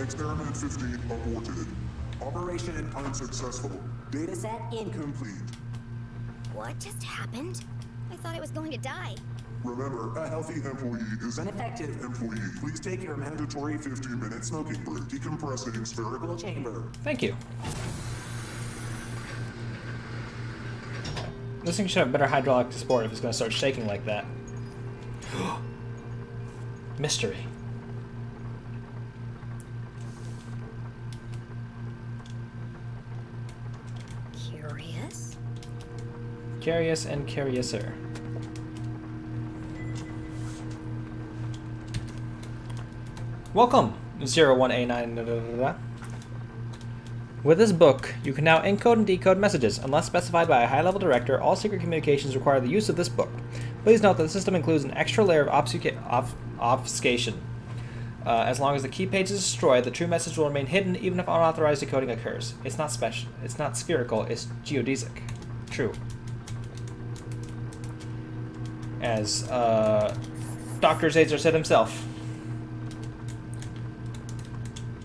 Experiment 15 aborted. Operation unsuccessful. Dataset incomplete. What just happened? I thought I was going to die. Remember, a healthy employee is an effective employee. Please take your mandatory 15-minute smoking break. Decompressing spherical chamber. Thank you. This thing should have better hydraulic support if it's going to start shaking like that. Mystery. Curious and curiouser. Welcome, 01A9. With this book, you can now encode and decode messages. Unless specified by a high-level director, all secret communications require the use of this book. Please note that the system includes an extra layer of obfuscation. As long as the key page is destroyed, the true message will remain hidden even if unauthorized decoding occurs. It's not special. It's not spherical. It's geodesic. True. As Dr. Zazer said himself.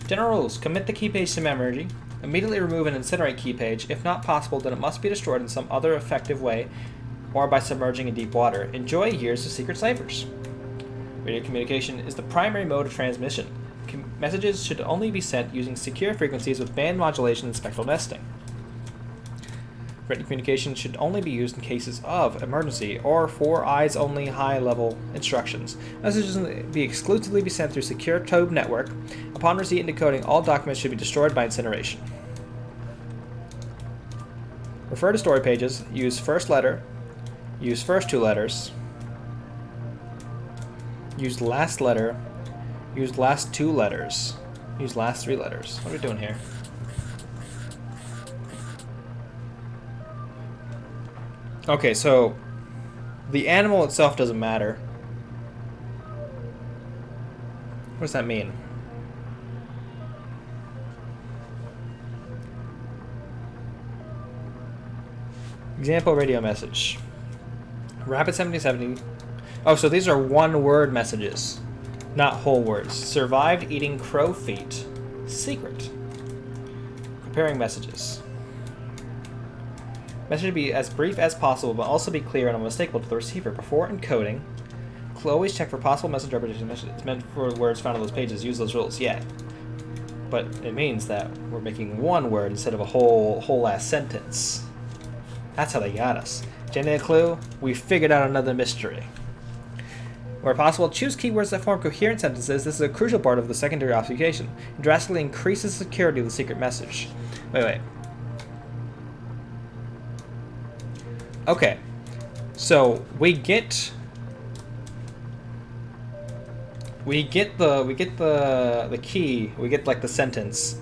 General rules. Commit the key page to memory. Immediately remove and incinerate key page. If not possible, then it must be destroyed in some other effective way or by submerging in deep water. Enjoy years of secret ciphers. Radio communication is the primary mode of transmission. Messages should only be sent using secure frequencies with band modulation and spectral nesting. Radio communication should only be used in cases of emergency or for eyes-only high-level instructions. Messages should exclusively be sent through secure Tobe network. Upon receipt and decoding, all documents should be destroyed by incineration. Refer to story pages. Use first letter. Use first 2 letters. Use last letter. Use last 2 letters. Use last 3 letters. What are we doing here? Okay, so the animal itself doesn't matter. What does that mean? Example radio message. Rapid 7070. Oh, so these are one-word messages, not whole words. Survived eating crow feet. Secret. Preparing messages. Message should be as brief as possible, but also be clear and unmistakable to the receiver. Before encoding, always check for possible message repetition. It's meant for words found on those pages. Use those rules. Yeah. But it means that we're making one word instead of a whole ass sentence. That's how they got us. Jenny LeClue, we figured out another mystery. Where possible, choose keywords that form coherent sentences. This is a crucial part of the secondary obfuscation. It drastically increases the security of the secret message. Wait. Okay. So we get the key, we get like the sentence,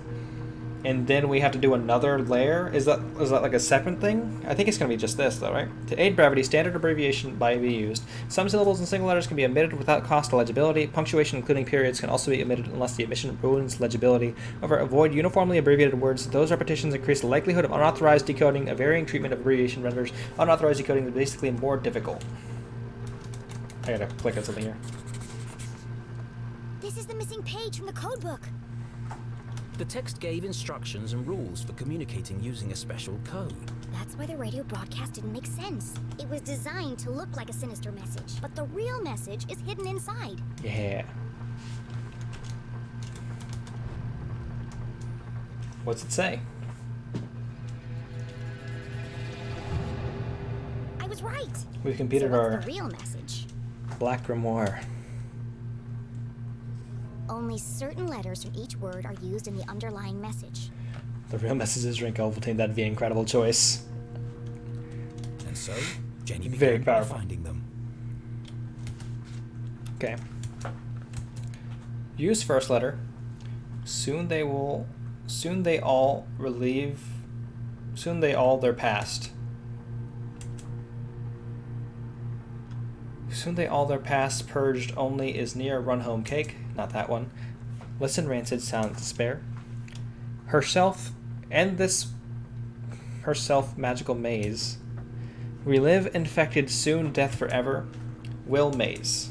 and then we have to do another layer. Is that like a separate thing? I think it's gonna be just this though, right? To aid brevity, standard abbreviation might be used. Some syllables and single letters can be omitted without cost to legibility. Punctuation, including periods, can also be omitted unless the omission ruins legibility. However, avoid uniformly abbreviated words. Those repetitions increase the likelihood of unauthorized decoding. A varying treatment of abbreviation renders unauthorized decoding basically more difficult. I gotta click on something here. This is the missing page from the code book. The text gave instructions and rules for communicating using a special code. That's why the radio broadcast didn't make sense. It was designed to look like a sinister message, but the real message is hidden inside. Yeah. What's it say? I was right. We've completed So what's our the real message? Black Grimoire. Only certain letters from each word are used in the underlying message. The real message is drink Ovaltine. That'd be an incredible choice. And so, Jenny Very began by powerful. finding them. Okay. Use first letter. Soon they all their past. Soon they all their past purged only is near run home cake. Not that one. Listen, rancid sound despair. Herself magical maze. Relive infected soon death forever. Will maze.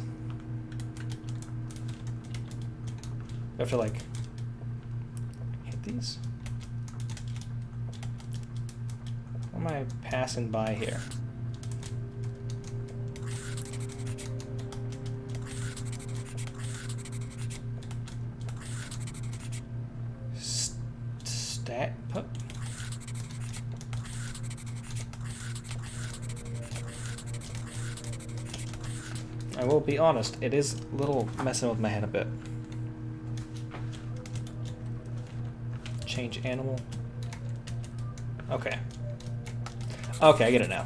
I have to like hit these. What am I passing by here? Put. I will be honest, it is a little messing with my head a bit. Change animal. Okay. Okay, I get it now.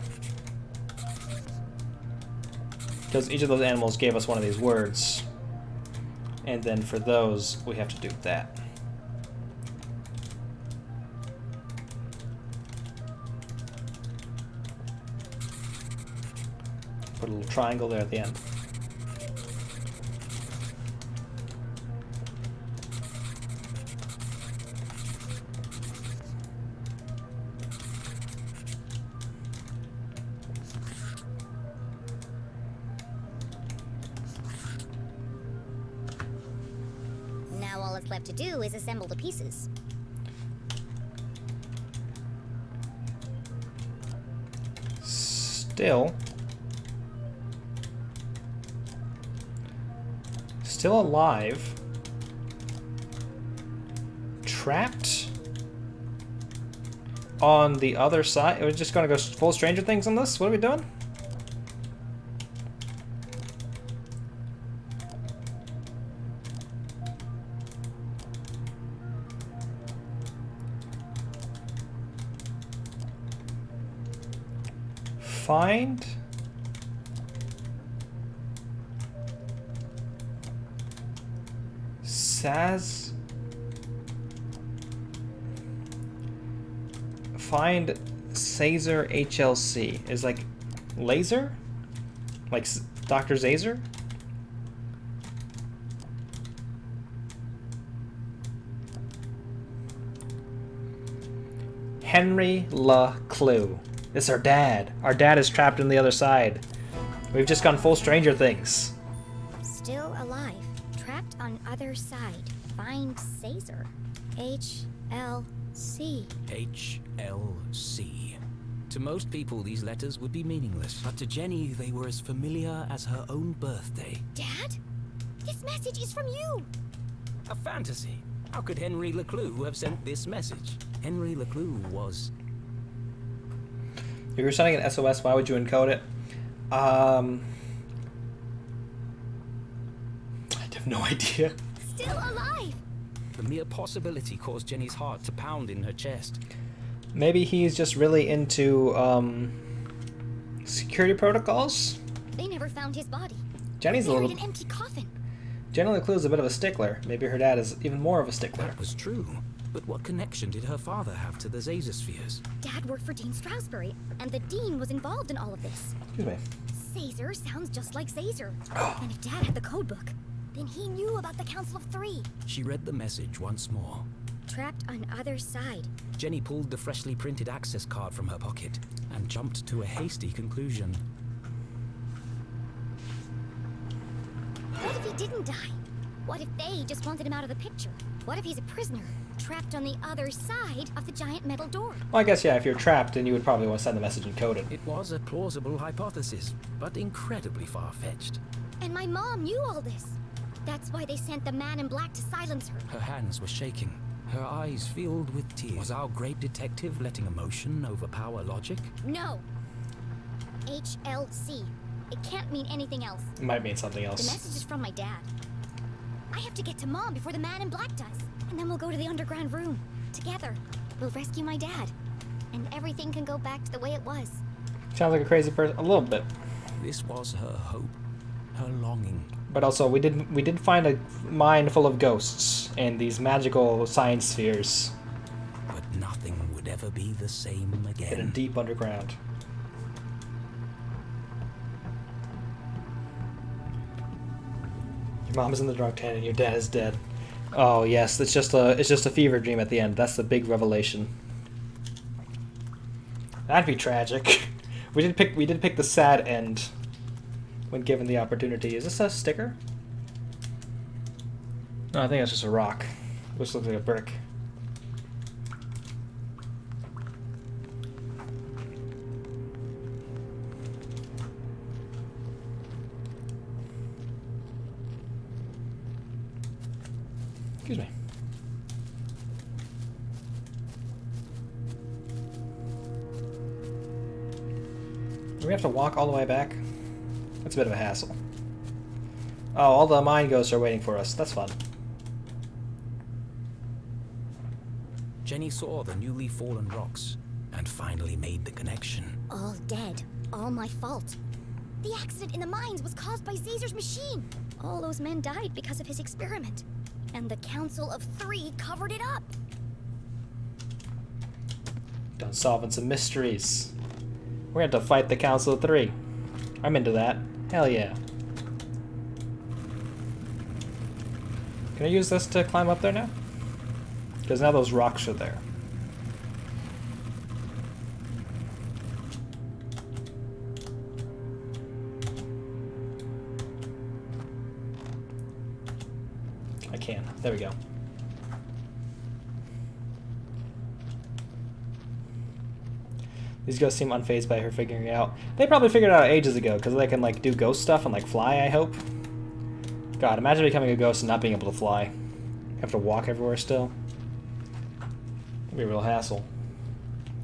Because each of those animals gave us one of these words. And then for those, we have to do that. Put a little triangle there at the end. Now all that's left to do is assemble the pieces. Still alive. Trapped on the other side. We're just gonna go full Stranger Things on this? What are we doing? Find Find Caesar HLC. Is like laser? Like Dr. Zazer? Henry LeClue. It's our dad. Our dad is trapped on the other side. We've just gone full Stranger Things. Still alive. Trapped on other side. Find Caesar. HLC. HLC. To most people, these letters would be meaningless, but to Jenny, they were as familiar as her own birthday. Dad? This message is from you! A fantasy. How could Henry LeClue have sent this message? Henry LeClue was... If you were sending an SOS, why would you encode it? I have no idea. Still alive! The mere possibility caused Jenny's heart to pound in her chest. Maybe he's just really into security protocols. They never found his body. Jenny's a Buried little. an empty coffin. Jenny LeClue's a bit of a stickler. Maybe her dad is even more of a stickler. That was true. But what connection did her father have to the Zazer spheres? Dad worked for Dean Strasberry, and the Dean was involved in all of this. Excuse me. Caesar sounds just like Zazer. And if Dad had the codebook, then he knew about the Council of Three. She read the message once more. Trapped on other side. Jenny pulled the freshly printed access card from her pocket and jumped to a hasty conclusion. What if he didn't die? What if they just wanted him out of the picture? What if he's a prisoner, trapped on the other side of the giant metal door? Well, I guess, yeah, if you're trapped, then you would probably want to send the message encoded. It was a plausible hypothesis, but incredibly far-fetched. And my mom knew all this. That's why they sent the man in black to silence her. Her hands were shaking, her eyes filled with tears. Was our great detective letting emotion overpower logic? No. HLC. It can't mean anything else. It might mean something else. The message is from my dad. I have to get to Mom before the man in black does. And then we'll go to the underground room. Together. We'll rescue my dad. And everything can go back to the way it was. Sounds like a crazy person. A little bit. This was her hope. Her longing. But also, we did find a mine full of ghosts and these magical science spheres. But nothing would ever be the same again. Hidden deep underground. Your mom is in the drunk tank and your dad is dead. Oh yes, it's just a fever dream at the end. That's the big revelation. That'd be tragic. We did pick the sad end when given the opportunity. Is this a sticker? No, I think it's just a rock. This looks like a brick. Excuse me. Do we have to walk all the way back? That's a bit of a hassle. Oh, all the mine ghosts are waiting for us. That's fun. Jenny saw the newly fallen rocks and finally made the connection. All dead. All my fault. The accident in the mines was caused by Caesar's machine. All those men died because of his experiment. And the Council of Three covered it up. Done solving some mysteries. We're going to fight the Council of Three. I'm into that. Hell yeah. Can I use this to climb up there now? Because now those rocks are there. I can. There we go. These ghosts seem unfazed by her figuring it out. They probably figured it out ages ago, because they can, like, do ghost stuff and, like, fly, I hope. God, imagine becoming a ghost and not being able to fly. You have to walk everywhere still. It'd be a real hassle.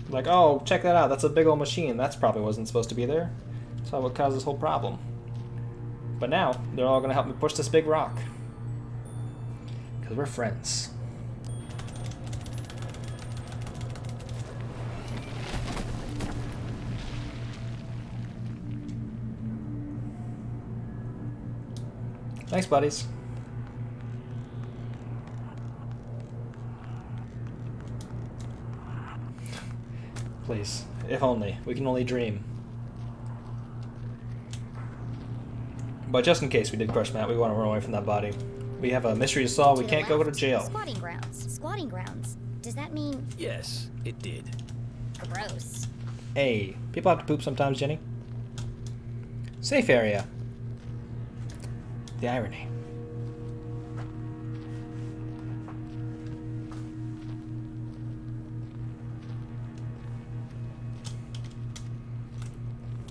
Like, oh, check that out, that's a big old machine. That's probably wasn't supposed to be there. That's probably what caused this whole problem. But now, they're all going to help me push this big rock. Because we're friends. Thanks, buddies. Please, if only. We can only dream. But just in case we did crush Matt, we want to run away from that body. We have a mystery to solve. We can't go to jail. Squatting grounds. Squatting grounds. Does that mean... Yes, it did. Gross. Hey, people have to poop sometimes, Jenny. Safe area. The irony.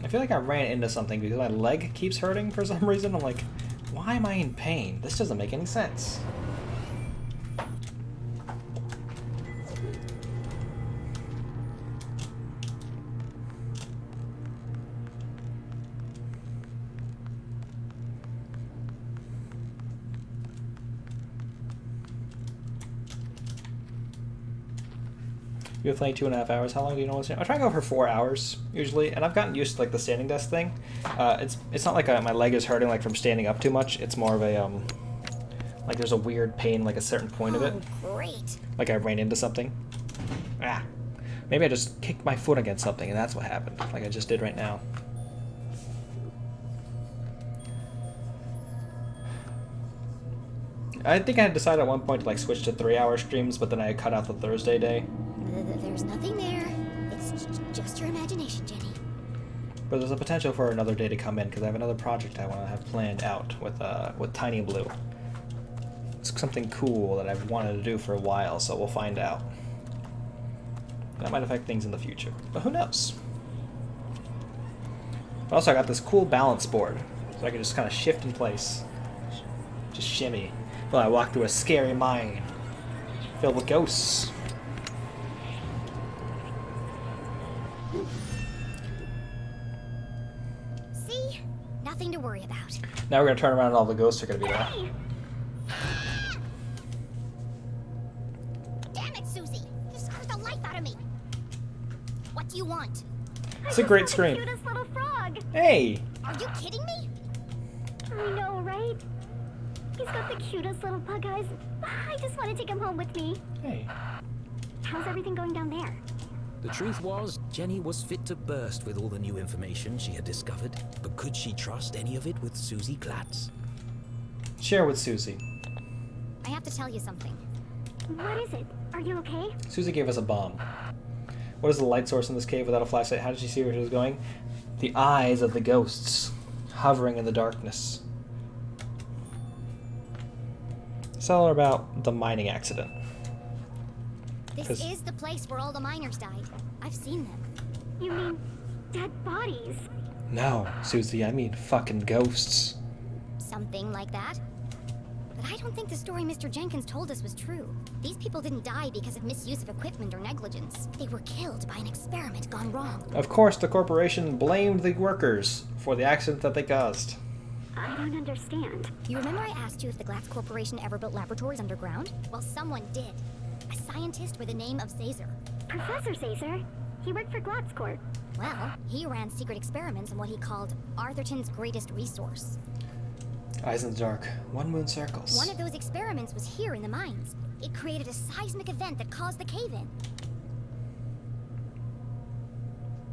I feel like I ran into something because my leg keeps hurting for some reason. I'm like, why am I in pain? This doesn't make any sense. You have playing 2.5 hours. How long do you know? I try to go for 4 hours usually, and I've gotten used to like the standing desk thing. It's not like my leg is hurting like from standing up too much. It's more of a like there's a weird pain like a certain point of it. Great. Like I ran into something. Ah, maybe I just kicked my foot against something, and that's what happened. Like I just did right now. I think I had decided at one point to like switch to 3-hour streams, but then I cut out the Thursday day. There's nothing there. It's just your imagination, Jenny. But there's a potential for another day to come in because I have another project I want to have planned out with Tiny Blue. It's something cool that I've wanted to do for a while, so we'll find out. That might affect things in the future, but who knows? But also, I got this cool balance board, so I can just kind of shift in place, just shimmy, while I walk through a scary mine filled with ghosts. See? Nothing to worry about. Now we're gonna turn around and all the ghosts are gonna be there. Hey! Damn it, Susie! You scared the life out of me. What do you want? It's a great scream. Cutest little frog. Hey! Are you kidding me? I know, right? He's got the cutest little pug eyes. I just want to take him home with me. Hey. How's everything going down there? The truth was, Jenny was fit to burst with all the new information she had discovered, but could she trust any of it with Susie Glatz? Share with Susie. I have to tell you something. What is it? Are you okay? Susie gave us a bomb. What is the light source in this cave without a flashlight? How did she see where she was going? The eyes of the ghosts, hovering in the darkness. Tell her about the mining accident. This is the place where all the miners died. I've seen them. You mean dead bodies? No, Susie, I mean fucking ghosts. Something like that. But I don't think the story Mr. Jenkins told us was true. These people didn't die because of misuse of equipment or negligence. They were killed by an experiment gone wrong. Of course, the corporation blamed the workers for the accident that they caused. I don't understand. You remember I asked you if the Glatz Corporation ever built laboratories underground? Well, someone did. A scientist with the name of Caesar. Professor Caesar? He worked for Glatzcorp. Well, he ran secret experiments on what he called Arthurton's greatest resource. Eyes in the dark. One moon circles. One of those experiments was here in the mines. It created a seismic event that caused the cave-in.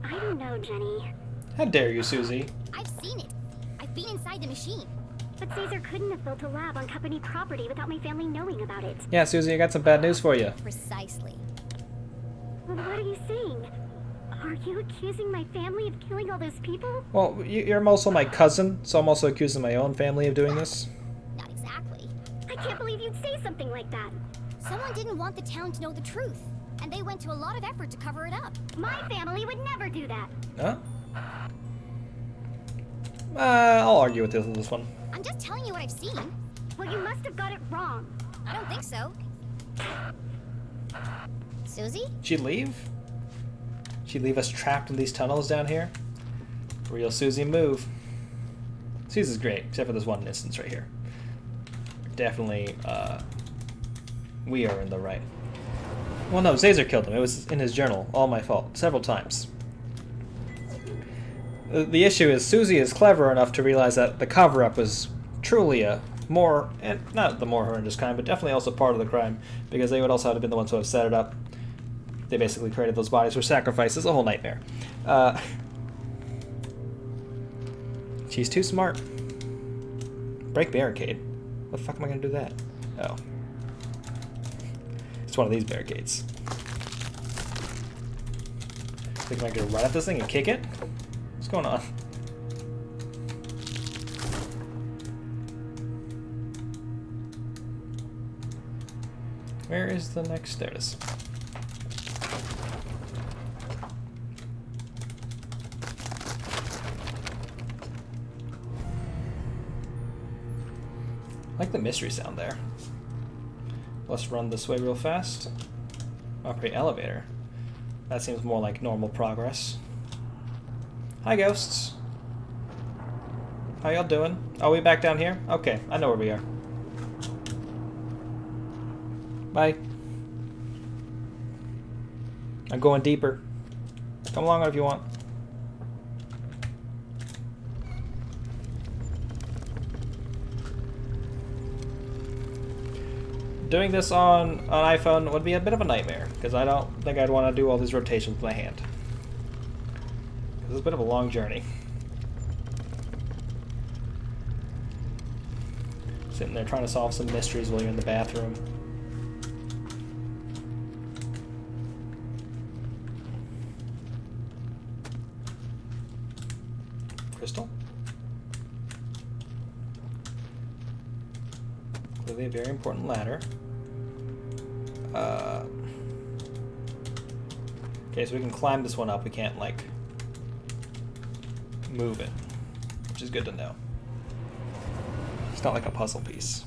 I don't know, Jenny. How dare you, Susie? I've seen it. I've been inside the machine. But Caesar couldn't have built a lab on company property without my family knowing about it. Yeah, Susie, I got some bad news for you. Precisely. Well, what are you saying? Are you accusing my family of killing all those people? Well, you're also my cousin, so I'm also accusing my own family of doing this. Not exactly. I can't believe you'd say something like that. Someone didn't want the town to know the truth, and they went to a lot of effort to cover it up. My family would never do that. Huh? I'll argue with this one. I'm just telling you what I've seen. Well, you must have got it wrong. I don't think so. Susie? She'd leave? She'd leave us trapped in these tunnels down here? Real Susie move. Susie's great, except for this one instance right here. Definitely, we are in the right. Well, no, Caesar killed him. It was in his journal. All my fault. Several times. The issue is Susie is clever enough to realize that the cover-up was truly a more, and not the more horrendous crime, but definitely also part of the crime, because they would also have been the ones who have set it up. They basically created those bodies for sacrifices, a whole nightmare. She's too smart. Break barricade. What the fuck am I gonna do that? Oh. It's one of these barricades. Think I'm gonna run at this thing and kick it? What's going on? Where is the next? There it is. I like the mystery sound there. Let's run this way real fast. Operate elevator. That seems more like normal progress. Hi, ghosts. How y'all doing? Are we back down here? Okay, I know where we are. Bye. I'm going deeper. Come along if you want. Doing this on an iPhone would be a bit of a nightmare, because I don't think I'd want to do all these rotations with my hand. It's a bit of a long journey. Sitting there trying to solve some mysteries while you're in the bathroom. Crystal? Clearly a very important ladder. Okay, so we can climb this one up. We can't, like, move it, which is good to know. It's not like a puzzle piece.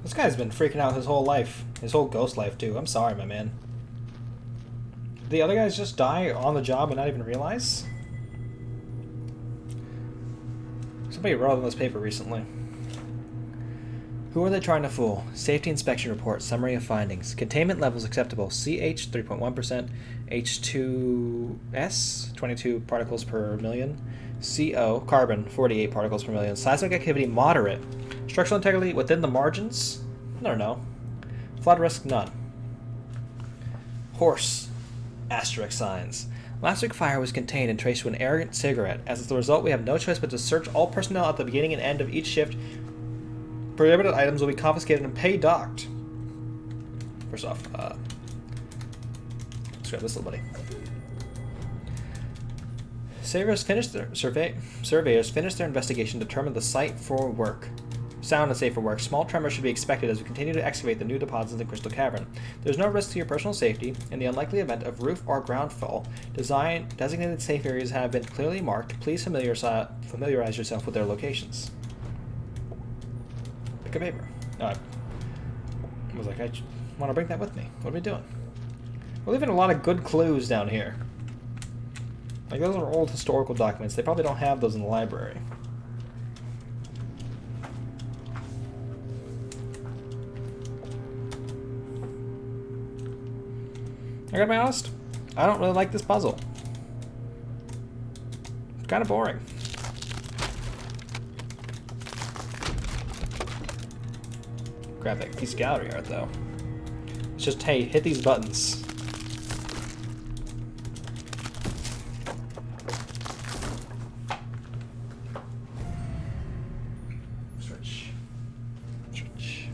This guy's been freaking out his whole life. His whole ghost life, too. I'm sorry, my man. Did the other guys just die on the job and not even realize? Somebody wrote on this paper recently. Who are they trying to fool? Safety inspection report. Summary of findings. Containment levels acceptable. CH 3.1%. H2S 22 particles per million. CO carbon 48 particles per million. Seismic activity moderate. Structural integrity within the margins? I don't know. Flood risk none. Horse asterisk signs. Last week fire was contained and traced to an arrogant cigarette. As the result, we have no choice but to search all personnel at the beginning and end of each shift. Prohibited items will be confiscated and pay docked. First off, let's grab this little buddy. Surveyors finished their investigation, determined the site for work. sound and safer work. Small tremors should be expected as we continue to excavate the new deposits in the Crystal Cavern. There's no risk to your personal safety. In the unlikely event of roof or ground fall, designated safe areas have been clearly marked. Please familiarize yourself with their locations. Pick a paper. I was like, I want to bring that with me. What are we doing? We're leaving a lot of good clues down here. Like, those are old historical documents. They probably don't have those in the library. I gotta be honest, I don't really like this puzzle. It's kind of boring. Grab that piece of gallery art, though. It's just, hey, hit these buttons. Stretch. Stretch.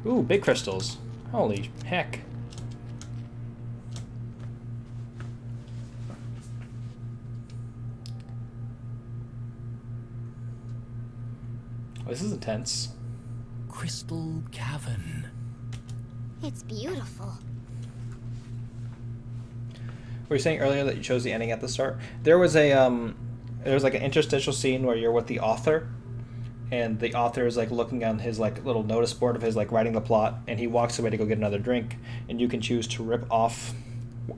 Ooh, big crystals. Holy heck. This is intense. Crystal Cavern. It's beautiful. Were you saying earlier that you chose the ending at the start? There was a there was like an interstitial scene where you're with the author, and the author is like looking on his like little notice board of his like writing the plot, and he walks away to go get another drink, and you can choose to rip off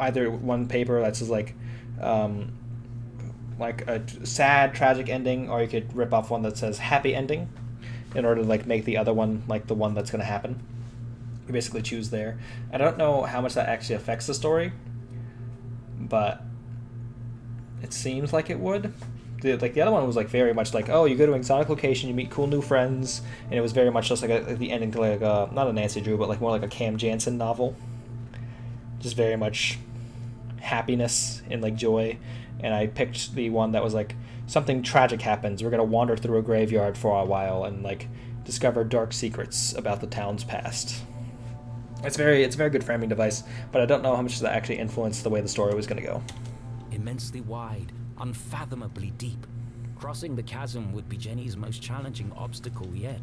either one paper that says like a sad tragic ending, or you could rip off one that says happy ending in order to like make the other one like the one that's going to happen. You basically choose there. I don't know how much that actually affects the story, but it seems like it would. The other one was like very much like, oh, you go to an exotic location, you meet cool new friends, and it was very much just like the ending to like not a Nancy Drew, but like more like a Cam Jansen novel. Just very much happiness and like joy. And I picked the one that was like, something tragic happens. We're gonna wander through a graveyard for a while and like discover dark secrets about the town's past. It's a very good framing device, but I don't know how much that actually influenced the way the story was gonna go. Immensely wide, unfathomably deep. Crossing the chasm would be Jenny's most challenging obstacle yet.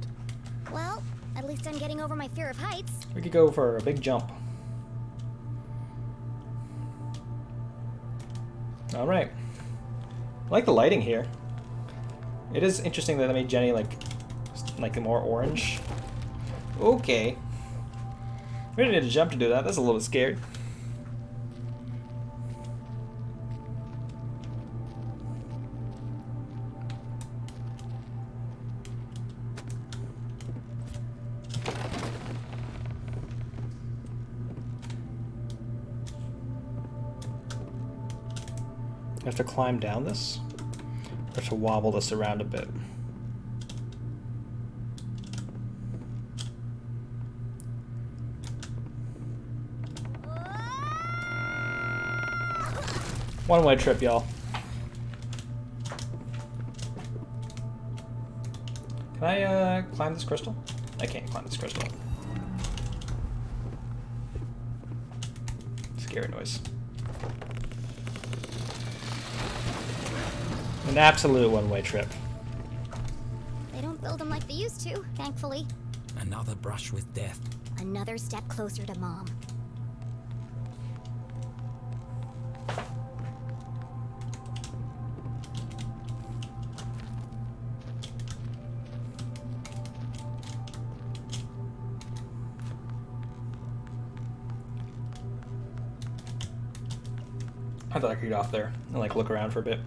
Well, at least I'm getting over my fear of heights. We could go for a big jump. All right. I like the lighting here. It is interesting that they made Jenny like more orange. Okay. We didn't need to jump to do that. That's a little scared. I have to climb down this, or to wobble this around a bit. One-way trip, y'all. Can I climb this crystal? I can't climb this crystal. Scary noise. An absolute one-way trip. They don't build them like they used to, thankfully. Another brush with death. Another step closer to Mom. I thought I could get off there and like look around for a bit.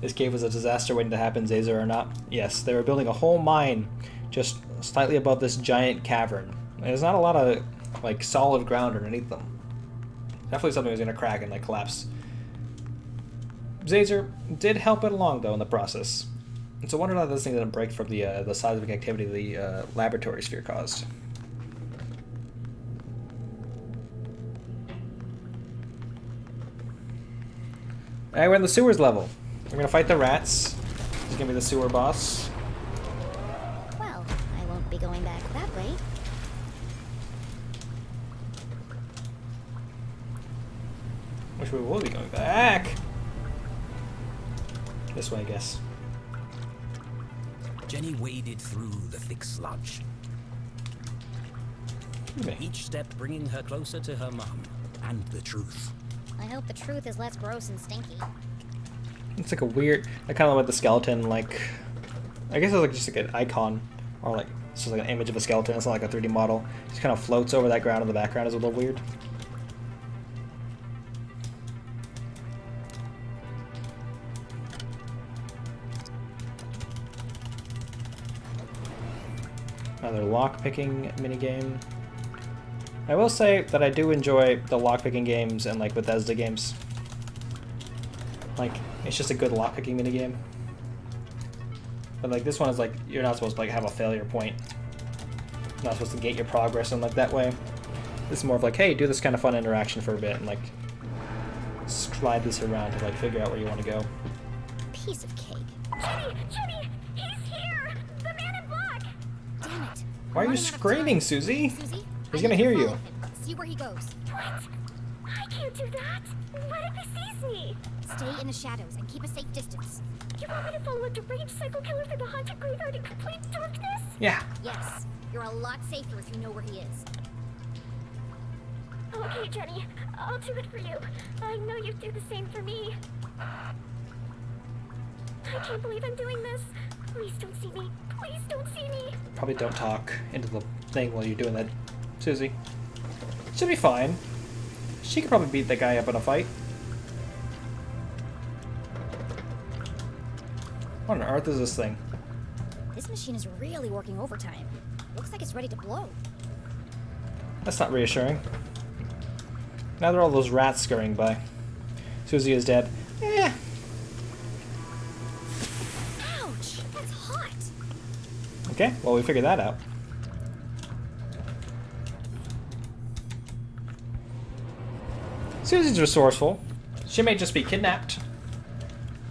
This cave was a disaster waiting to happen, Zazer or not. Yes, they were building a whole mine just slightly above this giant cavern. There's not a lot of like solid ground underneath them. Definitely something was gonna crack and like collapse. Zazer did help it along though in the process. It's a wonder that this thing didn't break from the seismic activity the laboratory sphere caused. Alright, we're in the sewers level. We're gonna fight the rats. He's gonna be the sewer boss. Well, I won't be going back that way. Which we will be going back. This way, I guess. Jenny waded through the thick sludge, each step bringing her closer to her mum and the truth. I hope the truth is less gross and stinky. It's like a weird, I kind of like the skeleton, like, I guess it's like just like an icon, or like, it's just like an image of a skeleton, it's not like a 3D model. It just kind of floats over that ground in the background, is a little weird. Another lock-picking minigame. I will say that I do enjoy the lock-picking games and like Bethesda games. Like, it's just a good lock-picking minigame. But like this one is like, you're not supposed to like have a failure point. You're not supposed to gate your progress in like that way. This is more of like, hey, do this kind of fun interaction for a bit and like slide this around to like figure out where you want to go. Piece of cake. Jimmy! He's here! The man in black! Damn it. Why are you screaming, Susie? Susie? He's gonna hear you. See where he goes. What? I can't do that! What if he sees me? Stay in the shadows and keep a safe distance. You want me to follow a deranged psycho killer through the haunted graveyard in complete darkness? Yeah. Yes. You're a lot safer if you know where he is. Okay, Jenny. I'll do it for you. I know you'd do the same for me. I can't believe I'm doing this. Please don't see me. Please don't see me. Probably don't talk into the thing while you're doing that, Susie. She'll be fine. She could probably beat that guy up in a fight. What on earth is this thing? This machine is really working overtime. Looks like it's ready to blow. That's not reassuring. Now there are all those rats scurrying by. Susie is dead. Eh. Ouch! That's hot! Okay, well we figured that out. Susie's resourceful. She may just be kidnapped.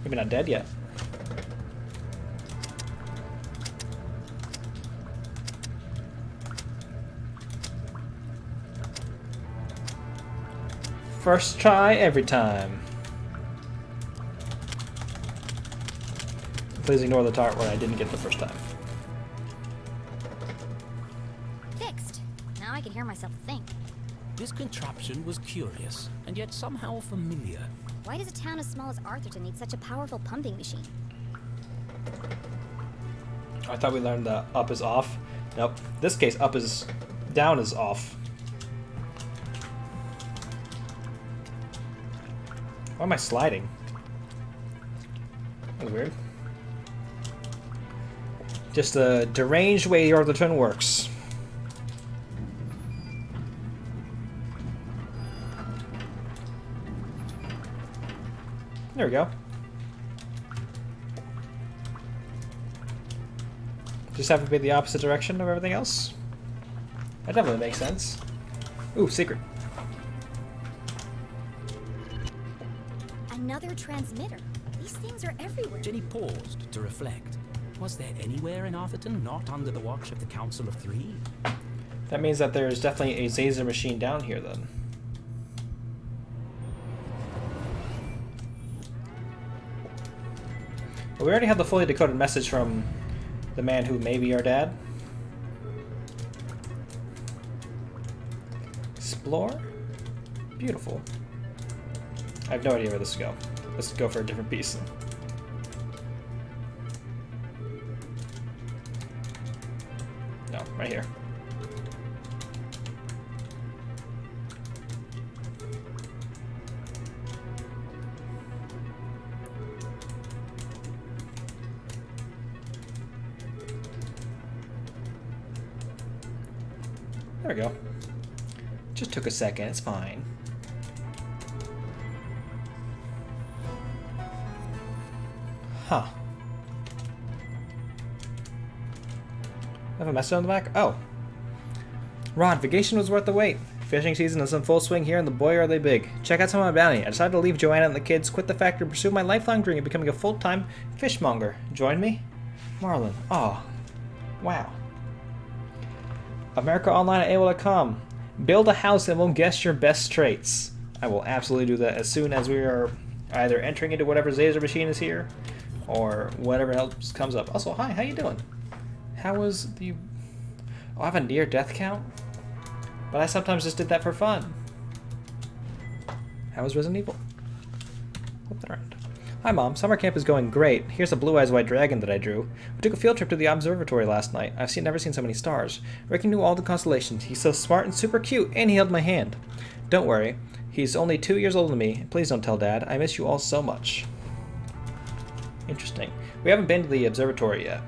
Maybe not dead yet. First try every time. Please ignore the part where I didn't get the first time. Fixed. Now I can hear myself think. This contraption was curious, and yet somehow familiar. Why does a town as small as Arthurton need such a powerful pumping machine? I thought we learned that up is off. Nope. In this case, up is... down is off. Why am I sliding? That was weird. Just a deranged way Arthurton works. There we go. Just have to be the opposite direction of everything else. That definitely makes sense. Ooh, secret. Another transmitter. These things are everywhere. Jenny paused to reflect. Was there anywhere in Arthurton not under the watch of the Council of Three? That means that there's definitely a Zazer machine down here then. Well, we already have the fully decoded message from the man who may be our dad. Explore? Beautiful. I have no idea where this is go. Let's go for a different piece. No, right here. There we go. Just took a second, it's fine. Huh. Have a message on the back? Oh. Rod, vacation was worth the wait. Fishing season is in full swing here, and the boy are they big. Check out some of my bounty. I decided to leave Joanna and the kids, quit the factory, pursue my lifelong dream of becoming a full-time fishmonger. Join me? Marlon. Oh. Wow. AmericaOnline@AOL.com. Build a house and we'll guess your best traits. I will absolutely do that as soon as we are either entering into whatever Zazer machine is here, or whatever else comes up. Also, hi, how you doing? How was the... Oh, I have a near death count? But I sometimes just did that for fun. How was Resident Evil? Flip that around. Hi, Mom. Summer camp is going great. Here's a blue-eyes white dragon that I drew. We took a field trip to the observatory last night. I've never seen so many stars. Ricky knew all the constellations. He's so smart and super cute, and he held my hand. Don't worry. He's only 2 years older than me. Please don't tell Dad. I miss you all so much. Interesting. We haven't been to the observatory yet.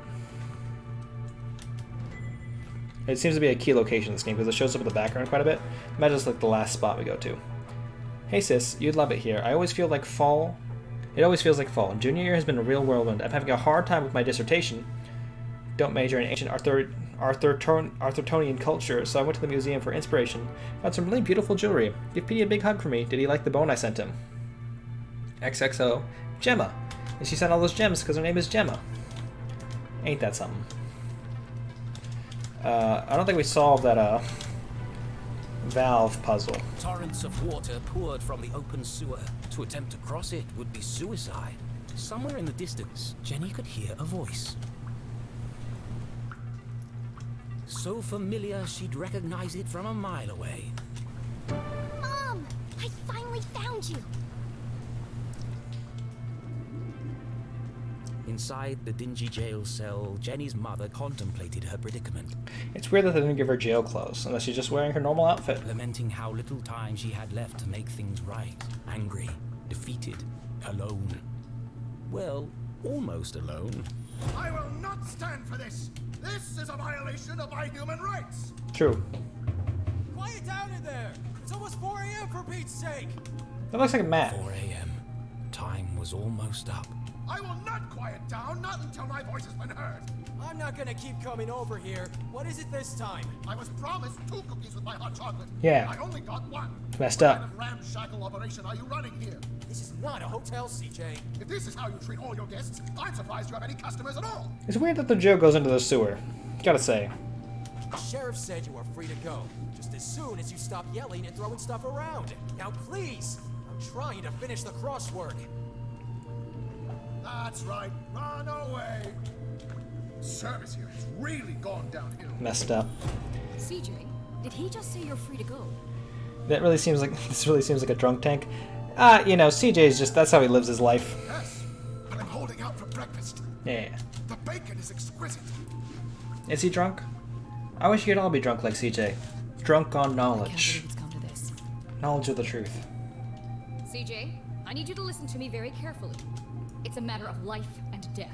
It seems to be a key location in this game because it shows up in the background quite a bit. Imagine it's like the last spot we go to. Hey sis, you'd love it here. I always feel like fall. It always feels like fall. Junior year has been a real whirlwind. I'm having a hard time with my dissertation. Don't major in ancient Arthurtonian culture, so I went to the museum for inspiration. Found some really beautiful jewelry. Give Petey a big hug for me. Did he like the bone I sent him? XXO. Gemma. And she sent all those gems because her name is Gemma. Ain't that something? I don't think we solved that valve puzzle. Torrents of water poured from the open sewer. To attempt to cross it would be suicide. Somewhere in the distance, Jenny could hear a voice. So familiar, she'd recognize it from a mile away. Mom! I finally found you! Inside the dingy jail cell, Jenny's mother contemplated her predicament. It's weird that they didn't give her jail clothes, unless she's just wearing her normal outfit. Lamenting how little time she had left to make things right. Angry, defeated, alone. Well, almost alone. I will not stand for this! This is a violation of my human rights! True. Quiet down in there! It's almost 4 a.m. for Pete's sake! That looks like a map. 4 a.m. Time was almost up. I will not quiet down, not until my voice has been heard. I'm not gonna keep coming over here. What is it this time? I was promised 2 cookies with my hot chocolate. Yeah. I only got 1. It's messed up. What kind of ramshackle operation are you running here? This is not a hotel, CJ. If this is how you treat all your guests, I'm surprised you have any customers at all. It's weird that the Joe goes into the sewer. Gotta say. The sheriff said you are free to go, just as soon as you stop yelling and throwing stuff around. Now please, I'm trying to finish the crossword. That's right, run away. Service here has really gone downhill. Messed up. CJ, did he just say you're free to go? That really seems like this really seems like a drunk tank. You know, CJ's just that's how he lives his life. Yes, but I'm holding out for breakfast. Yeah. The bacon is exquisite. Is he drunk? I wish you could all be drunk like CJ. Drunk on knowledge. I can't believe it's come to this. Knowledge of the truth. CJ, I need you to listen to me very carefully. It's a matter of life and death.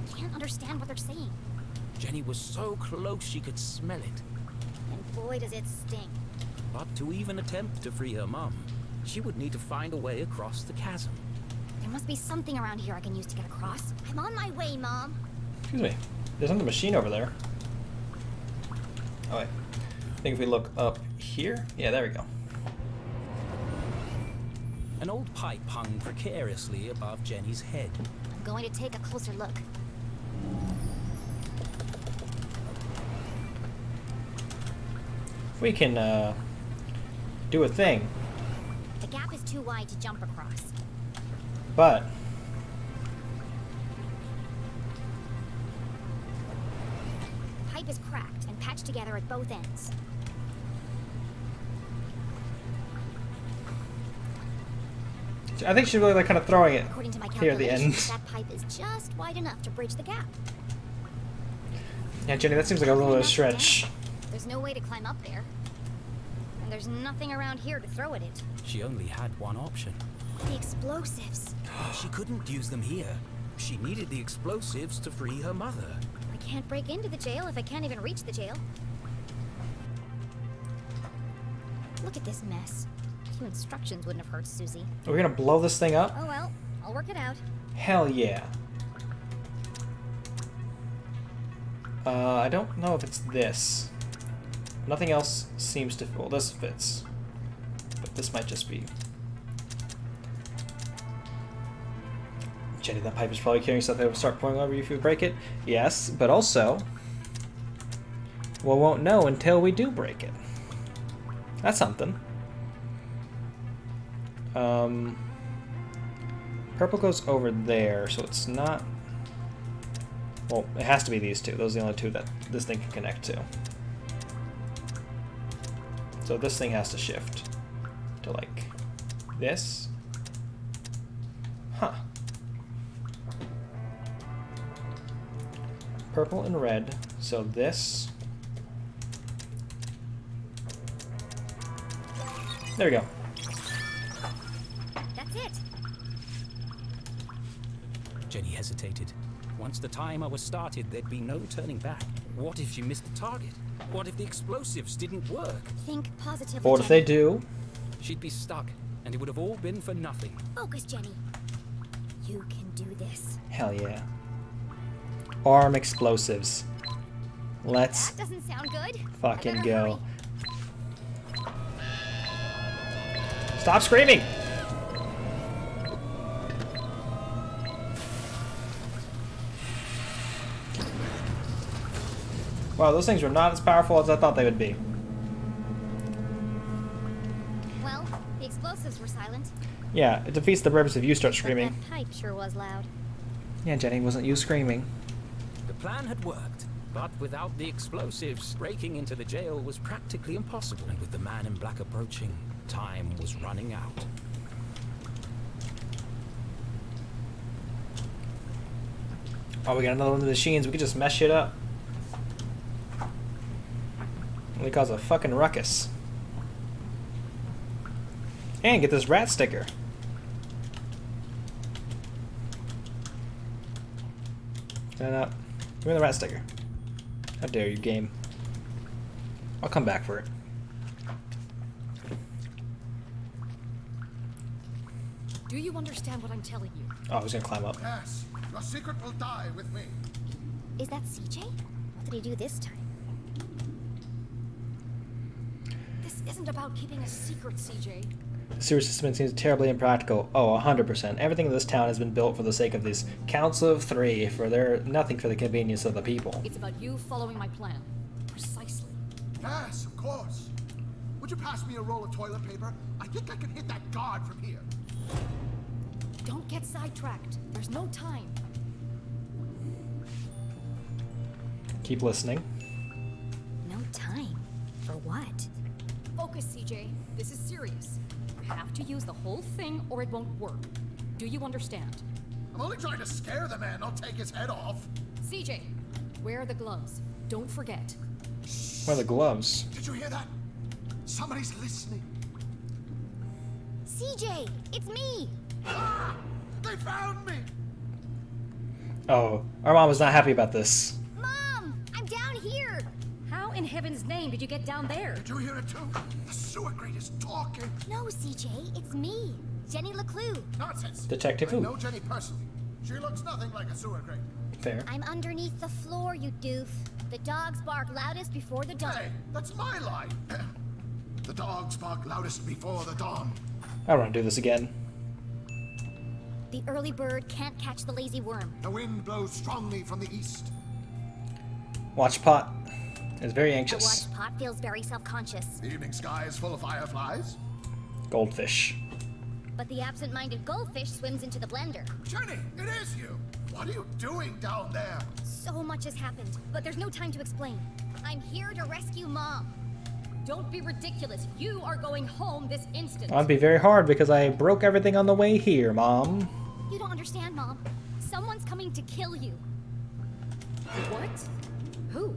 I can't understand what they're saying. Jenny was so close she could smell it. And boy does it stink. But to even attempt to free her mum, she would need to find a way across the chasm. There must be something around here I can use to get across. I'm on my way, Mom. Excuse me. There's another machine over there. Oh wait. I think if we look up here, yeah, there we go. An old pipe hung precariously above Jenny's head. I'm going to take a closer look. We can do a thing, The gap is too wide to jump across. but The pipe is cracked and patched together at both ends. I think she's really like kind of throwing it According to my here at the end. calculations, that pipe is just wide enough to bridge the gap. Yeah, Jenny, that seems like a little bit of a stretch. There's no way to climb up there. And there's nothing around here to throw at it. She only had one option. The explosives. She couldn't use them here. She needed the explosives to free her mother. I can't break into the jail if I can't even reach the jail. Look at this mess. A few instructions wouldn't have hurt Susie. Are we gonna blow this thing up? Oh well, I'll work it out. Hell yeah. I don't know if it's this. Nothing else seems to... Well, this fits. But this might just be... Jenny, that pipe is probably carrying stuff that will start pouring over you if you break it. Yes, but also... Well, won't know until we do break it. That's something. Purple goes over there, so it's not... Well, it has to be these two. Those are the only two that this thing can connect to. So this thing has to shift to, like, this. Huh. Purple and red, so this... There we go. That's it. Jenny hesitated. Once the timer was started, there'd be no turning back. What if she missed the target? What if the explosives didn't work? Think positively. What if they do? She'd be stuck, and it would have all been for nothing. Focus, Jenny. You can do this. Hell yeah. Arm explosives. Let's That doesn't sound good. fucking go. Stop screaming! Wow, those things were not as powerful as I thought they would be. Well, the explosives were silent. Yeah, it defeats the purpose if you start screaming. But that pipe sure was loud. Yeah, Jenny, wasn't you screaming? The plan had worked, but without the explosives, breaking into the jail was practically impossible. And with the man in black approaching, time was running out. Oh, we got another one of the machines. We could just mess shit up. Only cause a fucking ruckus. And get this rat sticker. Stand up. Give me the rat sticker. How dare you, game. I'll come back for it. Do you understand what I'm telling you? Oh, I was gonna climb up. Yes, your secret will die with me. Is that CJ? What did he do this time? This isn't about keeping a secret, CJ. The sewer system seems terribly impractical. Oh, 100%. Everything in this town has been built for the sake of these counts of three, for their nothing for the convenience of the people. It's about you following my plan. Precisely. Yes, of course. Would you pass me a roll of toilet paper? I think I can hit that guard from here. Don't get sidetracked. There's no time. Keep listening. No time. For what? Focus, CJ. This is serious. You have to use the whole thing or it won't work. Do you understand? I'm only trying to scare the man. I'll take his head off. CJ, wear the gloves. Don't forget. Where are the gloves? Did you hear that? Somebody's listening. CJ, it's me. Ah! They found me. Oh, our mom was not happy about this. Mom, I'm down here. How in heaven's name did you get down there? Did you hear it too? The sewer grate is talking. No, CJ, it's me, Jenny LeClue. Nonsense. Detective I who? know Jenny personally. She looks nothing like a sewer grate. Fair. I'm underneath the floor, you doof. The dogs bark loudest before the dawn. Hey, that's my line. The dogs bark loudest before the dawn. I don't want to do this again. The early bird can't catch the lazy worm. The wind blows strongly from the east. Watch Pot is very The anxious. watch pot feels very self-conscious. The evening sky is full of fireflies. Goldfish. But the absent-minded goldfish swims into the blender. Jenny, it is you. What are you doing down there? So much has happened, but there's no time to explain. I'm here to rescue Mom. Don't be ridiculous. You are going home this instant. That'd be very hard because I broke everything on the way here, Mom. You don't understand, Mom. Someone's coming to kill you. What? Who?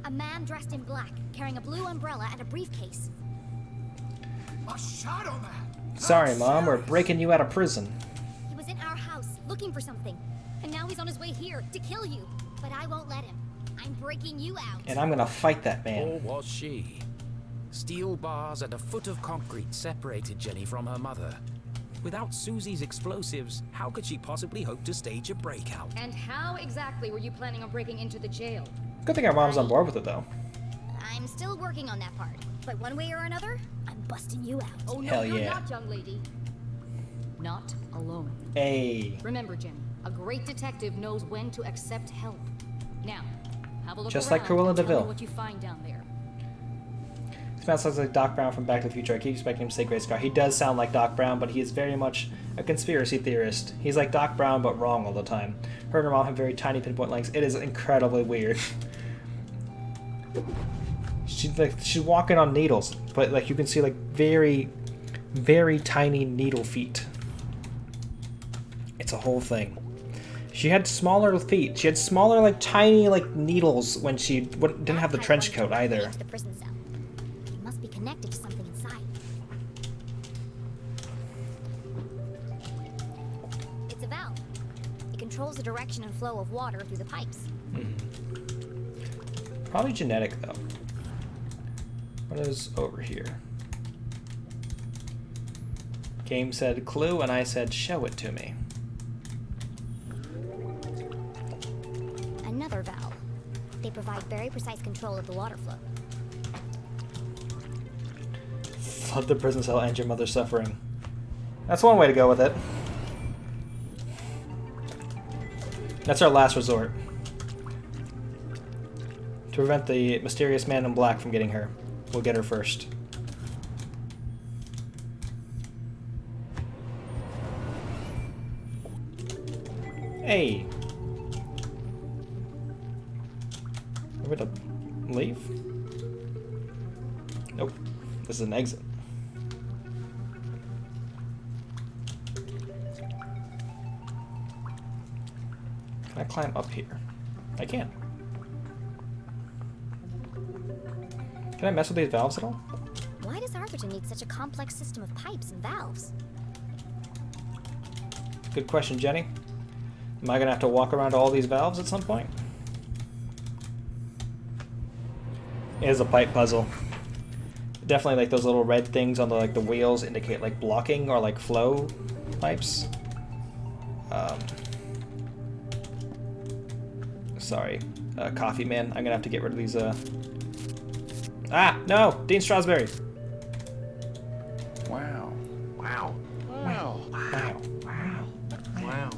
A man dressed in black, carrying a blue umbrella and a briefcase. A shadow man. Sorry, Mom, we're breaking you out of prison. He was in our house, looking for something. And now he's on his way here, to kill you. But I won't let him. I'm breaking you out. And I'm gonna fight that Or man. was she? Steel bars and a foot of concrete separated Jenny from her mother. Without Susie's explosives, how could she possibly hope to stage a breakout? And how exactly were you planning on breaking into the jail? Good thing our mom's on board with it, though. I'm still working on that part. But one way or another, I'm busting you out. Oh no, Hell you're yeah. not, young lady. Not alone. Hey. Remember, Jenny, a great detective knows when to accept help. Now, Have a look Just around like Cruella and tell me DeVille. what you find down there. This man sounds like Doc Brown from Back to the Future. I keep expecting him to say Great Scar. He does sound like Doc Brown, but he is very much a conspiracy theorist. He's like Doc Brown, but wrong all the time. Her and her mom have very tiny pinpoint lengths. It is incredibly weird. She's walking on needles, but like you can see like very, very tiny needle feet. It's a whole thing. She had smaller feet. She had smaller, like tiny, like needles when she didn't have the trench coat either. The prison cell. It must be connected to something inside. It's a valve. It controls the direction and flow of water through the pipes. Probably genetic though. What is over here? Game said clue, and I said show it to me. Another valve. They provide very precise control of the water flow. Flood the prison cell, end your mother's suffering. That's one way to go with it. That's our last resort. To prevent the mysterious man in black from getting her. We'll get her first. Hey! Are we to leave? Nope. This is an exit. Can I climb up here? I can. Can I mess with these valves at all? Why does Arthurton need such a complex system of pipes and valves? Good question, Jenny. Am I gonna have to walk around all these valves at some point? It is a pipe puzzle. Definitely like those little red things on the the wheels indicate like blocking or like flow pipes. Sorry, Coffee Man. I'm gonna have to get rid of these. Ah, no, Dean Strasberry. Wow. Wow. Wow. Wow. Wow. Wow.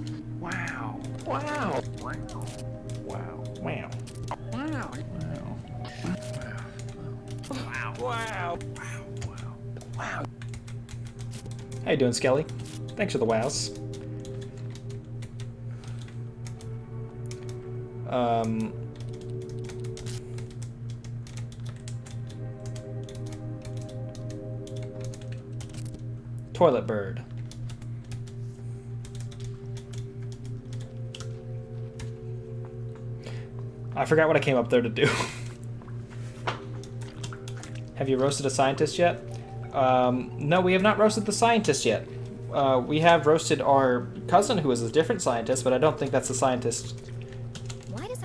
Wow. Wow. Wow. Wow. Wow. Wow. Wow. How you doing, Skelly? Thanks for the wows. Toilet bird. I forgot what I came up there to do. Have you roasted a scientist yet? No, we have not roasted the scientist yet. We have roasted our cousin, who is a different scientist, but I don't think that's the scientist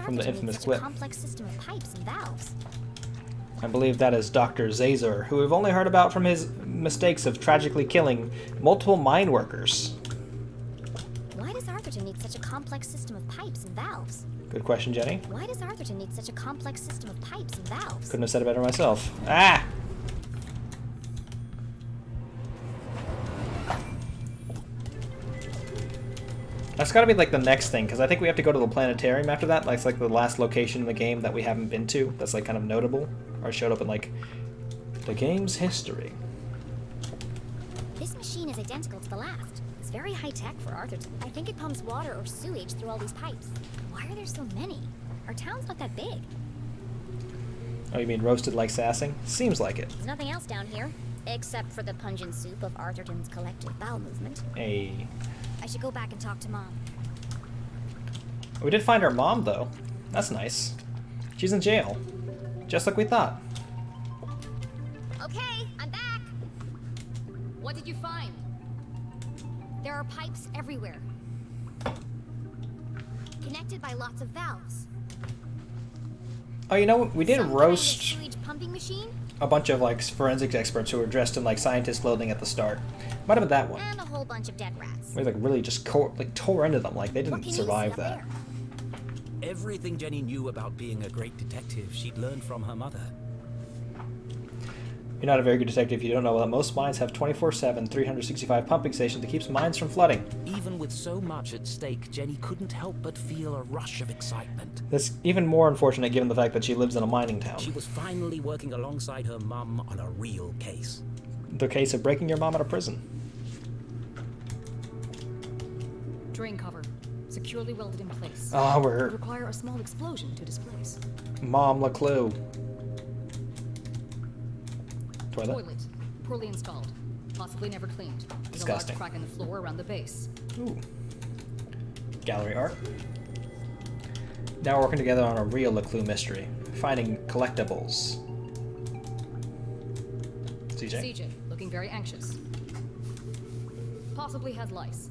from the infamous such clip. a complex system of pipes and valves. I believe that is Dr. Zazor, who we've only heard about from his mistakes of tragically killing multiple mine workers. Why does Arthurton need such a complex system of pipes and valves? Good question, Jenny. Why does Arthurton need such a complex system of pipes and valves? Couldn't have said it better myself. Ah! That's gotta be like the next thing, because I think we have to go to the planetarium after that. Like, it's like the last location in the game that we haven't been to. That's like kind of notable, or showed up in like the game's history. This machine is identical to the last. It's very high tech for Arthurton. I think it pumps water or sewage through all these pipes. Why are there so many? Our town's not that big. Oh, you mean roasted like sassing? Seems like it. There's nothing else down here, except for the pungent soup of Arthurton's collective bowel movement. Hey. I should go back and talk to Mom. We did find our mom, though. That's nice. She's in jail. Just like we thought. Okay, I'm back! What did you find? There are pipes everywhere. Connected by lots of valves. Oh, you know, we did Some roast kind of sewage pumping machine? a bunch of like forensics experts who were dressed in like scientist clothing at the start. Might have been that one. And a whole bunch of dead rats. We like really just tore into them. Like they What didn't can you survive see up that. there? Everything Jenny knew about being a great detective she'd learned from her mother. You're not a very good detective if you don't know that most mines have 24/7, 365 pumping stations that keeps mines from flooding. Even with so much at stake, Jenny couldn't help but feel a rush of excitement. That's even more unfortunate given the fact that she lives in a mining town. She was finally working alongside her mum on a real case. The case of breaking your mom out of prison. Drain cover. Securely welded in place. Oh, we're... Would require a small explosion to displace. Mom LeClue. Toilet. Poorly installed. Possibly never cleaned. There's Disgusting. a large crack in the floor around the base. Ooh. Gallery art. Now we're working together on a real LeClue mystery. Finding collectibles. CJ? CJ, looking very anxious. Possibly has lice.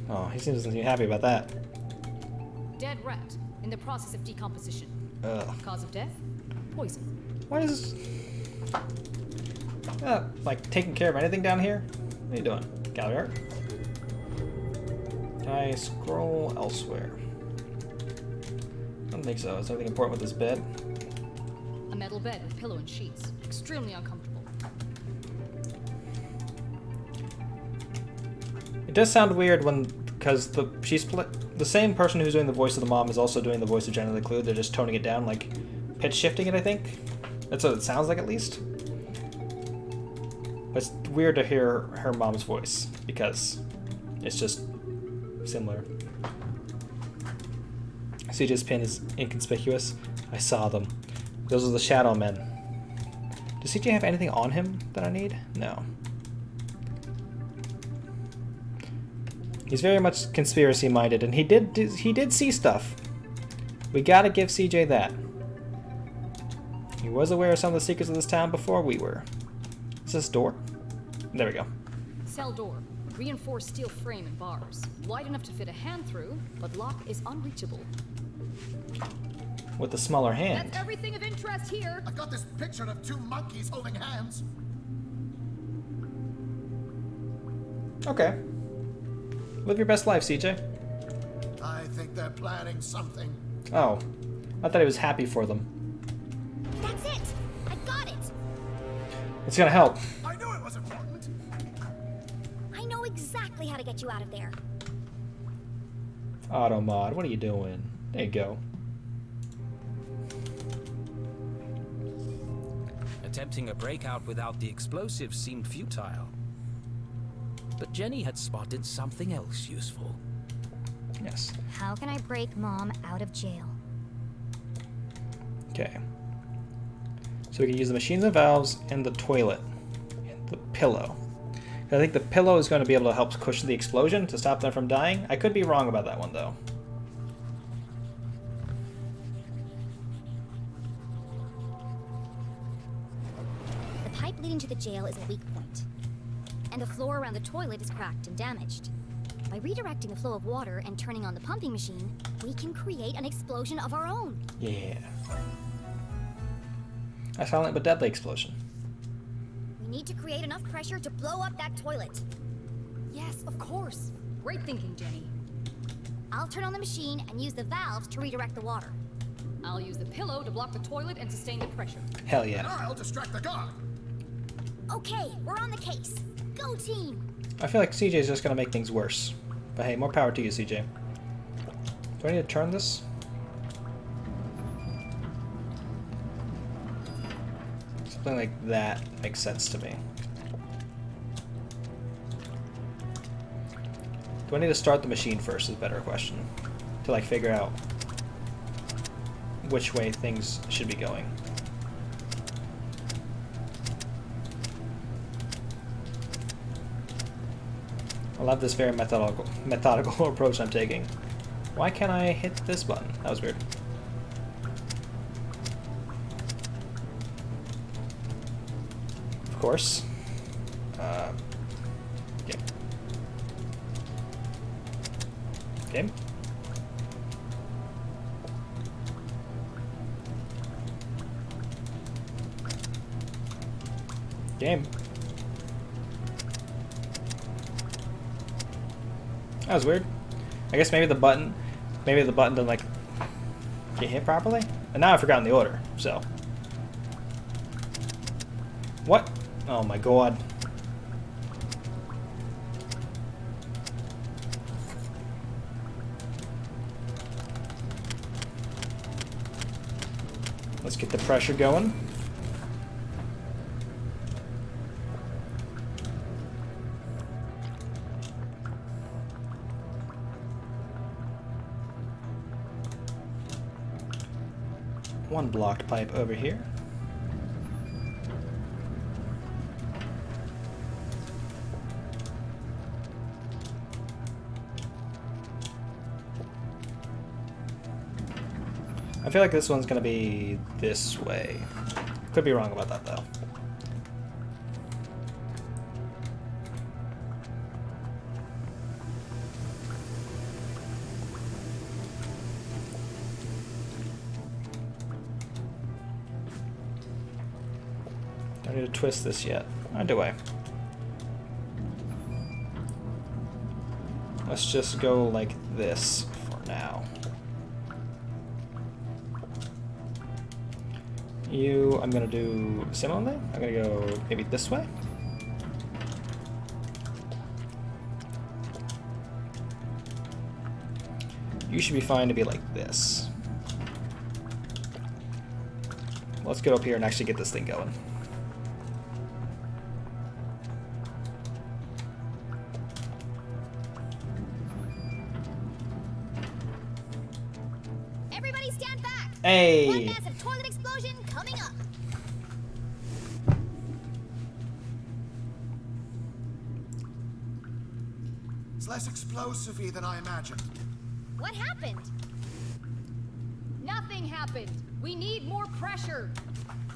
Oh, he doesn't seem happy about that. Dead rat. In the process of decomposition. Ugh. Cause of death? Poison. What is... like taking care of anything down here? What are you doing? Gallery art? Can I scroll elsewhere? I don't think so. Is anything important with this bed? A metal bed with pillow and sheets. Extremely uncomfortable. It does sound weird when, because the same person who's doing the voice of the mom is also doing the voice of Jenny LeClue. They're just toning it down, like pitch shifting it, I think. That's what it sounds like, at least. But it's weird to hear her mom's voice because it's just similar. CJ's pin is inconspicuous. I saw them. Those are the Shadow Men. Does CJ have anything on him that I need? No. He's very much conspiracy-minded, and he did see stuff. We gotta give CJ that. He was aware of some of the secrets of this town before we were. Is this door? There we go. Cell door. Reinforced steel frame and bars. Wide enough to fit a hand through, but lock is unreachable. With the smaller hand. That's everything of interest here. I got this picture of two monkeys holding hands. Okay. Live your best life, CJ. I think they're planning something. Oh. I thought he was happy for them. That's it! I got it! It's gonna help. I knew it was important. I know exactly how to get you out of there. Automod, what are you doing? There you go. Attempting a breakout without the explosives seemed futile. But Jenny had spotted something else useful. Yes. How can I break Mom out of jail? Okay. So we can use the machines and valves and the toilet. And the pillow. I think the pillow is going to be able to help cushion the explosion to stop them from dying. I could be wrong about that one, though. The pipe leading to the jail is a weak point. And the floor around the toilet is cracked and damaged. By redirecting the flow of water and turning on the pumping machine, we can create an explosion of our own. Yeah. A silent but deadly explosion. We need to create enough pressure to blow up that toilet. Yes, of course. Great thinking, Jenny. I'll turn on the machine and use the valves to redirect the water. I'll use the pillow to block the toilet and sustain the pressure. Hell yeah. And I'll distract the guard. Okay, we're on the case. Go team! I feel like CJ is just going to make things worse. But hey, more power to you, CJ. Do I need to turn this? Something like that makes sense to me. Do I need to start the machine first is a better question. To like figure out which way things should be going. I love this very methodical approach I'm taking. Why can't I hit this button? That was weird. Of course. Game. Game? Game. That was weird. I guess maybe the button didn't like get hit properly. And now I've forgotten the order, so. What? Oh my god. Let's get the pressure going. One blocked pipe over here. I feel like this one's gonna be this way. Could be wrong about that though. Don't need to twist this yet. Or do I? Let's just go like this for now. I'm gonna do similarly. I'm gonna go maybe this way. You should be fine to be like this. Let's get up here and actually get this thing going. Everybody stand back! Hey! One massive toilet explosion coming up! It's less explosive than I imagined. What happened? Nothing happened. We need more pressure.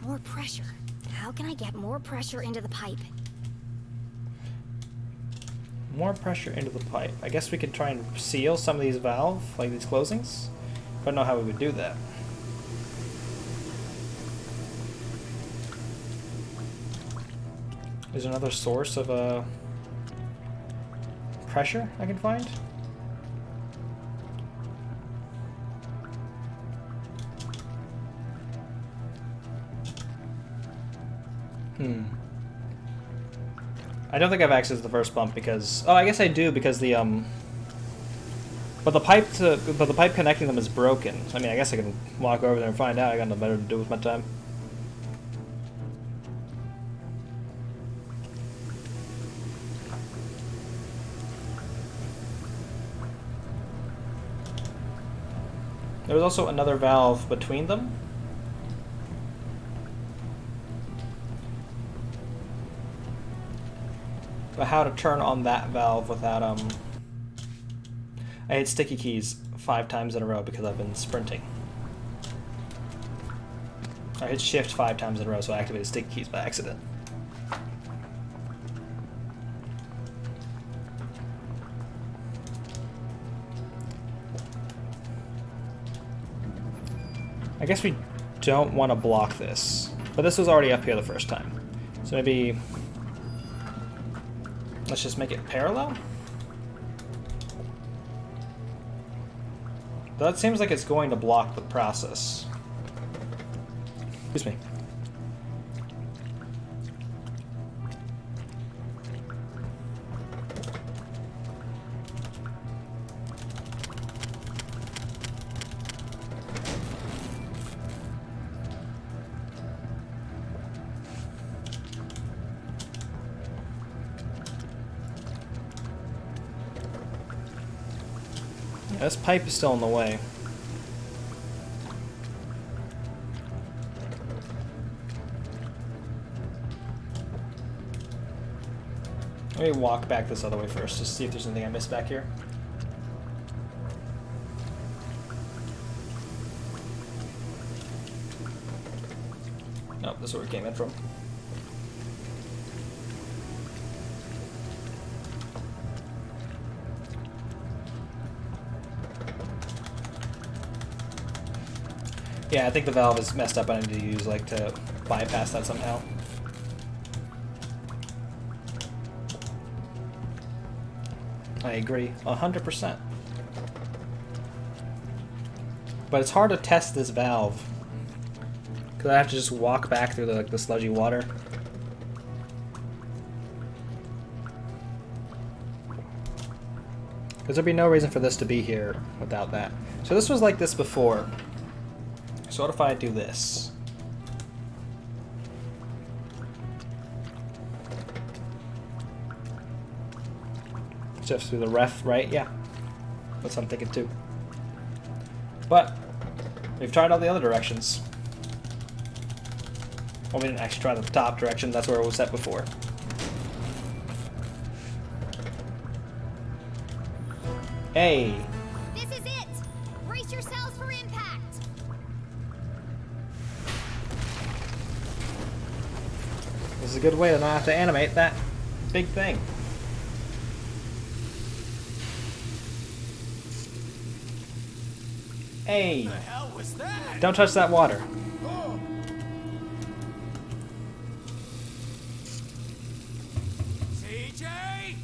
More pressure? How can I get more pressure into the pipe? More pressure into the pipe. I guess we could try and seal some of these valves, like these closings. I don't know how we would do that. Is there another source of pressure I can find? I don't think I've accessed the first pump because... Oh, I guess I do because the, But the pipe connecting them is broken. I mean, I guess I can walk over there and find out. I got nothing better to do with my time. There was also another valve between them. But how to turn on that valve without, I hit sticky keys 5 times in a row because I've been sprinting. I hit shift 5 times in a row, so I activated sticky keys by accident. I guess we don't want to block this, but this was already up here the first time. So maybe let's just make it parallel. That seems like it's going to block the process. Excuse me. This pipe is still in the way. Let me walk back this other way first, just see if there's anything I missed back here. Nope, this is where we came in from. Yeah, I think the valve is messed up. I need to use, like, to bypass that somehow. I agree, 100%. But it's hard to test this valve, because I have to just walk back through the sludgy water. Because there'd be no reason for this to be here without that. So this was like this before. So what if I do this? Just through the ref, right? Yeah. That's what I'm thinking too. But we've tried all the other directions. Well, we didn't actually try the top direction. That's where it was set before. Hey! This is it! Brace yourselves for impact! This is a good way to not have to animate that big thing. Hey! What the hell was that? Don't touch that water. CJ!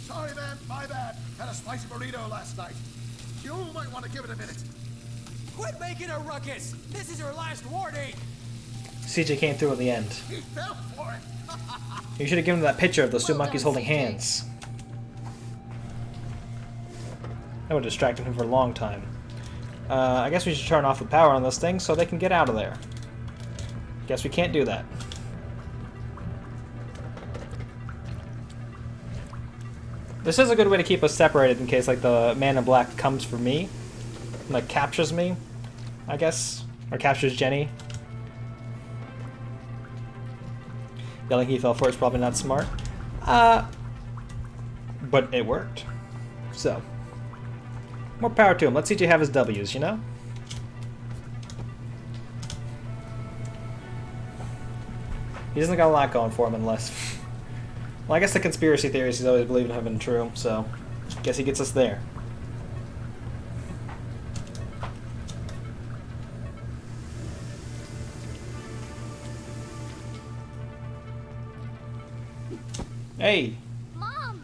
Sorry, man. My bad. Had a spicy burrito last night. You might want to give it a minute. Quit making a ruckus! This is your last warning! CJ came through in the end. He fell for it. You should have given him that picture of those two monkeys holding hands. That would have distracted him for a long time. I guess we should turn off the power on this thing so they can get out of there. Guess we can't do that. This is a good way to keep us separated in case like the man in black comes for me. Like captures me, I guess. Or captures Jenny. Yelling he fell for it's probably not smart. But it worked. So. More power to him. Let's CJ have his W's, you know? He doesn't got a lot going for him unless... Well, I guess the conspiracy theories he's always believed have been true, so... Guess he gets us there. Hey! Mom!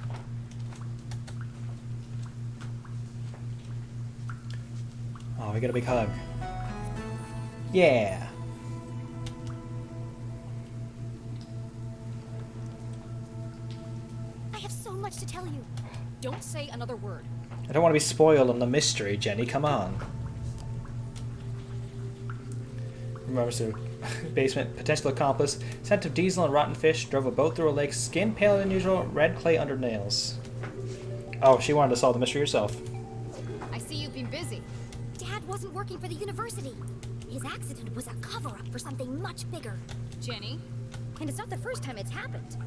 Oh, we got a big hug. Yeah! I have so much to tell you. Don't say another word. I don't want to be spoiled on the mystery, Jenny. Come on. Remember, so basement, potential accomplice, scent of diesel and rotten fish, drove a boat through a lake, skin paler than usual, red clay under nails. Oh, she wanted to solve the mystery herself. I see you've been busy. Dad wasn't working for the university. His accident was a cover-up for something much bigger. Jenny? And it's not the first time it's happened.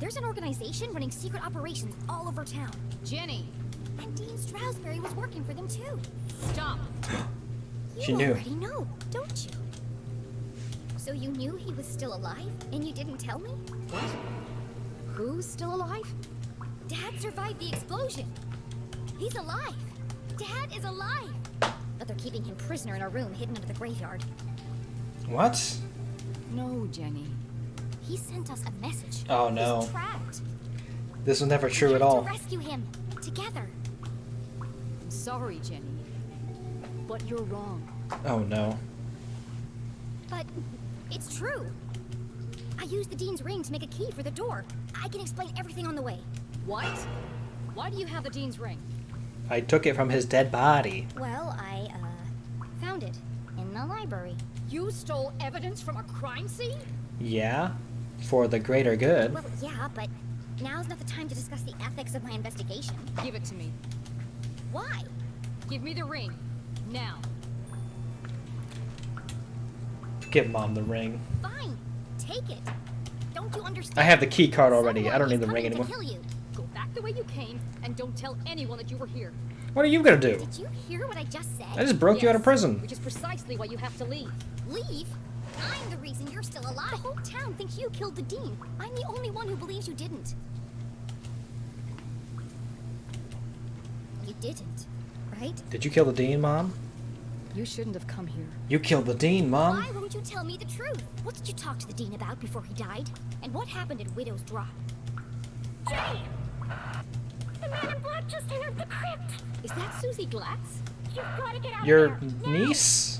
There's an organization running secret operations all over town. Jenny! And Dean Stroudsbury was working for them too. Stop! She You knew. already know, don't you? So you knew he was still alive, and you didn't tell me? What? Who's still alive? Dad survived the explosion. He's alive. Dad is alive. But they're keeping him prisoner in a room hidden under the graveyard. What? No, Jenny. He sent us a message. Oh, no. He's trapped. This was never true We at have all. to rescue him together. I'm sorry, Jenny. But you're wrong. Oh, no. But it's true. I used the Dean's ring to make a key for the door. I can explain everything on the way. What? Why do you have the Dean's ring? I took it from his dead body. Well, I, found it in the library. You stole evidence from a crime scene? Yeah? For the greater good. Well, yeah, but now's not the time to discuss the ethics of my investigation. Give it to me. Why? Give me the ring. Now. Give Mom the ring. Fine. Take it. Don't you understand? I have the key card already. Someone I don't is need the ring coming to anymore. kill you. Go back the way you came, and don't tell anyone that you were here. What are you gonna do? Did you hear what I just said? I just broke you out of prison. Which is precisely why you have to leave. Leave? I'm the reason you're still alive. The whole town thinks you killed the Dean. I'm the only one who believes you didn't. You didn't, right? Did you kill the Dean, Mom? You shouldn't have come here. You killed the Dean, Mom. Why won't you tell me the truth? What did you talk to the Dean about before he died? And what happened at Widow's Drop? Jenny! The man in black just entered the crypt! Is that Susie Glass? You've gotta get out Your of there! Now. niece?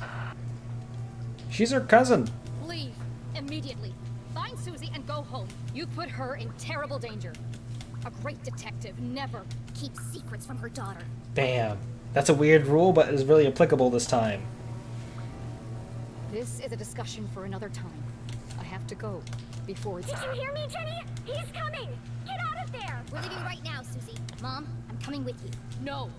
She's her cousin. Leave. Immediately. Find Susie and go home. You put her in terrible danger. A great detective never Keeps secrets from her daughter. Damn. That's a weird rule, but it's really applicable this time. This is a discussion for another time. I have to go before it's... Did you hear me, Jenny? He's coming! Get out of there! We're leaving right now, Susie. Mom, I'm coming with you. No.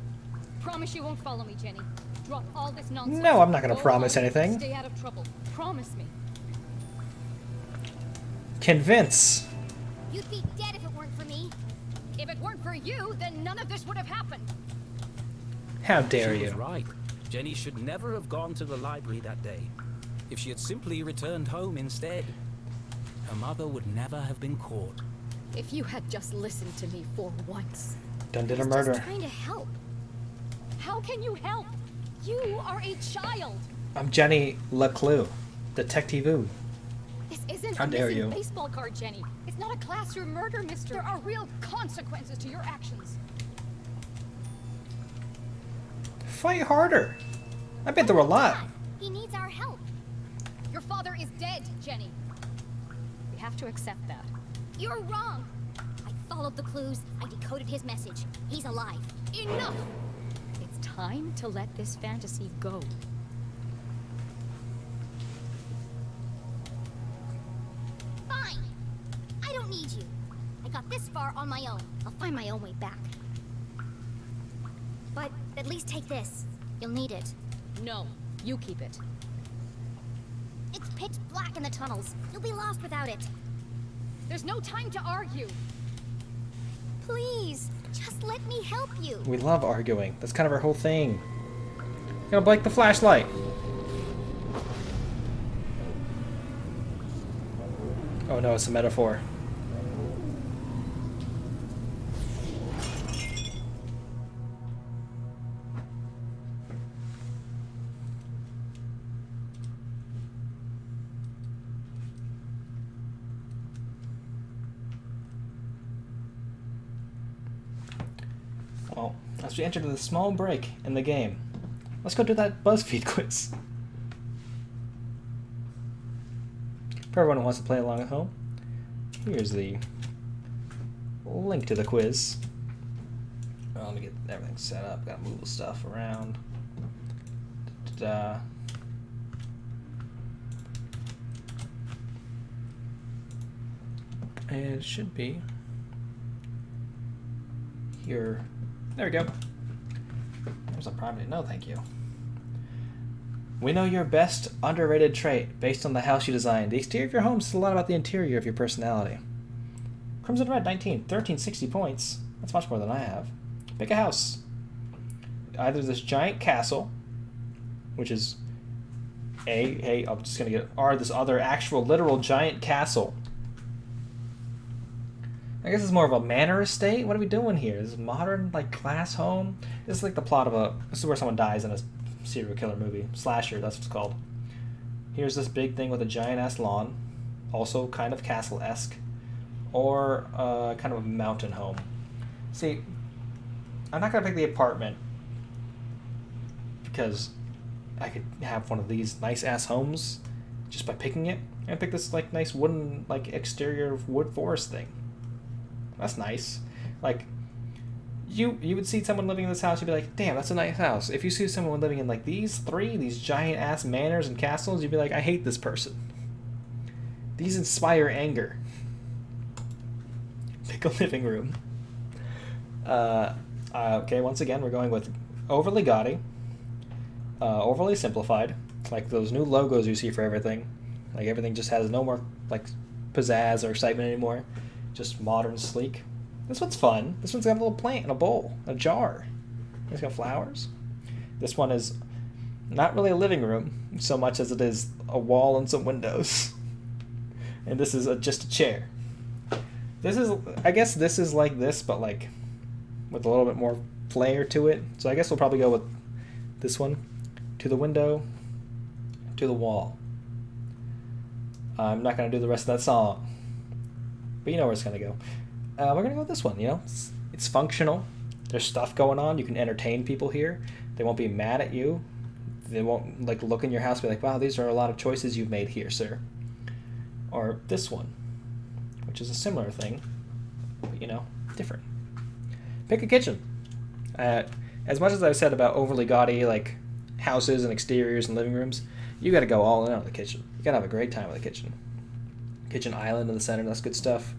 Promise you won't follow me, Jenny. Drop all this nonsense. No, I'm not going to Go promise home. anything. Stay out of trouble. Promise me. Convince. You'd be dead if it weren't for me. If it weren't for you, then none of this would have happened. How dare She was you? right. Jenny should never have gone to the library that day. If she had simply returned home instead, her mother would never have been caught. If you had just listened to me for once. Done did a Just murder. trying to help. How can you help? You are a child. I'm Jenny LeClue Detectivu. This isn't How a dare missing you. baseball card, Jenny. It's not a classroom murder, mister. There are real consequences to your actions. Fight harder. I've been through a lot. He needs our help. Your father is dead, Jenny. We have to accept that. You're wrong. I followed the clues. I decoded his message. He's alive. Enough! It's time to let this fantasy go. Fine. I don't need you. I got this far on my own. I'll find my own way back. But at least take this. You'll need it. No, you keep it. It's pitch black in the tunnels. You'll be lost without it. There's no time to argue. Please, just let me help you. We love arguing. That's kind of our whole thing. Gotta blink the flashlight. Oh no, it's a metaphor. Well, as we enter the small break in the game, let's go do that BuzzFeed quiz. For everyone who wants to play along at home, here's the link to the quiz. Well, let me get everything set up. Gotta move the stuff around. Da-da-da. And it should be here. There we go. There's a private. No, thank you. We know your best underrated trait based on the house you designed. The exterior of your home says a lot about the interior of your personality. Crimson Red, 19. 1360 points. That's much more than I have. Pick a house. Either this giant castle, which is A, I'm just going to get, or this other actual literal giant castle. I guess it's more of a manor estate. What are we doing here? This is modern, like, class home. This is like the plot of a... This is where someone dies in a serial killer movie. Slasher, that's what it's called. Here's this big thing with a giant-ass lawn. Also kind of castle-esque. Or kind of a mountain home. See, I'm not going to pick the apartment. Because I could have one of these nice-ass homes just by picking it. And pick this, like, nice wooden, like, exterior wood forest thing. That's nice. Like, you would see someone living in this house, you'd be like, damn, that's a nice house. If you see someone living in, like, these giant-ass manors and castles, you'd be like, I hate this person. These inspire anger. Pick a living room. Okay, once again, we're going with overly gaudy, overly simplified, like those new logos you see for everything. Like, everything just has no more, like, pizzazz or excitement anymore. Just modern, sleek. This one's fun. This one's got a little plant in a bowl, a jar. It's got flowers. This one is not really a living room so much as it is a wall and some windows. And this is just a chair. This is, I guess this is like this, but like with a little bit more flair to it. So I guess we'll probably go with this one. To the window, to the wall. I'm not going to do the rest of that song. But you know where it's going to go. We're going to go with this one, you know? It's functional. There's stuff going on. You can entertain people here. They won't be mad at you. They won't, like, look in your house and be like, wow, these are a lot of choices you've made here, sir. Or this one, which is a similar thing. But, you know, different. Pick a kitchen. As much as I've said about overly gaudy like houses and exteriors and living rooms, you got to go all in on the kitchen. You got to have a great time with the kitchen. Kitchen island in the center, that's good stuff.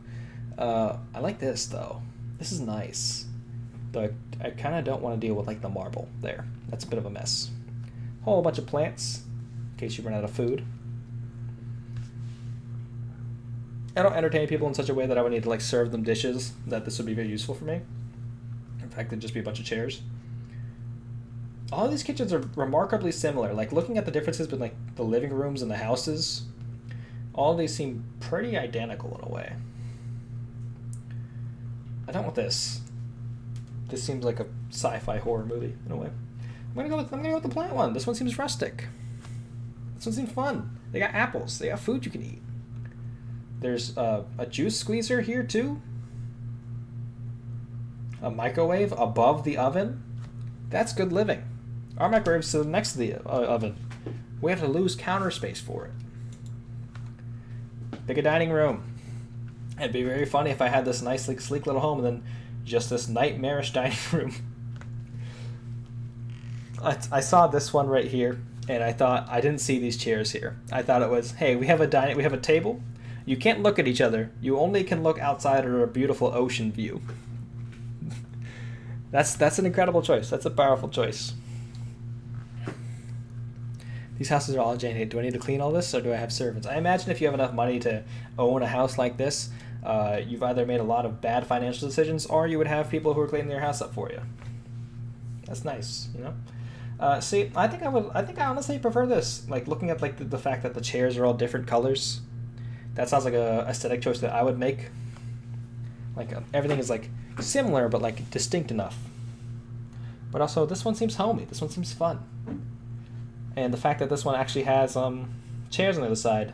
I like this though. This is nice. Though I kind of don't want to deal with like the marble there. That's a bit of a mess. Whole bunch of plants in case you run out of food. I don't entertain people in such a way that I would need to like serve them dishes, that this would be very useful for me. In fact, it'd just be a bunch of chairs. All of these kitchens are remarkably similar. Like looking at the differences between like the living rooms and the houses, all of these seem pretty identical in a way. I don't want this. This seems like a sci-fi horror movie in a way. I'm gonna go with the plant one. This one seems rustic. This one seems fun. They got apples. They got food you can eat. There's a juice squeezer here too. A microwave above the oven. That's good living. Our microwave's sitting next to the oven. We have to lose counter space for it. Pick a dining room. It'd be very funny if I had this nice, like, sleek little home and then just this nightmarish dining room. I saw this one right here, and I thought I didn't see these chairs here. I thought it was, hey, we have a table. You can't look at each other. You only can look outside of a beautiful ocean view. That's an incredible choice. That's a powerful choice. These houses are all Jane. Do I need to clean all this, or do I have servants? I imagine if you have enough money to own a house like this, you've either made a lot of bad financial decisions, or you would have people who are cleaning your house up for you. That's nice, you know. See, I think I honestly prefer this. Like looking at like the fact that the chairs are all different colors. That sounds like a aesthetic choice that I would make. Like everything is like similar but like distinct enough. But also this one seems homey. This one seems fun. And the fact that this one actually has chairs on the other side,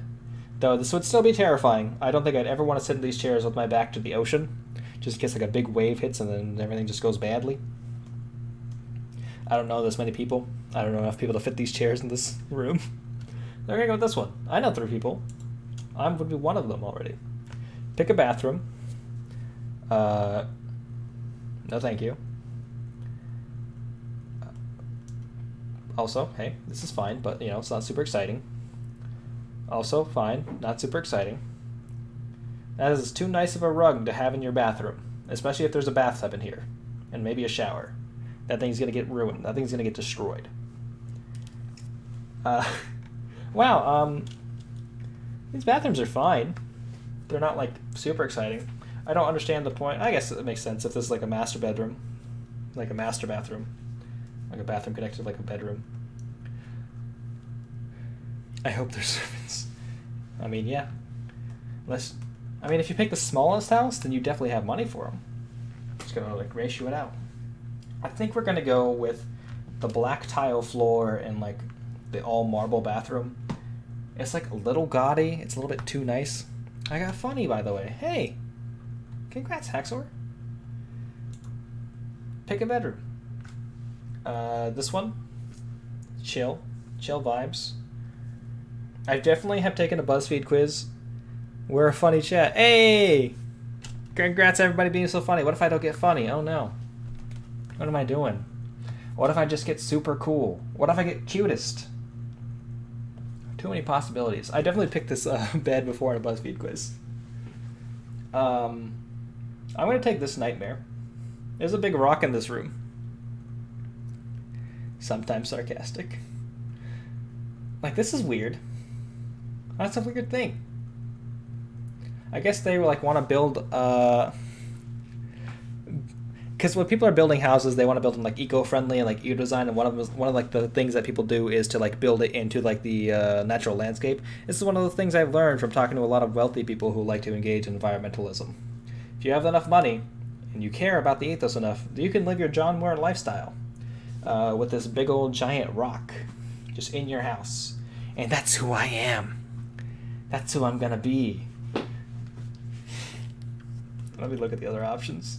though this would still be terrifying. I don't think I'd ever want to sit in these chairs with my back to the ocean, just in case like a big wave hits and then everything just goes badly. I don't know this many people. I don't know enough people to fit these chairs in this room. They're gonna go with this one. I know 3 people. I would be one of them already. Pick a bathroom. No thank you. Also, hey, this is fine, but you know, it's not super exciting. Also, fine, not super exciting. That is too nice of a rug to have in your bathroom, especially if there's a bathtub in here, and maybe a shower. That thing's gonna get ruined. That thing's gonna get destroyed. Wow, these bathrooms are fine. They're not like super exciting. I don't understand the point. I guess it makes sense if this is like a master bedroom, like a master bathroom. Like a bathroom connected to like a bedroom. I hope there's servants. I mean, yeah. If you pick the smallest house, then you definitely have money for them. Just gonna like ratio it out. I think we're gonna go with the black tile floor and like the all marble bathroom. It's like a little gaudy. It's a little bit too nice. I got funny, by the way. Hey, congrats, Haxor. Pick a bedroom. This one, chill vibes. I definitely have taken a BuzzFeed quiz. We're a funny chat. Hey, congrats everybody being so funny. What if I don't get funny? Oh no. What am I doing? What if I just get super cool? What if I get cutest? Too many possibilities. I definitely picked this bed before in a BuzzFeed quiz. I'm gonna take this nightmare. There's a big rock in this room. Sometimes sarcastic. Like, this is weird. That's a weird thing. I guess they like want to build because when people are building houses, they want to build them like eco-friendly and like eco-design, and one of like the things that people do is to like build it into like the natural landscape. This is one of the things I've learned from talking to a lot of wealthy people who like to engage in environmentalism. If you have enough money and you care about the ethos enough, you can live your John Muir lifestyle with this big old giant rock just in your house. And that's who I am. That's who I'm gonna be. Let me look at the other options.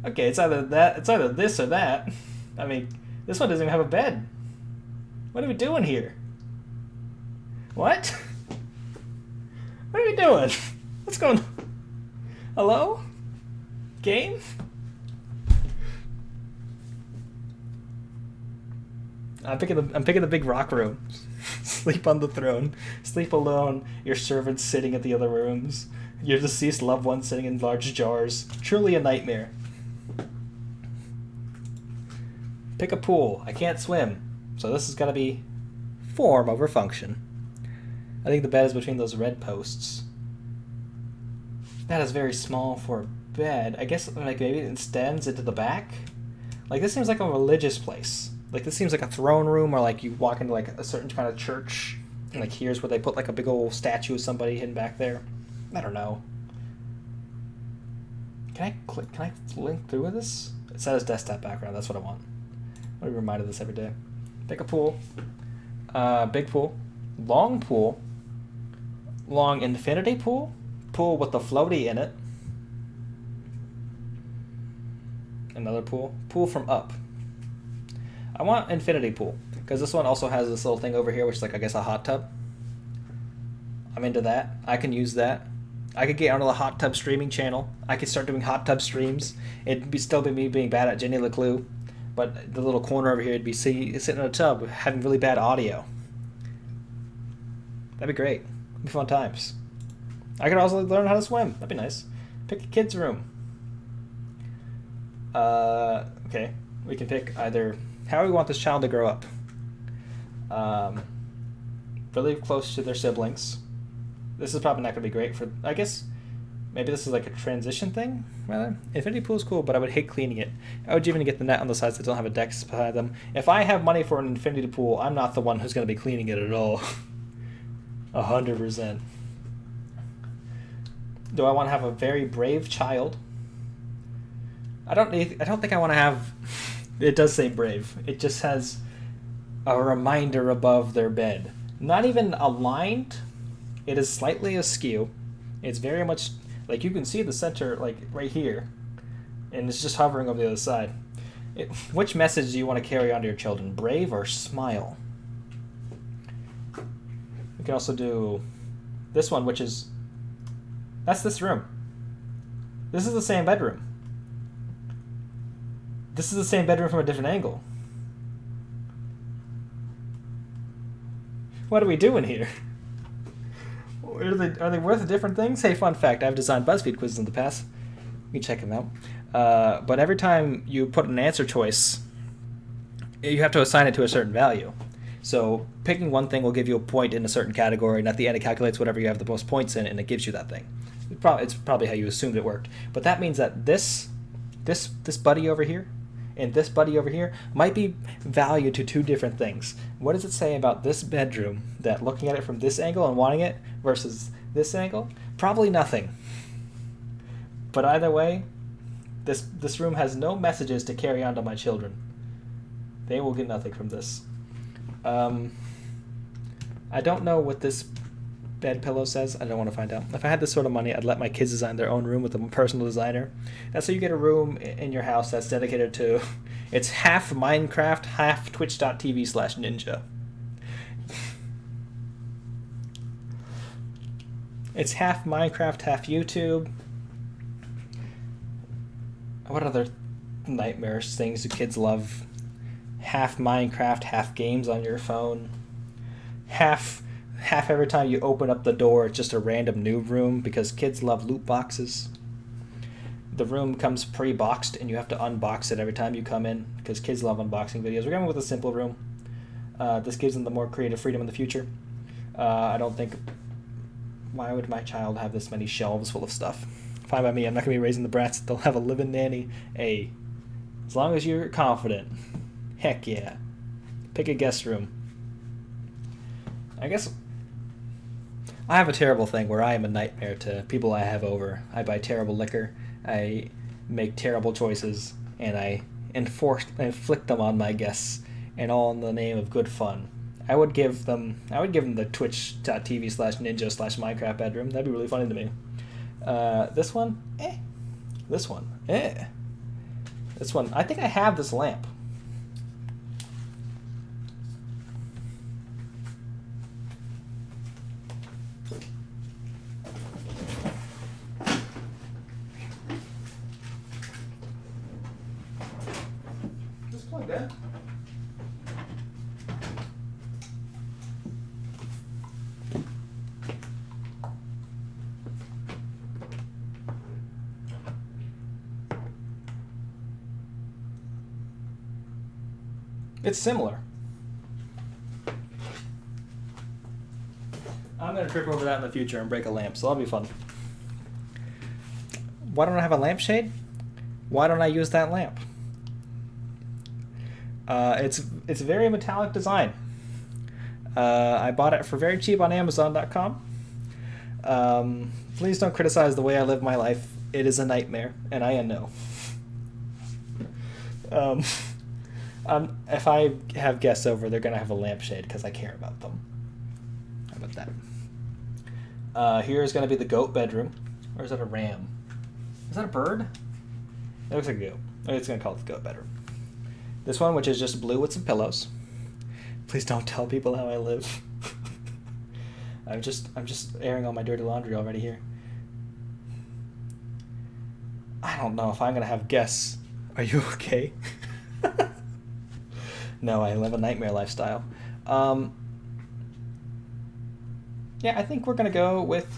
Okay, it's either this or that. I mean, this one doesn't even have a bed. What are we doing here? What? What are we doing? What's going on? Hello? Game? I'm picking the big rock room. Sleep on the throne. Sleep alone. Your servants sitting at the other rooms. Your deceased loved ones sitting in large jars. Truly a nightmare. Pick a pool. I can't swim, so this is gotta be form over function. I think the bed is between those red posts. That is very small for a bed. I guess like maybe it extends into the back. Like this seems like a religious place. Like this seems like a throne room, or like you walk into like a certain kind of church, and like here's where they put like a big old statue of somebody hidden back there. I don't know. Can I link through with this? It says desktop background. That's what I want. I'll be reminded of this every day. Pick a pool. Big pool. Long pool. Long infinity pool. Pool with the floaty in it. Another pool. Pool from up. I want infinity pool, because this one also has this little thing over here, which is like, I guess, a hot tub. I'm into that. I can use that. I could get onto the hot tub streaming channel. I could start doing hot tub streams. It'd still be me being bad at Jenny LeClue, but the little corner over here would be sitting in a tub having really bad audio. That'd be great. It'd be fun times. I could also learn how to swim. That'd be nice. Pick a kid's room. Okay. We can pick either how we want this child to grow up. Really close to their siblings. This is probably not going to be great for, I guess, maybe this is like a transition thing, rather. Infinity pool is cool, but I would hate cleaning it. I would even get the net on the sides that don't have a deck behind them. If I have money for an infinity pool, I'm not the one who's going to be cleaning it at all. 100%. Do I want to have a very brave child? I don't think I want to have... It does say brave. It just has a reminder above their bed. Not even aligned. It is slightly askew. It's very much... Like, you can see the center, like, right here. And it's just hovering over the other side. Which message do you want to carry on to your children? Brave or smile? We can also do this one, which is... That's this room. This is the same bedroom. This is the same bedroom from a different angle. What are we doing here? Are they worth different things? Hey, fun fact, I've designed BuzzFeed quizzes in the past. You can check them out. But every time you put an answer choice, you have to assign it to a certain value. So picking one thing will give you a point in a certain category, and at the end it calculates whatever you have the most points in, and it gives you that thing. It's probably how you assumed it worked. But that means that this buddy over here and this buddy over here might be valued to two different things. What does it say about this bedroom that looking at it from this angle and wanting it versus this angle? Probably nothing. But either way, this room has no messages to carry on to my children. They will get nothing from this. I don't know what this bed pillow says. I don't want to find out. If I had this sort of money, I'd let my kids design their own room with a personal designer. That's how you get a room in your house that's dedicated to... It's half Minecraft, half twitch.tv/ninja. It's half Minecraft, half YouTube. What other nightmarish things do kids love? Half Minecraft, half games on your phone. Half every time you open up the door, it's just a random new room because kids love loot boxes. The room comes pre-boxed and you have to unbox it every time you come in because kids love unboxing videos. We're going with a simple room. This gives them the more creative freedom in the future. I don't think... Why would my child have this many shelves full of stuff? Fine by me. I'm not going to be raising the brats. They'll have a living nanny. Hey, as long as you're confident. Heck yeah. Pick a guest room. I guess I have a terrible thing where I am a nightmare to people I have over. I buy terrible liquor, I make terrible choices, and I inflict them on my guests, and all in the name of good fun. I would give them the twitch.tv/ninja/Minecraft bedroom. That'd be really funny to me. This one? This one? This one, I think I have this lamp. good? It's similar. I'm gonna trip over that in the future and break a lamp, so that'll be fun. Why don't I have a lampshade? Why don't I use that lamp? It's a very metallic design. I bought it for very cheap on Amazon.com. Please don't criticize the way I live my life. It is a nightmare, and I know. If I have guests over, they're gonna have a lampshade because I care about them. How about that? Here's gonna be the goat bedroom. Or is that a ram? Is that a bird? It looks like a goat. It's gonna call it the goat bedroom. This one, which is just blue with some pillows. Please don't tell people how I live. I'm just airing all my dirty laundry already here. I don't know if I'm gonna have guests. Are you okay? No, I live a nightmare lifestyle. Yeah, I think we're gonna go with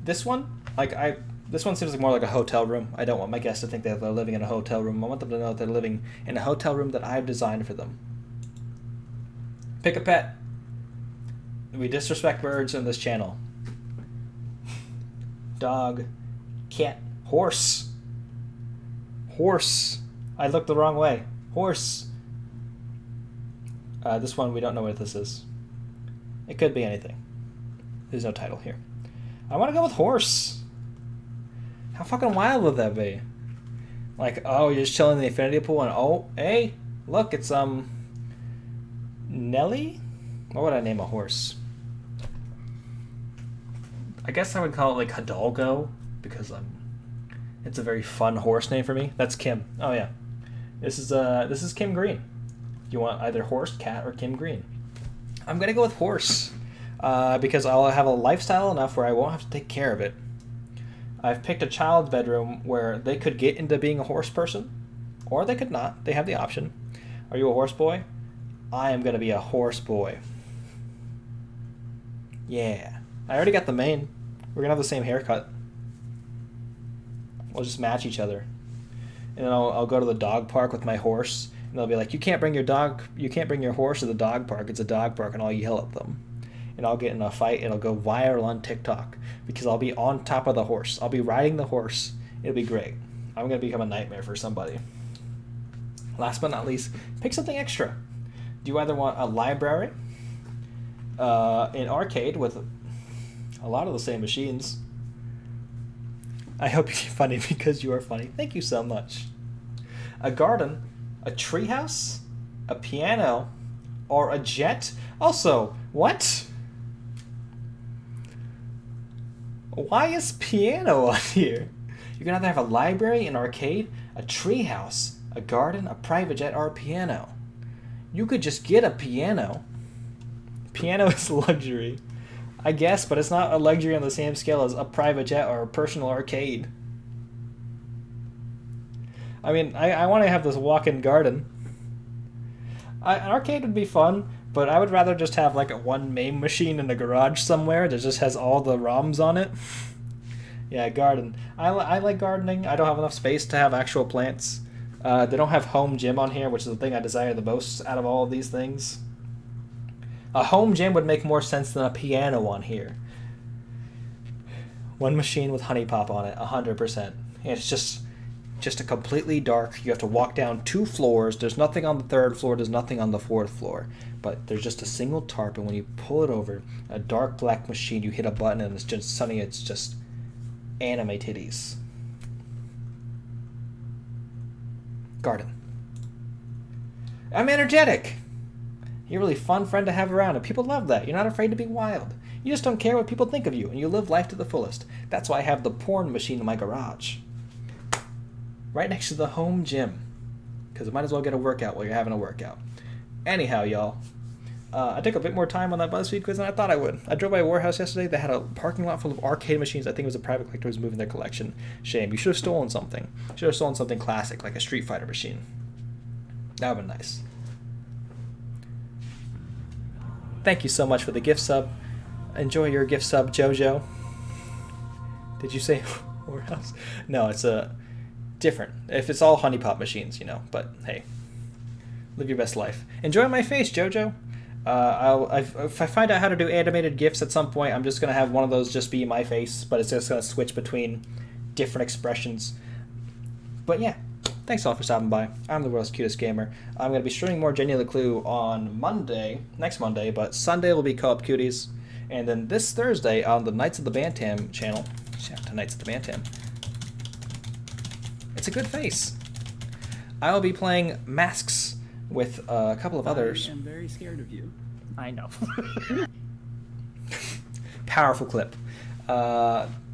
this one. This one seems like more like a hotel room. I don't want my guests to think that they're living in a hotel room. I want them to know that they're living in a hotel room that I've designed for them. Pick a pet. We disrespect birds in this channel. Dog, cat, horse. Horse. I looked the wrong way. Horse. This one, we don't know what this is. It could be anything. There's no title here. I want to go with horse. How fucking wild would that be? Like, oh, you're just chilling in the infinity pool and oh, hey, look, it's Nelly? What would I name a horse? I guess I would call it like Hidalgo because it's a very fun horse name for me. That's Kim. Oh yeah. This is Kim Green. You want either horse, cat, or Kim Green. I'm gonna go with horse because I'll have a lifestyle enough where I won't have to take care of it. I've picked a child's bedroom where they could get into being a horse person, or they could not. They have the option. Are you a horse boy? I am gonna be a horse boy. Yeah. I already got the mane. We're gonna have the same haircut. We'll just match each other. And then I'll go to the dog park with my horse, and they'll be like, you can't bring your horse to the dog park. It's a dog park, and I'll yell at them. And I'll get in a fight, and it'll go viral on TikTok because I'll be on top of the horse. I'll be riding the horse. It'll be great. I'm gonna become a nightmare for somebody. Last but not least, pick something extra. Do you either want a library, an arcade with a lot of the same machines? I hope you're funny because you are funny. Thank you so much. A garden, a treehouse, a piano, or a jet? Also, what? Why is piano on here? You're gonna either have a library, an arcade, a treehouse, a garden, a private jet, or a piano. You could just get a piano. Piano is luxury. I guess, but it's not a luxury on the same scale as a private jet or a personal arcade. I mean, I want to have this walk-in garden. An arcade would be fun, but I would rather just have like one main machine in a garage somewhere that just has all the ROMs on it. Yeah, garden. I like gardening. I don't have enough space to have actual plants. They don't have home gym on here, which is the thing I desire the most out of all of these things. A home gym would make more sense than a piano on here. One machine with honey pop on it, 100%. And it's just a completely dark. You have to walk down 2 floors. There's nothing on the 3rd floor. There's nothing on the 4th floor. But there's just a single tarp, and when you pull it over, a dark black machine, you hit a button, and it's just sunny. It's just anime titties. Garden. I'm energetic. You're a really fun friend to have around, and people love that. You're not afraid to be wild. You just don't care what people think of you, and you live life to the fullest. That's why I have the porn machine in my garage. Right next to the home gym. Because I might as well get a workout while you're having a workout. Anyhow, y'all. I took a bit more time on that BuzzFeed quiz than I thought I would. I drove by a warehouse yesterday that had a parking lot full of arcade machines. I think it was a private collector who was moving their collection. Shame. You should have stolen something. You should have stolen something classic, like a Street Fighter machine. That would be nice. Thank you so much for the gift sub. Enjoy your gift sub, Jojo. Did you say warehouse? No, it's a different. If it's all honeypot machines, you know. But hey, live your best life. Enjoy my face, Jojo. If I find out how to do animated GIFs at some point, I'm just gonna have one of those just be my face, but it's just gonna switch between different expressions. But yeah, thanks all for stopping by. I'm the world's cutest gamer. I'm gonna be streaming more Jenny LeClue on next Monday, but Sunday will be Co-op Cuties, and then this Thursday on the Knights of the Bantam channel. Shout out to Knights of the Bantam. It's a good face. I'll be playing Masks with a couple of others. I am very scared of you. I know. Powerful clip.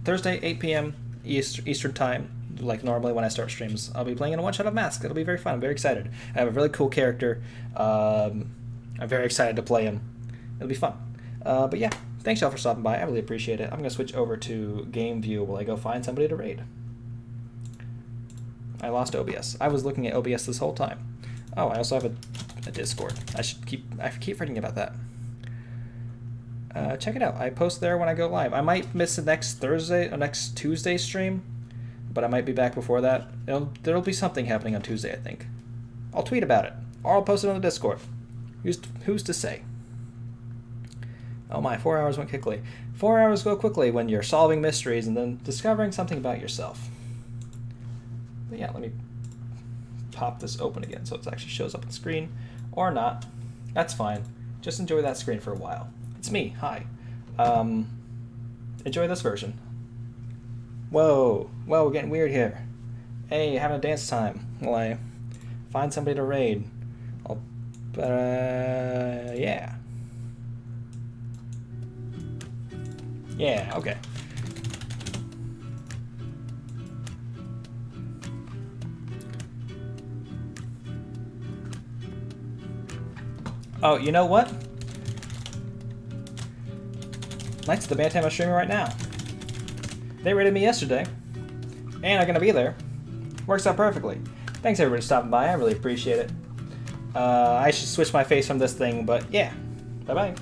Thursday, 8 p.m. Eastern time, like normally when I start streams. I'll be playing in a one-shot of Mask. It'll be very fun. I'm very excited. I have a really cool character. I'm very excited to play him. It'll be fun. But yeah, thanks y'all for stopping by. I really appreciate it. I'm going to switch over to Game View while I go find somebody to raid. I lost OBS. I was looking at OBS this whole time. Oh, I also have a Discord. I keep forgetting about that. Check it out. I post there when I go live. I might miss the next Tuesday stream, but I might be back before that. There'll be something happening on Tuesday, I think. I'll tweet about it, or I'll post it on the Discord. Who's to say? Oh my, 4 hours went quickly. 4 hours go quickly when you're solving mysteries and then discovering something about yourself. But yeah, let me pop this open again so it actually shows up on the screen, or not. That's fine. Just enjoy that screen for a while. It's me. Hi. Enjoy this version. Whoa, we're getting weird here. Hey, having a dance time while I find somebody to raid. Yeah. Yeah, okay. Oh, you know what? Knights of the Bantam are streaming right now. They raided me yesterday, and are going to be there. Works out perfectly. Thanks everybody for stopping by. I really appreciate it. I should switch my face from this thing, but yeah. Bye-bye.